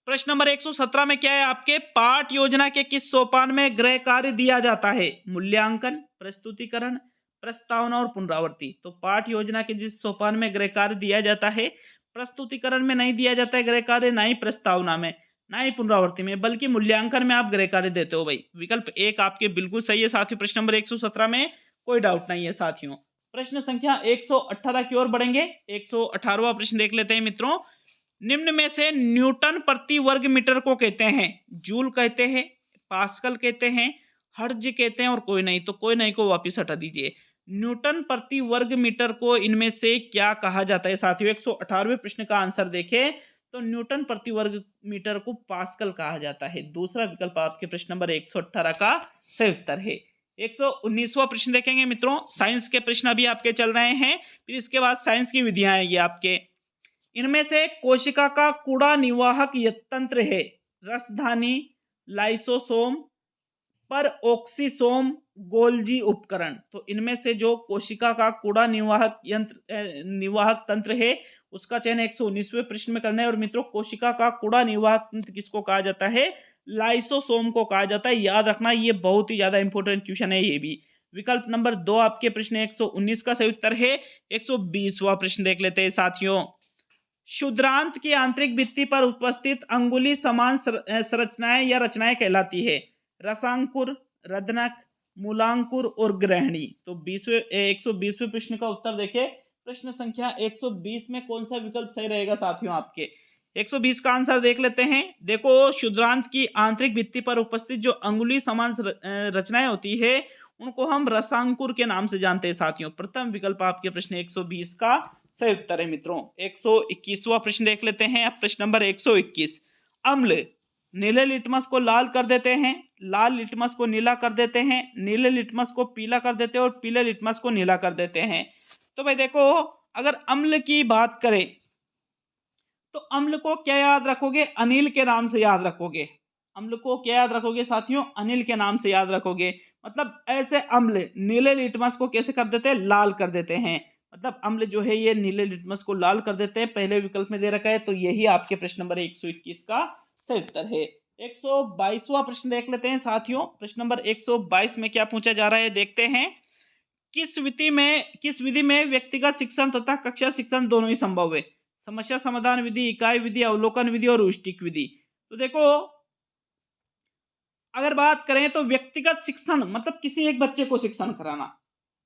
Speaker 1: प्रश्न नंबर 117 में क्या है आपके? पाठ योजना के किस सोपान में गृह कार्य दिया जाता है? मूल्यांकन, प्रस्तुतिकरण, प्रस्तावना और पुनरावृत्ति। तो पाठ योजना के जिस सोपान में गृह कार्य दिया जाता है, प्रस्तुतिकरण में नहीं दिया जाता है गृह कार्य, ना ही प्रस्तावना में, ना ही पुनरावृत्ति में, बल्कि मूल्यांकन में आप गृह कार्य देते हो भाई। विकल्प एक आपके बिल्कुल सही है साथियों। प्रश्न नंबर 117 में कोई डाउट नहीं है साथियों। प्रश्न संख्या 118 की ओर बढ़ेंगे। 118वां प्रश्न देख लेते हैं मित्रों। निम्न में से न्यूटन प्रति वर्ग मीटर को कहते हैं? जूल कहते हैं, पास्कल कहते हैं, हर्ज कहते हैं और कोई नहीं। तो कोई नहीं को वापिस हटा दीजिए। न्यूटन प्रति वर्ग मीटर को इनमें से क्या कहा जाता है साथियों? 118वें प्रश्न का आंसर देखें तो न्यूटन प्रति वर्ग मीटर को पास्कल कहा जाता है। दूसरा विकल्प आपके प्रश्न नंबर 118 का सही उत्तर है। 119वां प्रश्न देखेंगे मित्रों। साइंस के प्रश्न अभी आपके चल रहे हैं, फिर इसके बाद साइंस की विधियां आएगी आपके। इनमें से कोशिका का कूड़ा निवाहक तंत्र है? रसधानी, लाइसोसोम, पर ऑक्सीसोम, गोल्जी उपकरण। तो इनमें से जो कोशिका का कूड़ा निवाहक तंत्र है उसका चयन 119वें प्रश्न में करना है। और मित्रों कोशिका का कूड़ा निवाहक तंत्र किसको कहा जाता है? लाइसोसोम को कहा जाता है। याद रखना ये बहुत ही ज्यादा इंपॉर्टेंट क्वेश्चन है ये भी। विकल्प नंबर 2 आपके प्रश्न 119 का सही उत्तर है। 120वां प्रश्न देख लेते हैं साथियों। क्षुद्रांत की आंतरिक भित्ति पर उपस्थित अंगुली समान संरचनाएं या रचनाएं कहलाती है? रसांकुर, रदनक, मूलांकुर और ग्रहणी। तो 120वें प्रश्न का उत्तर देखें। प्रश्न संख्या 120 में कौन सा विकल्प सही रहेगा साथियों आपके? 120 का आंसर देख लेते हैं। देखो क्षुद्रांत की आंतरिक भित्ति पर उपस्थित जो अंगुली समान रचनाएं होती है उनको हम रसांकुर के नाम से जानते हैं साथियों। प्रथम विकल्प आपके प्रश्न 120 का सही उत्तर है मित्रों। 121वां प्रश्न देख लेते हैं। अब प्रश्न नंबर 121। अम्ल नीले लिटमस को लाल कर देते हैं, लाल लिटमस को नीला कर देते हैं, नीले लिटमस को पीला कर देते हैं और पीले लिटमस को नीला कर देते हैं। तो भाई देखो अगर अम्ल की बात करें तो अम्ल को क्या याद रखोगे? अनिल के नाम से याद रखोगे। अम्ल को क्या याद रखोगे साथियों? अनिल के नाम से याद रखोगे। मतलब ऐसे अम्ल नीले लिटमस को कैसे कर देते हैं? लाल कर देते हैं। मतलब अम्ल जो है ये नीले लिटमस को लाल कर देते हैं, पहले विकल्प में दे रखा है, तो यही आपके प्रश्न नंबर 121 का सही उत्तर है। 122वां प्रश्न देख लेते हैं साथियों। प्रश्न नंबर 122 में क्या पूछा जा रहा है देखते हैं। किस विधि में व्यक्तिगत शिक्षण तथा कक्षा शिक्षण दोनों ही संभव है? समस्या समाधान विधि, इकाई विधि, अवलोकन विधि और उष्टिक विधि। तो देखो, अगर बात करें तो व्यक्तिगत शिक्षण मतलब किसी एक बच्चे को शिक्षण कराना,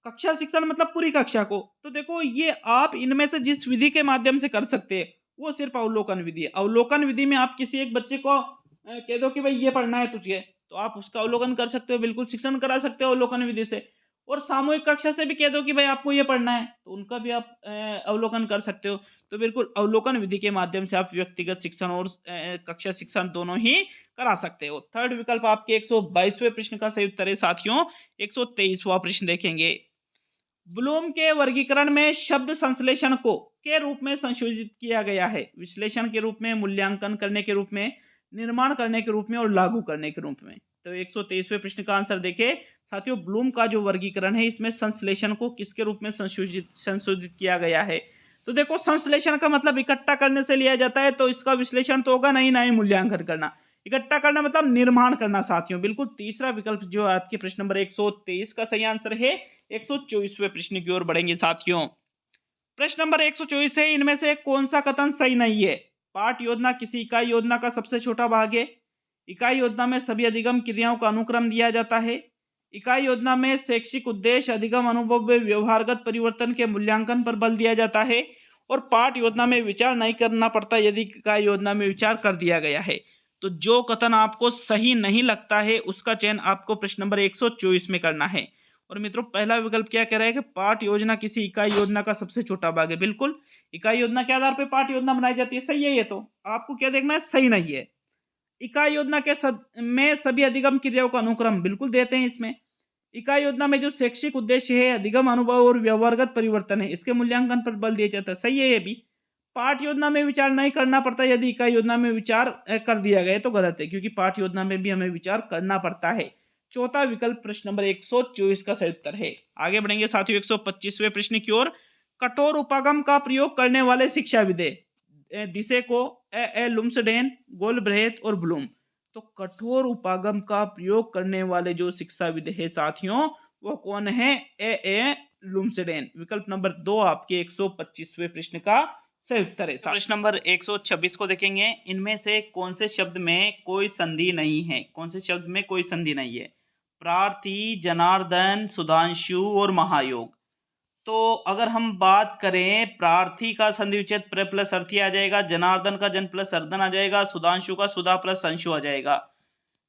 Speaker 1: कक्षा शिक्षण मतलब पूरी कक्षा को। तो देखो, ये आप इनमें से जिस विधि के माध्यम से कर सकते हैं वो सिर्फ अवलोकन विधि है। अवलोकन विधि में आप किसी एक बच्चे को कह दो कि भाई ये पढ़ना है तुझे, तो आप उसका अवलोकन कर सकते हो, बिल्कुल शिक्षण करा सकते हो अवलोकन विधि से। और सामूहिक कक्षा से भी कह दो कि भाई आपको ये पढ़ना है, तो उनका भी आप अवलोकन कर सकते हो। तो बिल्कुल अवलोकन विधि के माध्यम से आप व्यक्तिगत शिक्षण और कक्षा शिक्षण दोनों ही करा सकते हो। थर्ड विकल्प आपके 122वें प्रश्न का सही उत्तर है साथियों। 123वां प्रश्न देखेंगे। ब्लूम के वर्गीकरण में शब्द संश्लेषण को के रूप में संशोधित किया गया है? विश्लेषण के रूप में, मूल्यांकन करने के रूप में, निर्माण करने के रूप में और लागू करने के रूप में। तो 123वें प्रश्न का आंसर देखें साथियों। ब्लूम का जो वर्गीकरण है इसमें संश्लेषण को किसके रूप में संशोधित किया गया है? तो देखो, संश्लेषण का मतलब इकट्ठा करने से लिया जाता है, तो इसका विश्लेषण तो होगा नहीं, ना ही मूल्यांकन करना। इकट्ठा करना मतलब निर्माण करना साथियों। बिल्कुल तीसरा विकल्प जो आपके प्रश्न नंबर 123 का सही आंसर है। 124वें प्रश्न की ओर बढ़ेंगे साथियों। प्रश्न नंबर 124 है, इनमें से कौन सा कथन सही नहीं है? पाठ योजना किसी इकाई योजना का सबसे छोटा भाग है। इकाई योजना में सभी अधिगम क्रियाओं का अनुक्रम दिया जाता है। इकाई योजना में शैक्षिक उद्देश्य, अधिगम अनुभव व व्यवहारगत परिवर्तन के मूल्यांकन पर बल दिया जाता है। और पाठ योजना में विचार नहीं करना पड़ता यदि इकाई योजना में विचार कर दिया गया है। तो जो कथन आपको सही नहीं लगता है उसका चयन आपको प्रश्न नंबर 124 में करना है। और मित्रों, पहला विकल्प क्या कह रहा है कि पाठ योजना किसी इकाई योजना का सबसे छोटा भाग है। बिल्कुल, इकाई योजना के आधार पर पाठ योजना बनाई जाती है, सही है। ये तो आपको क्या देखना है? सही नहीं है। इकाई योजना के में सभी अधिगम क्रियाओं का अनुक्रम बिल्कुल देते हैं इसमें। इकाई योजना में जो शैक्षिक उद्देश्य है, अधिगम अनुभव और व्यवहारगत परिवर्तन है, इसके मूल्यांकन पर बल दिया जाता है, सही है ये भी। पाठ योजना में विचार नहीं करना पड़ता यदि इकाई योजना में विचार कर दिया गया तो गलत है, क्योंकि पाठ योजना में भी हमें विचार करना पड़ता है। चौथा विकल्प प्रश्न नंबर 124 का सही उत्तर है। आगे बढ़ेंगे साथियों 125वें प्रश्न की ओर। कठोर उपागम का प्रयोग करने वाले शिक्षाविदे दिसे को लुम्सडेन, गोलब्रेथ और ब्लूम। तो कठोर उपागम का प्रयोग करने वाले जो शिक्षाविद है साथियों, वो कौन है? ए लुम्सडेन। विकल्प नंबर 2 आपके 125वें प्रश्न का सही उत्तर है। प्रश्न नंबर 126 को देखेंगे। इनमें से कौन से शब्द में कोई संधि नहीं है? कौन से शब्द में कोई संधि नहीं है? प्रार्थी, जनार्दन, सुधांशु और महायोग। तो अगर हम बात करें, प्रार्थी का संधि विच्छेद प्र प्लस अर्थी आ जाएगा, जनार्दन का जन प्लस अर्दन आ जाएगा, सुधांशु का सुधा प्लस अंशु आ जाएगा।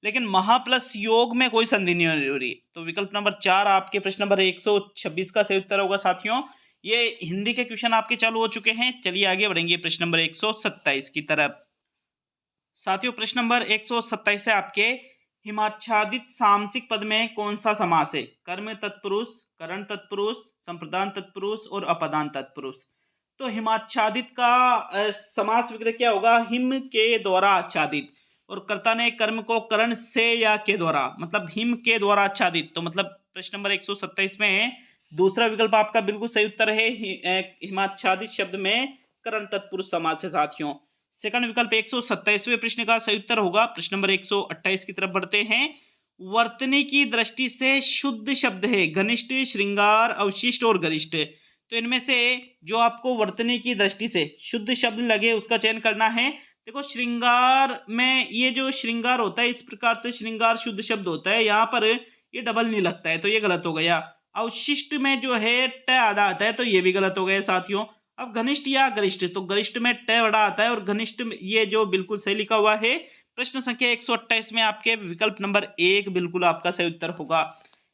Speaker 1: लेकिन महा प्लस योग में कोई संधि नहीं हो रही। तो विकल्प नंबर 4 आपके प्रश्न नंबर 126 का सही उत्तर होगा साथियों। ये हिंदी के क्वेश्चन आपके चालू हो चुके हैं। चलिए आगे बढ़ेंगे प्रश्न नंबर 127 की तरफ। साथियों प्रश्न नंबर 127 है आपके, हिमाच्छादित सामसिक पद में कौन सा समास है? कर्म तत्पुरुष, करण तत्पुरुष, संप्रदान तत्पुरुष और अपदान तत्पुरुष। तो हिमाच्छादित का समास विग्रह क्या होगा? हिम के द्वारा आच्छादित। और कर्ता ने कर्म को करण से या के द्वारा, मतलब हिम के द्वारा आच्छादित। तो मतलब प्रश्न नंबर 127 में दूसरा विकल्प आपका बिल्कुल सही उत्तर है। हिमाच्छादित शब्द में करण तत्पुरुष समास है साथियों। सेकंड विकल्प 127वें प्रश्न का सही उत्तर होगा। प्रश्न नंबर 128 की तरफ बढ़ते हैं। वर्तनी की दृष्टि से शुद्ध शब्द है घनिष्ठ, श्रृंगार, अवशिष्ट और गरिष्ठ। तो इनमें से जो आपको वर्तनी की दृष्टि से शुद्ध शब्द लगे उसका चयन करना है। देखो, श्रृंगार में ये जो श्रृंगार होता है इस प्रकार से श्रृंगार शुद्ध शब्द होता है, यहाँ पर ये डबल नहीं लगता है, तो ये गलत हो गया। अवशिष्ट में जो है ट आधा आता है, तो ये भी गलत हो गया साथियों। अब घनिष्ठ या गरिष्ठ, तो गरिष्ठ में ट बड़ा आता है और घनिष्ठ ये जो बिल्कुल सही लिखा हुआ है। प्रश्न संख्या 128 में आपके विकल्प नंबर 1 बिल्कुल आपका सही उत्तर होगा।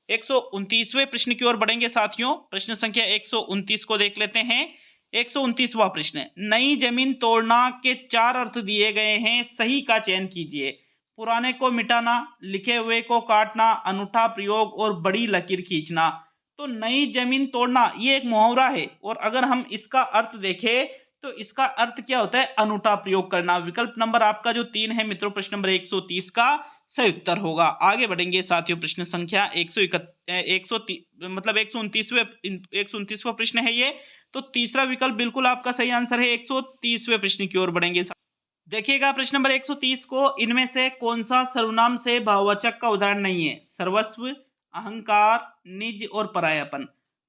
Speaker 1: 129वें प्रश्न की ओर बढ़ेंगे साथियों। प्रश्न संख्या 129 को देख लेते हैं। 129वां प्रश्न, नई जमीन तोड़ना के 4 अर्थ दिए गए हैं, सही का चयन कीजिए। पुराने को मिटाना, लिखे हुए को काटना, अनूठा प्रयोग और बड़ी लकीर खींचना। तो नई जमीन तोड़ना ये एक मुहावरा है, और अगर हम इसका अर्थ देखें तो इसका अर्थ क्या होता है? अनूठा प्रयोग करना। विकल्प नंबर आपका जो 3 है मित्रों, प्रश्न नंबर 130 का सही उत्तर होगा। आगे बढ़ेंगे साथियों, प्रश्न संख्या 129वां प्रश्न है ये। तो तीसरा विकल्प बिल्कुल आपका सही आंसर है। 130वें प्रश्न की ओर बढ़ेंगे। देखिएगा प्रश्न नंबर 130 को, इनमें से कौन सा सर्वनाम से भाववाचक का उदाहरण नहीं है? सर्वस्व, अहंकार, निज और परायापन।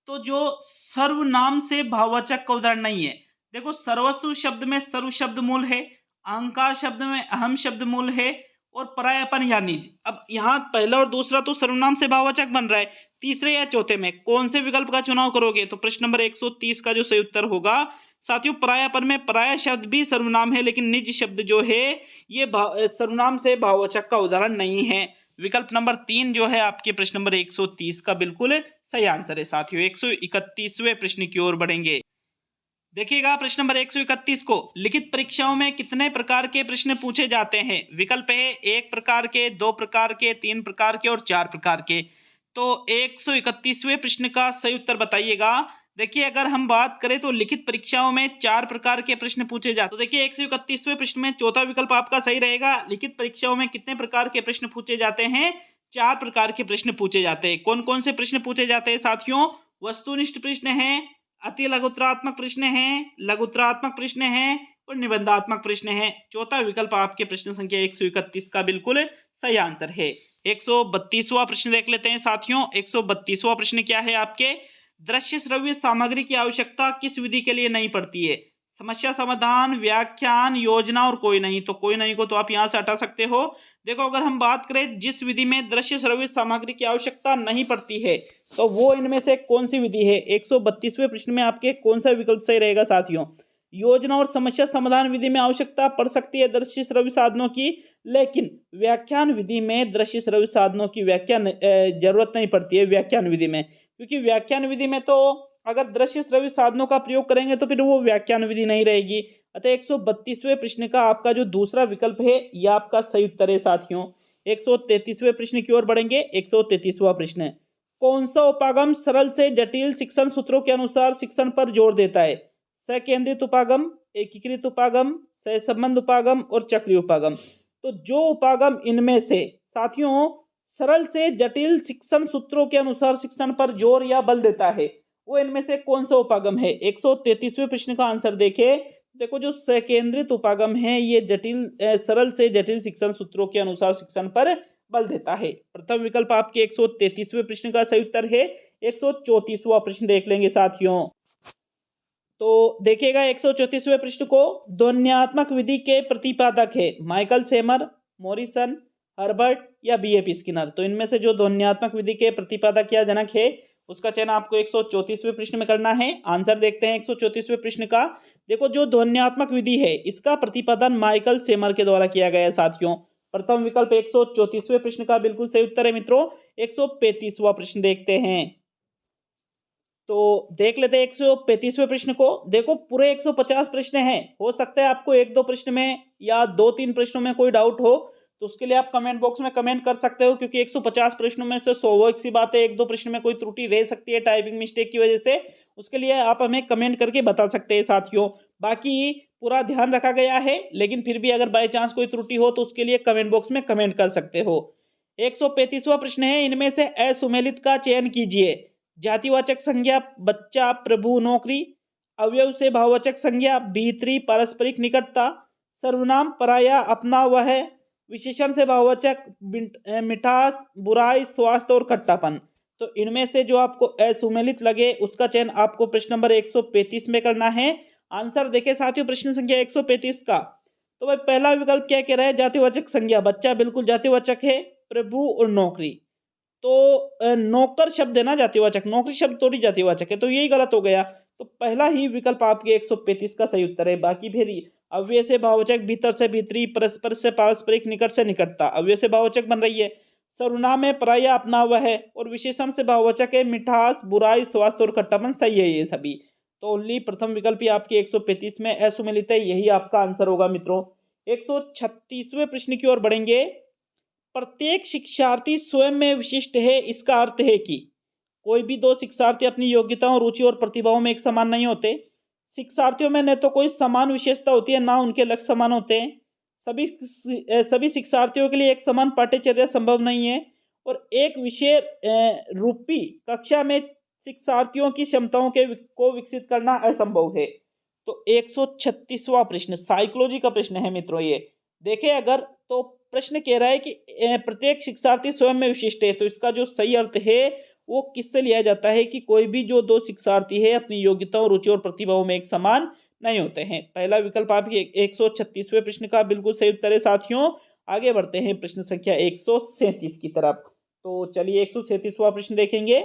Speaker 1: तो जो सर्वनाम से भाववाचक का उदाहरण नहीं है, देखो सर्वस्व शब्द में सर्व शब्द मूल है, अहंकार शब्द में अहम शब्द मूल है, और परायापन या निज। अब यहाँ पहला और दूसरा तो सर्वनाम से भाववाचक बन रहा है, तीसरे या चौथे में कौन से विकल्प का चुनाव करोगे? तो प्रश्न नंबर 130 का जो सही उत्तर होगा साथियों, परायापन में पराया शब्द भी सर्वनाम है, लेकिन निज शब्द जो है ये सर्वनाम से भाववाचक का उदाहरण नहीं है। विकल्प नंबर 3 जो है आपके प्रश्न नंबर 130 का बिल्कुल सही आंसर है साथियों। 131वें प्रश्न की ओर बढ़ेंगे। देखिएगा प्रश्न नंबर 131 को, लिखित परीक्षाओं में कितने प्रकार के प्रश्न पूछे जाते हैं? विकल्प है 1 प्रकार के, 2 प्रकार के, 3 प्रकार के और 4 प्रकार के। तो 131वें प्रश्न का सही उत्तर बताइएगा। देखिए अगर हम बात करें तो लिखित परीक्षाओं में 4 प्रकार के प्रश्न पूछे जाते हैं। तो देखिए 131वें प्रश्न में चौथा विकल्प आपका सही रहेगा। लिखित परीक्षाओं में कितने प्रकार के प्रश्न पूछे जाते हैं? 4 प्रकार के प्रश्न पूछे जाते हैं। कौन कौन से प्रश्न पूछे जाते हैं साथियों? वस्तुनिष्ठ प्रश्न है, अति लघुत्तरात्मक प्रश्न है, लघुत्तरात्मक प्रश्न है और निबंधात्मक प्रश्न है। चौथा विकल्प आपके प्रश्न संख्या 131 का बिल्कुल सही आंसर है। 132वां प्रश्न देख लेते हैं साथियों। 132वां प्रश्न क्या है आपके? दृश्य श्रव्य सामग्री की आवश्यकता किस विधि के लिए नहीं पड़ती है? समस्या समाधान, व्याख्यान, योजना और कोई नहीं। तो कोई नहीं को तो आप यहां से हटा सकते हो। देखो अगर हम बात करें जिस विधि में दृश्य श्रव्य सामग्री की आवश्यकता नहीं पड़ती है, तो वो इनमें से कौन सी विधि है? 132वें प्रश्न में आपके कौन सा विकल्प सही रहेगा साथियों? योजना और समस्या समाधान विधि में आवश्यकता पड़ सकती है दृश्य श्रव्य साधनों की, लेकिन व्याख्यान विधि में दृश्य श्रव्य साधनों की जरूरत नहीं पड़ती है व्याख्यान विधि में, क्योंकि व्याख्यान विधि में तो अगर दृश्य श्रव्य साधनों का प्रयोग करेंगे तो फिर वो व्याख्यान विधि नहीं रहेगी। अतः 132वें प्रश्न का आपका जो दूसरा विकल्प है यह आपका सही उत्तर है साथियों। 133वें प्रश्न की ओर बढ़ेंगे। 133वां प्रश्न, कौन सा उपागम सरल से जटिल शिक्षण सूत्रों के अनुसार शिक्षण पर जोर देता है? सकेंद्रित उपागम, एकीकृत उपागम, सहसंबंध उपागम और चक्रीय उपागम। तो जो उपागम इनमें से साथियों सरल से जटिल शिक्षण सूत्रों के अनुसार शिक्षण पर जोर या बल देता है, वो इनमें से कौन सा उपागम है? 133वें प्रश्न का आंसर देखें। देखो जो सकेंद्रित उपागम है ये सरल से जटिल शिक्षण सूत्रों के अनुसार शिक्षण पर बल देता है। प्रथम विकल्प आपके 133वें प्रश्न का सही उत्तर है। 134वां प्रश्न देख लेंगे साथियों। तो देखिएगा 134वें प्रश्न को, ध्वन्यात्मक विधि के प्रतिपादक है माइकल सेमर, मॉरिसन, हर्बर्ट या बीएपी स्किनर। तो इनमें से जो ध्वन्यात्मक विधि के प्रतिपादक या जनक है उसका चयन आपको 134वें प्रश्न में करना है। आंसर देखते हैं 134वें प्रश्न का। देखो जो ध्वन्यात्मक विधि है इसका प्रतिपादन माइकल सेमर के द्वारा किया गया है साथियों। प्रथम विकल्प 134वें प्रश्न का बिल्कुल सही उत्तर है मित्रों। 135वां प्रश्न देखते हैं। तो देख लेते हैं 135वें प्रश्न को। देखो पूरे 150 प्रश्न हैं, हो सकता है आपको 1-2 प्रश्न में या 2-3 प्रश्नों में कोई डाउट हो, तो उसके लिए आप कमेंट बॉक्स में कमेंट कर सकते हो, क्योंकि 150 प्रश्नों में से स्वाभाविक सी बात है 1-2 प्रश्न में कोई त्रुटि रह सकती है टाइपिंग मिस्टेक की वजह से। उसके लिए आप हमें कमेंट करके बता सकते हैं साथियों। बाकी पूरा ध्यान रखा गया है, लेकिन फिर भी अगर बाय चांस कोई त्रुटि हो तो उसके लिए कमेंट बॉक्स में कमेंट कर सकते हो। 135वां प्रश्न है, इनमें से असुमेलित का चयन कीजिए। जातिवाचक संज्ञा बच्चा, प्रभु, नौकरी। अवयव से भाववाचक संज्ञा भीतरी, पारस्परिक निकटता। सर्वनाम पराया, अपना, वह। विशेषण से भाववाचक मिठास, बुराई, स्वास्थ्य और खट्टापन। तो इनमें से जो आपको असुमेलित लगे उसका चयन आपको प्रश्न नंबर 135 में करना है। आंसर देखें साथियों प्रश्न संख्या 135 का। तो भाई पहला विकल्प क्या कह रहा है? जातिवाचक संज्ञा बच्चा बिल्कुल जातिवाचक है, प्रभु और नौकरी। तो नौकर शब्द है ना जातिवाचक, नौकरी शब्द थोड़ी जातिवाचक है, तो यही गलत हो गया। तो पहला ही विकल्प आपके 135 का सही उत्तर है। बाकी फिर अव्यय से भाववाचक भीतर से भीतरी, परस्पर से पारस्परिक, निकट से निकटता, अव्यय से भाववाचक बन रही है। सर्वनाम है पराया, अपना, वह है। और विशेषण से भाववाचक है मिठास, बुराई, स्वास्थ्य और खट्टापन। सही है ये सभी। तो ओनली प्रथम विकल्प ही आपके 135 में असुमेलित है, यही आपका आंसर होगा मित्रों। 136वें प्रश्न की ओर बढ़ेंगे। प्रत्येक शिक्षार्थी स्वयं में विशिष्ट है, इसका अर्थ है कि कोई भी 2 शिक्षार्थी अपनी योग्यताओं, रुचि और प्रतिभाओं में एक समान नहीं होते। शिक्षार्थियों में न तो कोई समान विशेषता होती है, ना उनके लक्ष्य समान होते हैं। सभी शिक्षार्थियों के लिए एक समान पाठ्यचर्या संभव नहीं है और एक विषय रूपी कक्षा में शिक्षार्थियों की क्षमताओं को विकसित करना असंभव है। तो 136वां प्रश्न साइकोलॉजी का प्रश्न है मित्रों। ये देखें अगर, तो प्रश्न कह रहा है कि प्रत्येक शिक्षार्थी स्वयं में विशिष्ट है। तो इसका जो सही अर्थ है वो किससे लिया जाता है कि कोई भी जो दो शिक्षार्थी है अपनी योग्यताओं, रुचि और प्रतिभाओं में एक समान नहीं होते हैं। पहला विकल्प आपके 136वें प्रश्न का बिल्कुल सही उत्तर है साथियों। आगे बढ़ते हैं प्रश्न संख्या 137 की तरफ। तो चलिए 137वां प्रश्न देखेंगे।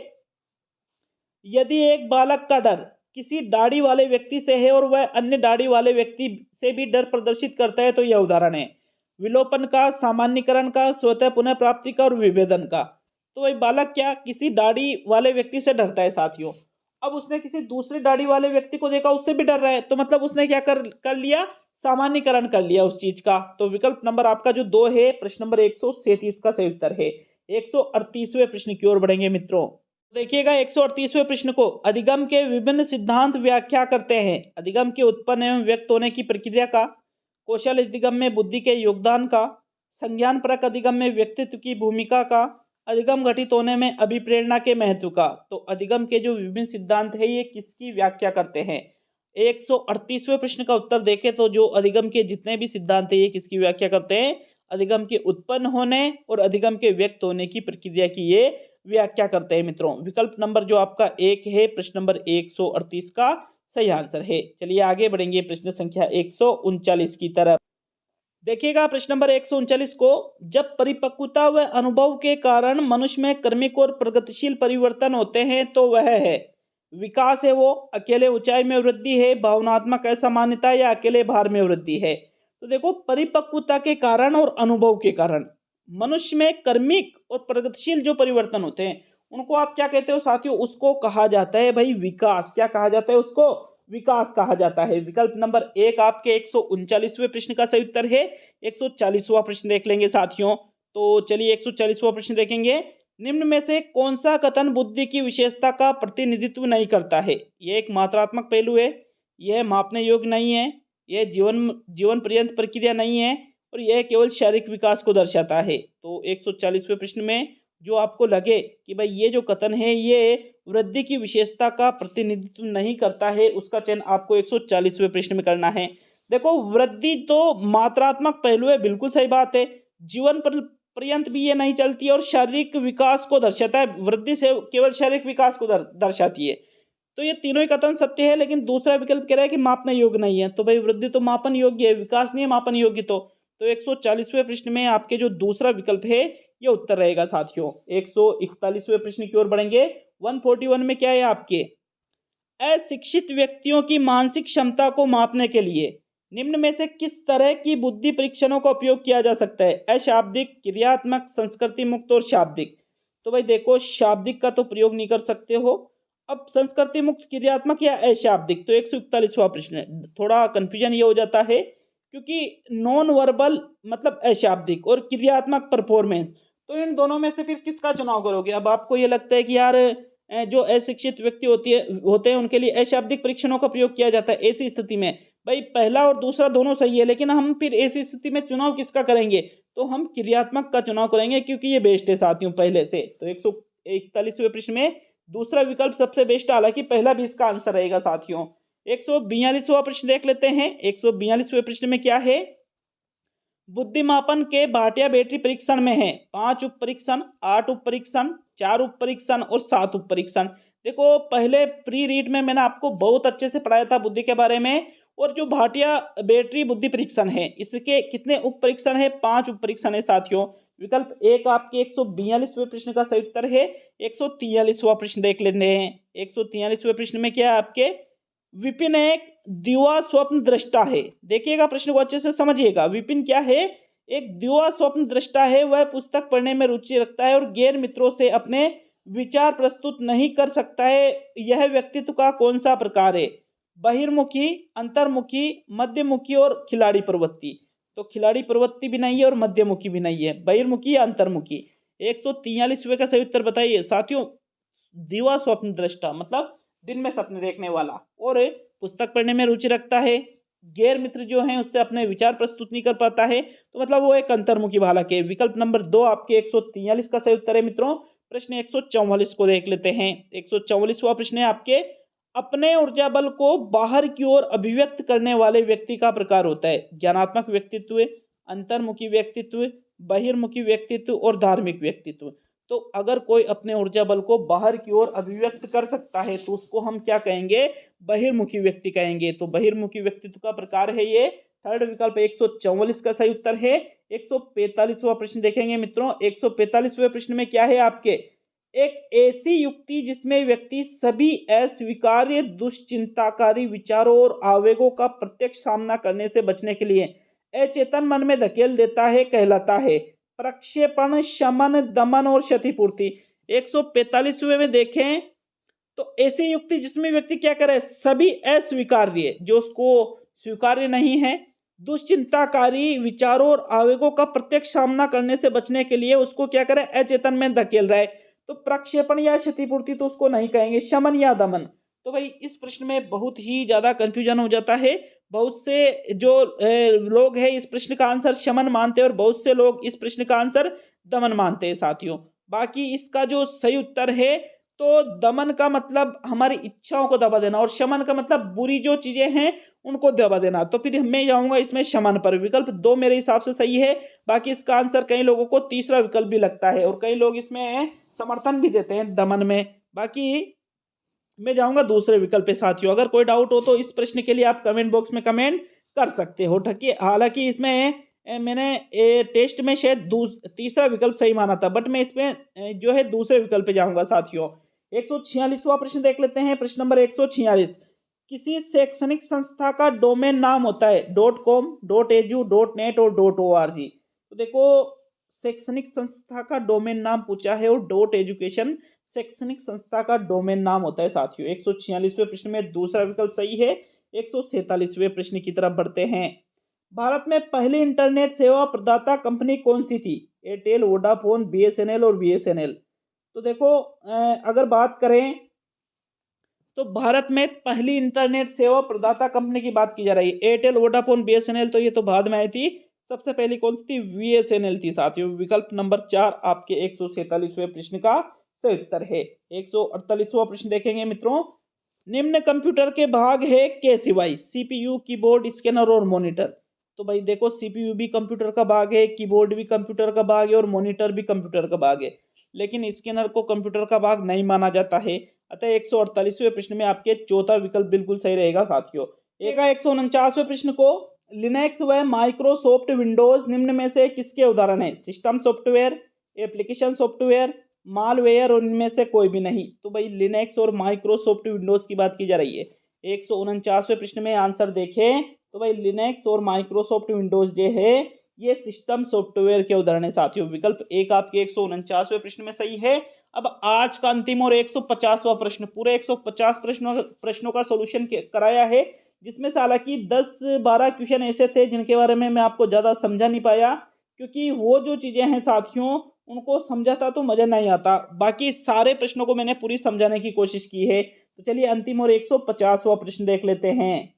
Speaker 1: यदि एक बालक का डर किसी दाढ़ी वाले व्यक्ति से है और वह अन्य दाढ़ी वाले व्यक्ति से भी डर प्रदर्शित करता है, तो यह उदाहरण है विलोपन का, सामान्यीकरण का, स्वतः पुनः प्राप्ति का और विभेदन का। तो वही बालक क्या किसी दाढ़ी वाले व्यक्ति से डरता है साथियों। अब उसने किसी दूसरे दाढ़ी वाले व्यक्ति को देखा, उससे भी डर रहा है, तो मतलब उसने क्या कर लिया, सामान्यीकरण कर लिया उस चीज का। तो विकल्प नंबर आपका जो 2 है, प्रश्न नंबर 137 का सही उत्तर है। 138वें प्रश्न की ओर बढ़ेंगे मित्रों। देखिएगा 138वें प्रश्न को अधिगम के विभिन्न सिद्धांत व्याख्या करते हैं। अधिगम के उत्पन्न एवं व्यक्त होने की प्रक्रिया का, कौशल अधिगम में बुद्धि के योगदान का, संज्ञान परक अधिगम में व्यक्तित्व की भूमिका का, अधिगम घटित होने में अभिप्रेरणा के महत्व का। तो अधिगम के जो विभिन्न सिद्धांत है ये किसकी व्याख्या करते हैं। 138वें प्रश्न का उत्तर देखें तो जो अधिगम के जितने भी सिद्धांत है ये किसकी व्याख्या करते हैं, अधिगम के उत्पन्न होने और अधिगम के व्यक्त होने की प्रक्रिया की ये व्याख्या करते हैं मित्रों। विकल्प नंबर जो आपका 1 है, प्रश्न नंबर 138 का सही आंसर है। चलिए आगे बढ़ेंगे प्रश्न संख्या 139 की तरफ। देखिएगा प्रश्न नंबर 139 को, जब परिपक्वता व अनुभव के कारण मनुष्य में क्रमिक और प्रगतिशील परिवर्तन होते हैं तो वह है विकास है, वो अकेले ऊंचाई में वृद्धि है, भावनात्मक असामान्यता या अकेले भार में वृद्धि है। तो देखो परिपक्वता के कारण और अनुभव के कारण मनुष्य में क्रमिक और प्रगतिशील जो परिवर्तन होते हैं उनको आप क्या कहते हो साथियों, उसको कहा जाता है भाई विकास। क्या कहा जाता है उसको, विकास कहा जाता है। विकल्प नंबर 1 आपके 139वें प्रश्न का सही उत्तर है। 140वां प्रश्न देख लेंगे साथियों। तो चलिए 140वां प्रश्न देखेंगे। निम्न में से कौन सा कथन बुद्धि की विशेषता का प्रतिनिधित्व नहीं करता है। यह एक मात्रात्मक पहलू है, यह मापने योग्य नहीं है, यह जीवन पर्यंत प्रक्रिया नहीं है और यह केवल शारीरिक विकास को दर्शाता है। तो 140वें प्रश्न में जो आपको लगे कि भाई ये जो कथन है ये वृद्धि की विशेषता का प्रतिनिधित्व नहीं करता है, उसका चयन आपको 140वें प्रश्न में करना है। देखो वृद्धि तो मात्रात्मक पहलू है, बिल्कुल सही बात है। जीवन पर्यंत भी ये नहीं चलती और शारीरिक विकास को दर्शाता है। वृद्धि से केवल शारीरिक विकास को दर्शाती है। तो ये तीनों ही कथन सत्य है, लेकिन दूसरा विकल्प कह रहा है कि मापने योग्य नहीं है। तो भाई वृद्धि तो मापन योग्य है, विकास नहीं है मापन योग्य। तो 140वें प्रश्न में आपके जो दूसरा विकल्प है ये उत्तर रहेगा साथियों। 141वें प्रश्न की ओर बढ़ेंगे। 141 में क्या है आपके, अशिक्षित व्यक्तियों की मानसिक क्षमता को मापने के लिए निम्न में से किस तरह की बुद्धि परीक्षणों का उपयोग किया जा सकता है। अशाब्दिक, क्रियात्मक, संस्कृति मुक्त और शाब्दिक। तो भाई देखो शाब्दिक का तो प्रयोग नहीं कर सकते हो। अब संस्कृति मुक्त, क्रियात्मक या अशाब्दिक। तो 141वां प्रश्न है। थोड़ा कंफ्यूजन ये हो जाता है क्योंकि नॉन वर्बल मतलब अशाब्दिक और क्रियात्मक परफॉर्मेंस, तो इन दोनों में से फिर किसका चुनाव करोगे। अब आपको ये लगता है कि यार जो अशिक्षित व्यक्ति होते हैं उनके लिए अशाब्दिक परीक्षणों का प्रयोग किया जाता है। ऐसी स्थिति में भाई पहला और दूसरा दोनों सही है, लेकिन हम फिर ऐसी स्थिति में चुनाव किसका करेंगे, तो हम क्रियात्मक का चुनाव करेंगे क्योंकि ये बेस्ट है साथियों पहले से। तो 141वें प्रश्न में दूसरा विकल्प सबसे बेस्ट, हालांकि पहला भी इसका आंसर रहेगा साथियों। 142वां प्रश्न देख लेते हैं। 142वें प्रश्न में क्या है, बुद्धिमापन के भाटिया बैटरी परीक्षण में है 5 उप परीक्षण, 8 उप परीक्षण, 4 उप परीक्षण और 7 उप परीक्षण। देखो पहले प्री रीड में मैंने आपको बहुत अच्छे से पढ़ाया था बुद्धि के बारे में। और जो भाटिया बैटरी बुद्धि परीक्षण है इसके कितने उप परीक्षण है, 5 उप परीक्षण है साथियों। विकल्प 1 आपके 142वें प्रश्न का सही उत्तर है। 143वां प्रश्न देख लेते हैं। 143वें प्रश्न में क्या है आपके, विपिन एक दिवा स्वप्न दृष्टा है। देखिएगा प्रश्न को अच्छे से समझिएगा। विपिन क्या है, एक दिवा स्वप्न दृष्टा है। वह पुस्तक पढ़ने में रुचि रखता है और गैर मित्रों से अपने विचार प्रस्तुत नहीं कर सकता है। यह व्यक्तित्व का कौन सा प्रकार है, बहिर्मुखी, अंतर्मुखी, मध्यमुखी और खिलाड़ी प्रवृत्ति। तो खिलाड़ी प्रवृत्ति भी नहीं है और मध्यमुखी भी नहीं है, बहिर्मुखी या अंतर्मुखी। 143वें का सही उत्तर बताइए साथियों। दिवा स्वप्न दृष्टा मतलब दिन में सपने देखने वाला और पुस्तक पढ़ने में रुचि रखता है, गैर मित्र जो हैं उससे अपने विचार प्रस्तुत नहीं कर पाता है, तो मतलब वो एक अंतर्मुखी बालक है। विकल्प नंबर 2 आपके 143 का सही उत्तर है मित्रों। प्रश्न 144 को देख लेते हैं। 144वां प्रश्न है आपके, अपने ऊर्जा बल को बाहर की ओर अभिव्यक्त करने वाले व्यक्ति का प्रकार होता है। ज्ञानात्मक व्यक्तित्व, अंतर्मुखी व्यक्तित्व, बहिर्मुखी व्यक्तित्व और धार्मिक व्यक्तित्व। तो अगर कोई अपने ऊर्जा बल को बाहर की ओर अभिव्यक्त कर सकता है तो उसको हम क्या कहेंगे, बहिर्मुखी व्यक्ति कहेंगे। तो बहिर्मुखी व्यक्तित्व का प्रकार है ये थर्ड विकल्प 144 का सही उत्तर है। 145वां प्रश्न देखेंगे मित्रों। 145वें प्रश्न में क्या है आपके, एक ऐसी युक्ति जिसमें व्यक्ति सभी अस्वीकार्य दुश्चिंताकारी विचारों और आवेगों का प्रत्यक्ष सामना करने से बचने के लिए अचेतन मन में धकेल देता है कहलाता है प्रक्षेपण, शमन, दमन और क्षतिपूर्ति। 145वें में देखें तो ऐसी युक्ति जिसमें व्यक्ति क्या करे, सभी अस्वीकार्य जो उसको स्वीकार्य नहीं है, दुश्चिंताकारी विचारों और आवेगों का प्रत्यक्ष सामना करने से बचने के लिए उसको क्या करे, अचेतन में धकेल रहा है। तो प्रक्षेपण या क्षतिपूर्ति तो उसको नहीं कहेंगे, शमन या दमन। तो भाई इस प्रश्न में बहुत ही ज्यादा कंफ्यूजन हो जाता है। बहुत से जो लोग हैं इस प्रश्न का आंसर शमन मानते हैं और बहुत से लोग इस प्रश्न का आंसर दमन मानते हैं साथियों। बाकी इसका जो सही उत्तर है तो दमन का मतलब हमारी इच्छाओं को दबा देना और शमन का मतलब बुरी जो चीजें हैं उनको दबा देना। तो फिर मैं जाऊंगा इसमें शमन पर। विकल्प 2 मेरे हिसाब से सही है। बाकी इसका आंसर कई लोगों को तीसरा विकल्प भी लगता है और कई लोग इसमें समर्थन भी देते हैं दमन में। बाकी मैं जाऊंगा दूसरे विकल्प पे साथियों। अगर कोई डाउट हो तो इस प्रश्न के लिए आप कमेंट बॉक्स में कमेंट कर सकते हो। ठीक है, हालांकि इसमें मैंने टेस्ट में शायद तीसरा विकल्प सही माना था, बट मैं इसमें जो है दूसरे विकल्प पे जाऊंगा साथियों। 146वां प्रश्न देख लेते हैं। प्रश्न नंबर 146, किसी शैक्षणिक संस्था का डोमेन नाम होता है .com, .edu, .net और .org। तो देखो शैक्षणिक संस्था का डोमेन नाम पूछा है और .education शैक्षणिक संस्था का डोमेन नाम होता है साथियों। 146वें प्रश्न में दूसरा विकल्प सही है। 147वें प्रश्न की तरफ बढ़ते हैं। भारत में पहली इंटरनेट सेवा प्रदाता कंपनी कौन सी थी? एयरटेल, वोडाफोन, बीएसएनएल और बीएसएनएल। तो देखो अगर बात करें तो भारत में पहली इंटरनेट सेवा प्रदाता कंपनी की बात की जा रही है। एयरटेल, वोडाफोन, बीएसएनएल तो ये तो बाद में आई थी। सबसे पहली कौन सी थी? बीएसएनएल थी साथियों। विकल्प नंबर 4 आपके 147वें प्रश्न का सही उत्तर है। 148वां प्रश्न देखेंगे मित्रों। निम्न कंप्यूटर के भाग है के सिवाय सीपीयू, कीबोर्ड, स्कैनर और मॉनिटर। तो भाई देखो सीपीयू भी कंप्यूटर का भाग है, कीबोर्ड भी कंप्यूटर का भाग है और मॉनिटर भी कंप्यूटर का भाग है, लेकिन स्कैनर को कंप्यूटर का भाग नहीं माना जाता है। अतः 148वें प्रश्न में आपके चौथा विकल्प बिल्कुल सही रहेगा साथियों। 149वें प्रश्न को, लिनक्स व माइक्रोसॉफ्ट विंडोज निम्न में से किसके उदाहरण है? System software, application software, malware और इनमें से कोई भी नहीं। तो भाई लिनक्स और माइक्रोसॉफ्ट विंडोज की बात की जा रही है। 149वें प्रश्न में आंसर देखें तो भाई लिनक्स और माइक्रोसॉफ्ट विंडोज जो है ये सिस्टम सॉफ्टवेयर के उदाहरण है साथियों। विकल्प 1 आपके 149वें प्रश्न में सही है। अब आज का अंतिम और 150वां प्रश्न, पूरे 150 प्रश्नों का सोल्यूशन कराया है, जिसमें से हालांकि 10-12 क्वेश्चन ऐसे थे जिनके बारे में मैं आपको ज़्यादा समझा नहीं पाया, क्योंकि वो जो चीज़ें हैं साथियों उनको समझाता तो मज़ा नहीं आता। बाकी सारे प्रश्नों को मैंने पूरी समझाने की कोशिश की है। तो चलिए अंतिम और 150वां प्रश्न देख लेते हैं।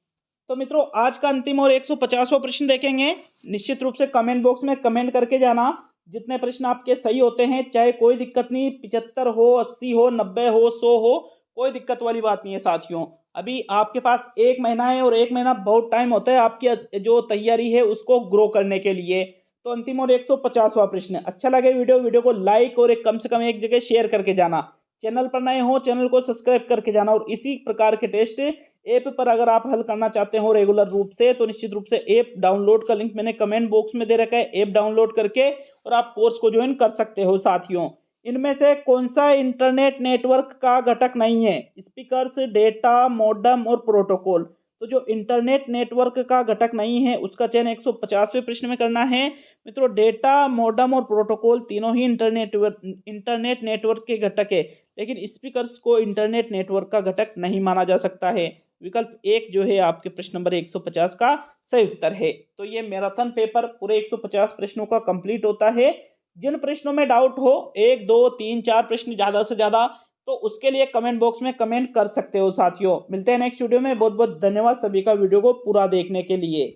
Speaker 1: तो मित्रों आज का अंतिम और 150वां प्रश्न देखेंगे। निश्चित रूप से कमेंट बॉक्स में कमेंट करके जाना। जितने प्रश्न आपके सही होते हैं, चाहे कोई दिक्कत नहीं, 75 हो, 80 हो, 90 हो, 100 हो, कोई दिक्कत वाली बात नहीं है साथियों। अभी आपके पास 1 महीना है और 1 महीना बहुत टाइम होता है आपकी जो तैयारी है उसको ग्रो करने के लिए। तो अंतिम और 150वां प्रश्न, अच्छा लगे वीडियो को लाइक और कम से कम एक जगह शेयर करके जाना। चैनल पर नए हो चैनल को सब्सक्राइब करके जाना। और इसी प्रकार के टेस्ट ऐप पर अगर आप हल करना चाहते हो रेगुलर रूप से तो निश्चित रूप से ऐप डाउनलोड का लिंक मैंने कमेंट बॉक्स में दे रखा है। ऐप डाउनलोड करके और आप कोर्स को ज्वाइन कर सकते हो साथियों। इनमें से कौन सा इंटरनेट नेटवर्क का घटक नहीं है? स्पीकर्स, डेटा, मॉडेम और प्रोटोकॉल। तो जो इंटरनेट नेटवर्क का घटक नहीं है उसका चयन 150वें प्रश्न में करना है मित्रों। डेटा, मॉडेम और प्रोटोकॉल तीनों ही इंटरनेट नेटवर्क के घटक है, लेकिन स्पीकर्स को इंटरनेट नेटवर्क का घटक नहीं माना जा सकता है। विकल्प 1 जो है आपके प्रश्न नंबर 150 का सही उत्तर है। तो ये मैराथन पेपर पूरे 150 प्रश्नों का कंप्लीट होता है। जिन प्रश्नों में डाउट हो 1, 2, 3, 4 प्रश्न ज़्यादा से ज़्यादा तो उसके लिए कमेंट बॉक्स में कमेंट कर सकते हो साथियों। मिलते हैं नेक्स्ट वीडियो में। बहुत बहुत धन्यवाद सभी का वीडियो को पूरा देखने के लिए।